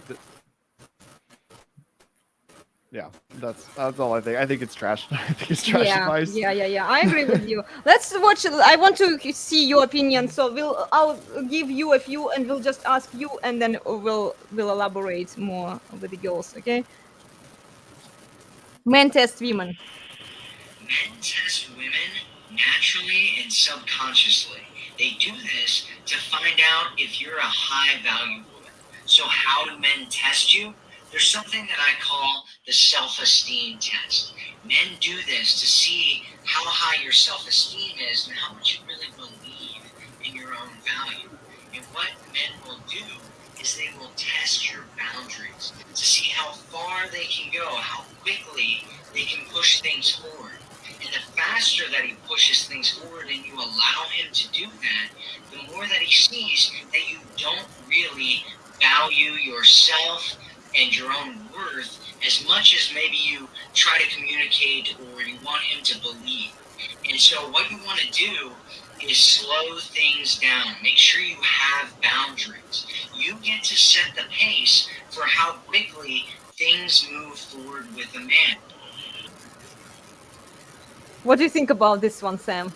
Yeah, that's all I think. I think it's trash. I think it's trash advice. Yeah. I agree with you. Let's watch. I want to see your opinion. So I'll give you a few, and we'll just ask you, and then we'll elaborate more with the girls. Okay. Men test women. Men test women naturally and subconsciously. They do this to find out if you're a high value woman. So how do men test you? There's something that I call the self-esteem test. Men do this to see how high your self-esteem is and how much you really believe in your own value. And what men will do is they will test how far they can go, how quickly they can push things forward. And the faster that he pushes things forward and you allow him to do that, the more that he sees that you don't really value yourself and your own worth as much as maybe you try to communicate or you want him to believe. And so what you want to do is slow things down. Make sure you have boundaries. You get to set the pace for how quickly things move forward with a man. What do you think about this one, Sam?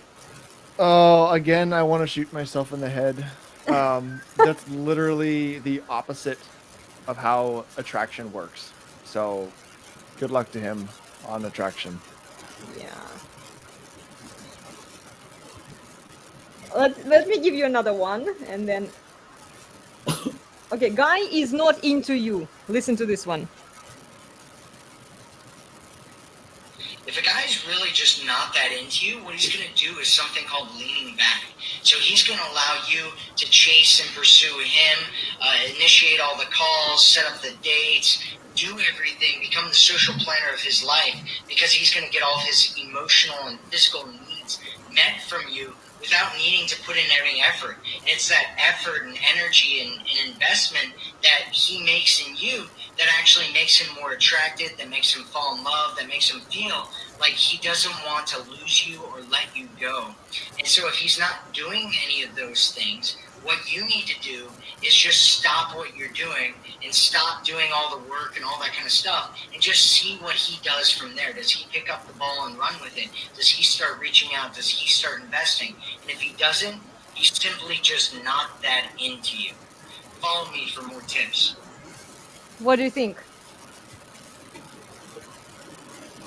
Oh, again, I want to shoot myself in the head. That's literally the opposite of how attraction works. So, good luck to him on attraction. Yeah. Let me give you another one, and then. Okay, guy is not into you. Listen to this one. If a guy's really just not that into you, what he's going to do is something called leaning back. So he's going to allow you to chase and pursue him, initiate all the calls, set up the dates, do everything, become the social planner of his life, because he's going to get all his emotional and physical needs met from you without needing to put in any effort. And it's that effort and energy and investment that he makes in you that actually makes him more attracted, that makes him fall in love, that makes him feel like he doesn't want to lose you or let you go. And so if he's not doing any of those things, what you need to do is just stop what you're doing and stop doing all the work and all that kind of stuff and just see what he does from there. Does he pick up the ball and run with it? Does he start reaching out? Does he start investing? And if he doesn't, he's simply just not that into you. Follow me for more tips. What do you think?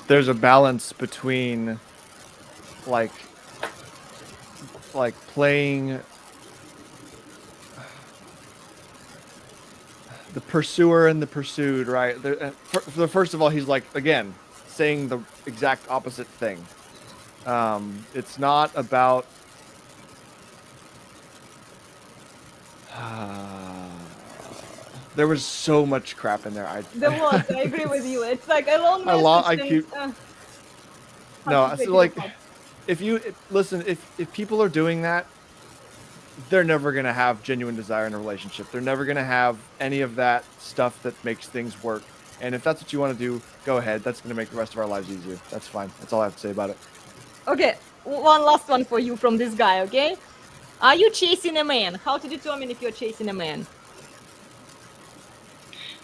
There's a balance between like playing the pursuer and the pursued, right? First of all, he's like, again, saying the exact opposite thing. It's not about there was so much crap in there. There was. I agree with you. It's like a long No, so like, if people are doing that, they're never going to have genuine desire in a relationship. They're never going to have any of that stuff that makes things work. And if that's what you want to do, go ahead. That's going to make the rest of our lives easier. That's fine. That's all I have to say about it. Okay, one last one for you from this guy, okay? Are you chasing a man? How to determine if you're chasing a man?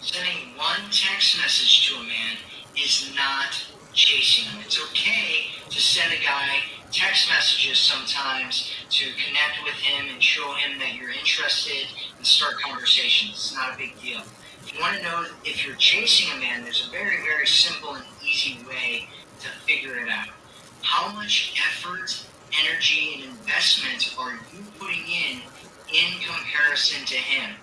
Sending one text message to a man is not chasing him. It's okay to send a guy text messages sometimes to connect with him and show him that you're interested and start conversations. It's not a big deal. If you want to know if you're chasing a man, there's a very, very simple and easy way to figure it out. How much effort, energy, and investment are you putting in comparison to him?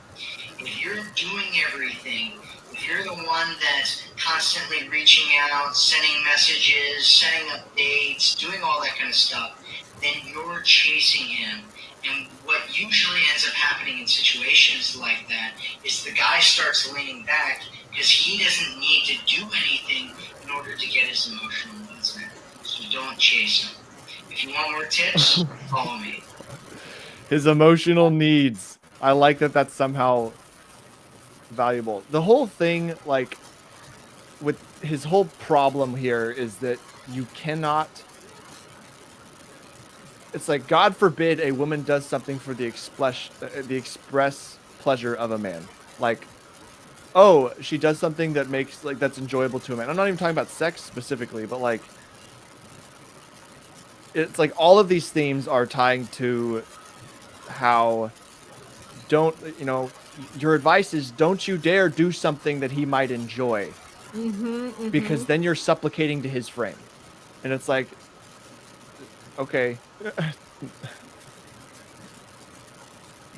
If you're doing everything, if you're the one that's constantly reaching out, sending messages, setting up dates, doing all that kind of stuff, then you're chasing him. And what usually ends up happening in situations like that is the guy starts leaning back because he doesn't need to do anything in order to get his emotional needs met. So don't chase him. If you want more tips, follow me. His emotional needs. I like that that's somehow valuable. The whole thing, like, with his whole problem here is that you cannot... It's like, God forbid a woman does something for the express pleasure of a man. Like, oh, she does something that makes, like, that's enjoyable to a man. I'm not even talking about sex specifically, but, like, it's like all of these themes are tying to how your advice is don't you dare do something that he might enjoy, because then you're supplicating to his frame. And it's like, okay.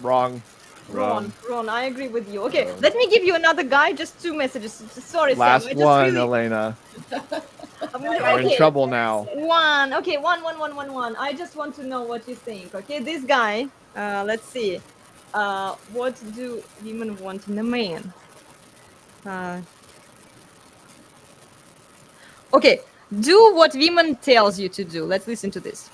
Wrong. I agree with you. Okay, let me give you another guy. Just 2 messages. Sorry, Last Sam. one, Elena. We're in trouble now. One. Okay, one. I just want to know what you think. Okay, this guy. Let's see. What do women want in a man? Okay, do what women tells you to do. Let's listen to this.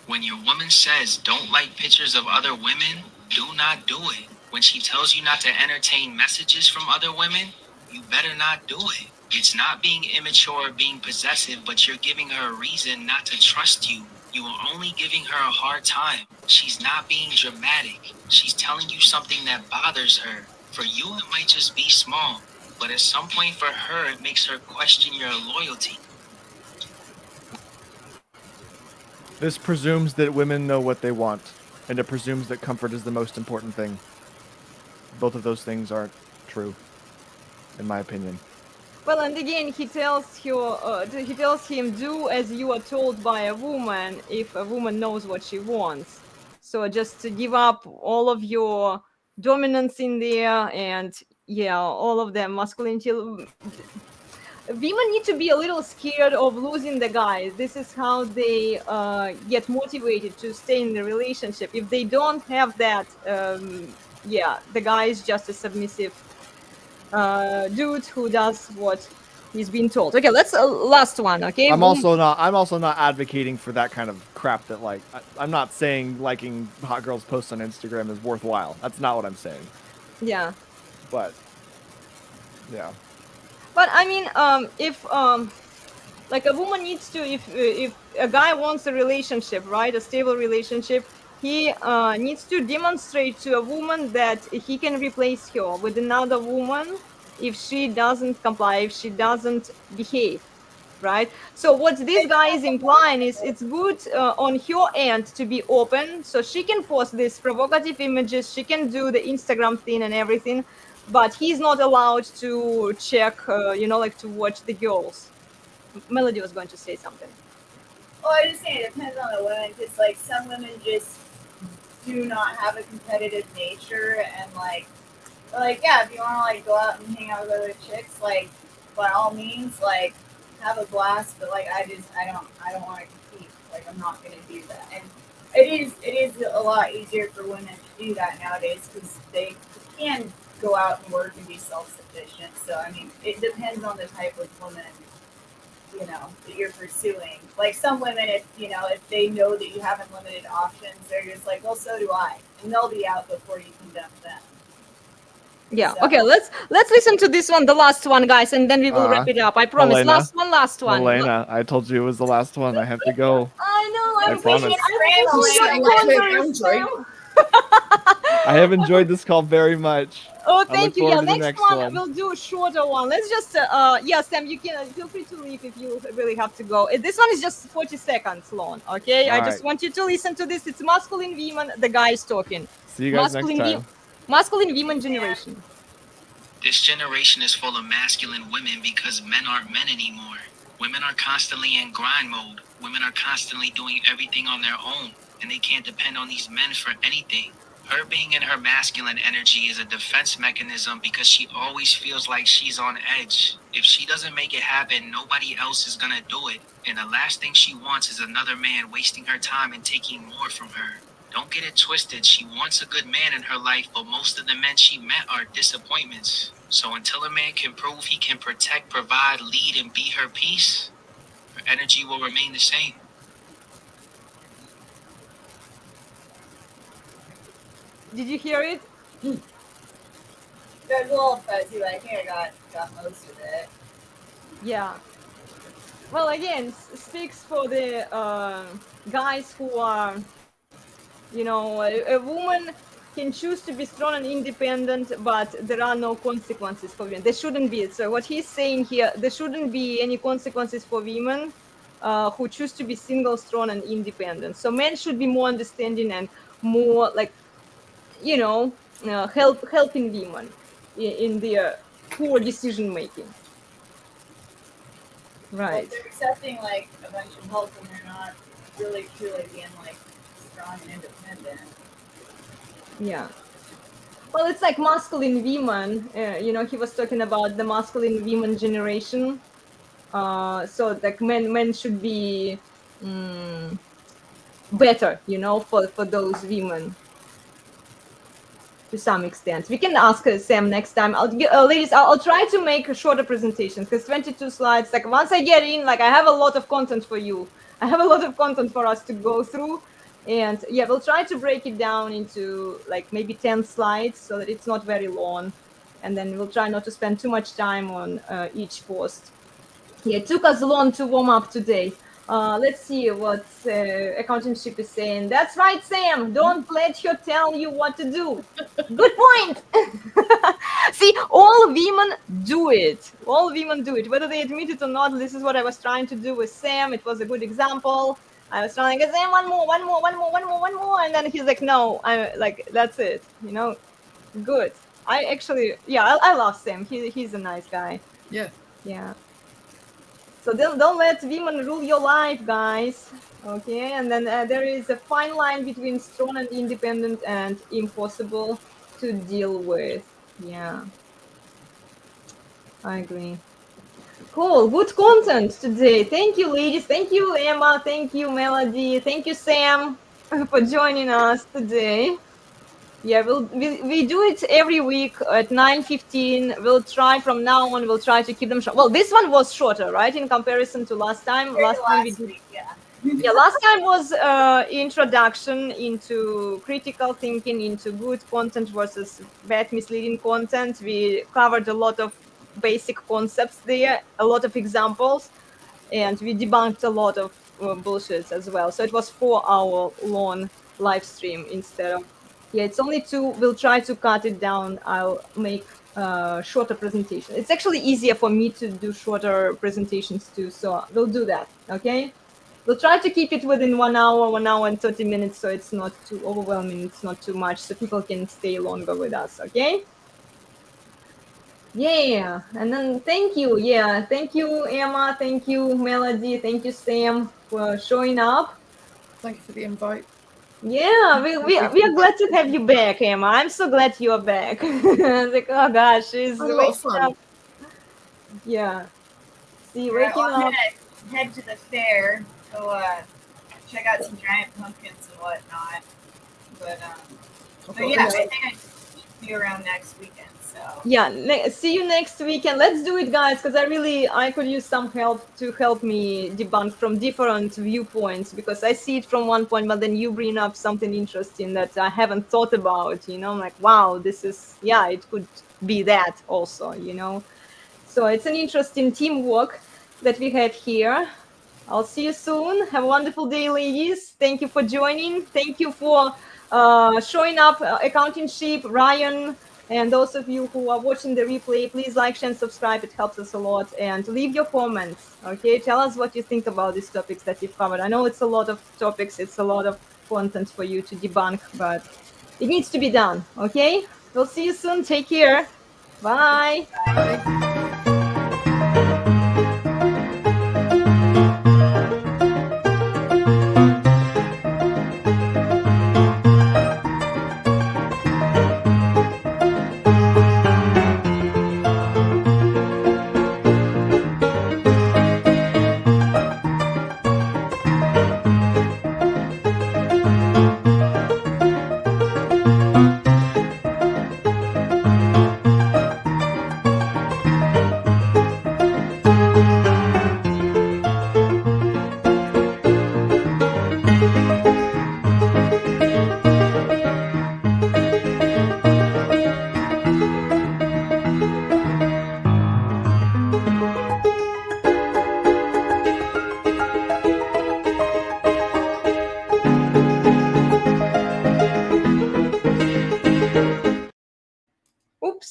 When your woman says don't like pictures of other women, do not do it. When she tells you not to entertain messages from other women, you better not do it. It's not being immature or being possessive, but you're giving her a reason not to trust you. You are only giving her a hard time. She's not being dramatic. She's telling you something that bothers her. For you, it might just be small, but at some point for her, it makes her question your loyalty. This presumes that women know what they want, and it presumes that comfort is the most important thing. Both of those things aren't true, in my opinion. Well, and again, he tells him, do as you are told by a woman if a woman knows what she wants. So just to give up all of your dominance in there, and yeah, all of the masculinity. Women need to be a little scared of losing the guy. This is how they get motivated to stay in the relationship. If they don't have that, the guy is just a submissive dude who does what he's been told. Okay, let's last one. Okay, I'm also not advocating for that kind of crap. That like I'm not saying liking hot girls posts on Instagram is worthwhile. That's not what I'm saying. yeah. But yeah. But I mean, if like a woman needs to, if a guy wants a relationship, right, a stable relationship, he needs to demonstrate to a woman that he can replace her with another woman if she doesn't comply, if she doesn't behave, right? So what this guy is implying is it's good on her end to be open, so she can post these provocative images, she can do the Instagram thing and everything, but he's not allowed to check, like to watch the girls. Melody was going to say something. Well, I just say it depends on the women, because like some women just do not have a competitive nature, and like yeah, if you want to like go out and hang out with other chicks, like by all means, like have a blast. But like I don't want to compete. Like I'm not gonna do that. And it is a lot easier for women to do that nowadays because they can go out and work and be self-sufficient. So I mean, it depends on the type of woman that you're pursuing. Like some women, if they know that you have unlimited options, they're just like, well, so do I, and they'll be out before you can dump them. Yeah. So- Okay. Let's listen to this one, the last one, guys, and then we will wrap it up. I promise. Elena. Last one. Elena, I told you it was the last one. I have to go. I know. I promise. I have enjoyed this call very much. Oh, I thank look you. Yeah, forward to the next next one one. we'll do a shorter one. Let's just Sam, you can feel free to leave if you really have to go. This one is just 40 seconds long. Okay, I just want you to listen to this. It's masculine women. The guy is talking. See you guys next time. Masculine women generation. This generation is full of masculine women because men aren't men anymore. Women are constantly in grind mode. Women are constantly doing everything on their own, and they can't depend on these men for anything. Her being in her masculine energy is a defense mechanism because she always feels like she's on edge. If she doesn't make it happen, nobody else is gonna do it. And the last thing she wants is another man wasting her time and taking more from her. Don't get it twisted. She wants a good man in her life, but most of the men she met are disappointments. So until a man can prove he can protect, provide, lead, and be her peace, her energy will remain the same. Did you hear it? It was a little fuzzy, but I think I got most of it. Yeah. Well, again, speaks for the guys who are, a woman can choose to be strong and independent, but there are no consequences for women. There shouldn't be. So what he's saying here, there shouldn't be any consequences for women who choose to be single, strong, and independent. So men should be more understanding and more like, helping women in their poor decision making. Right. Like they're accepting like a bunch of help and they're not really truly being like strong and independent. Yeah. Well, it's like masculine women. He was talking about the masculine women generation. So like men should be better, for those women. to some extent. We can ask Sam next time. Ladies, I'll try to make a shorter presentation because 22 slides, like once I get in, like I have a lot of content for you. I have a lot of content for us to go through. And yeah, we'll try to break it down into like maybe 10 slides so that it's not very long. And then we'll try not to spend too much time on each post. Yeah, it took us long to warm up today. Let's see what accountanship is saying. That's right, Sam. Don't let her tell you what to do. Good point. See, all women do it. All women do it. Whether they admit it or not, this is what I was trying to do with Sam. It was a good example. I was trying to get Sam, one more. And then he's like, no, I'm like, that's it. You know, good. I actually, yeah, I love Sam. He's a nice guy. Yeah. Yeah. So don't let women rule your life, guys. Okay, and then there is a fine line between strong and independent and impossible to deal with. Yeah, I agree. Cool, good content today. Thank you, ladies. Thank you, Emma. Thank you, Melody. Thank you, Sam, for joining us today. Yeah, we do it every week at 9:15. We'll try from now on. We'll try to keep them short. Well, this one was shorter, right, in comparison to last time. Last time we did. Week, yeah. Yeah, last time was introduction into critical thinking, into good content versus bad misleading content. We covered a lot of basic concepts there, a lot of examples, and we debunked a lot of bullshit as well. So it was 4-hour long live stream instead of. Yeah, it's only 2. We'll try to cut it down. I'll make shorter presentation. It's actually easier for me to do shorter presentations too, so we'll do that, okay? We'll try to keep it within 1 hour, 1 hour and 30 minutes, so it's not too overwhelming, it's not too much, so people can stay longer with us, okay? Yeah, and then thank you, yeah, thank you, Emma, thank you, Melody, thank you, Sam, for showing up. Thank you for the invite. Yeah, we are glad to have you back, Emma. I'm so glad you are back. Like, oh gosh, she's A lot of fun. up. Yeah. See, Right, waking well, I'm up. gonna head to the fair, so check out some giant pumpkins and whatnot. But yeah, I think I'd be around next weekend. So Yeah, see you next weekend. Let's do it, guys, because I could use some help to help me debunk from different viewpoints, because I see it from one point, but then you bring up something interesting that I haven't thought about, you know, I'm like, wow, this is, yeah, it could be that also, you know. So it's an interesting teamwork that we have here. I'll see you soon. Have a wonderful day, ladies. Thank you for joining. Thank you for showing up, Accounting Sheep, Ryan, and those of you who are watching the replay, please like, share, and subscribe. It helps us a lot. And leave your comments, okay? Tell us what you think about these topics that we've covered. I know it's a lot of topics. It's a lot of content for you to debunk, but it needs to be done, okay? We'll see you soon. Take care. Bye. Bye.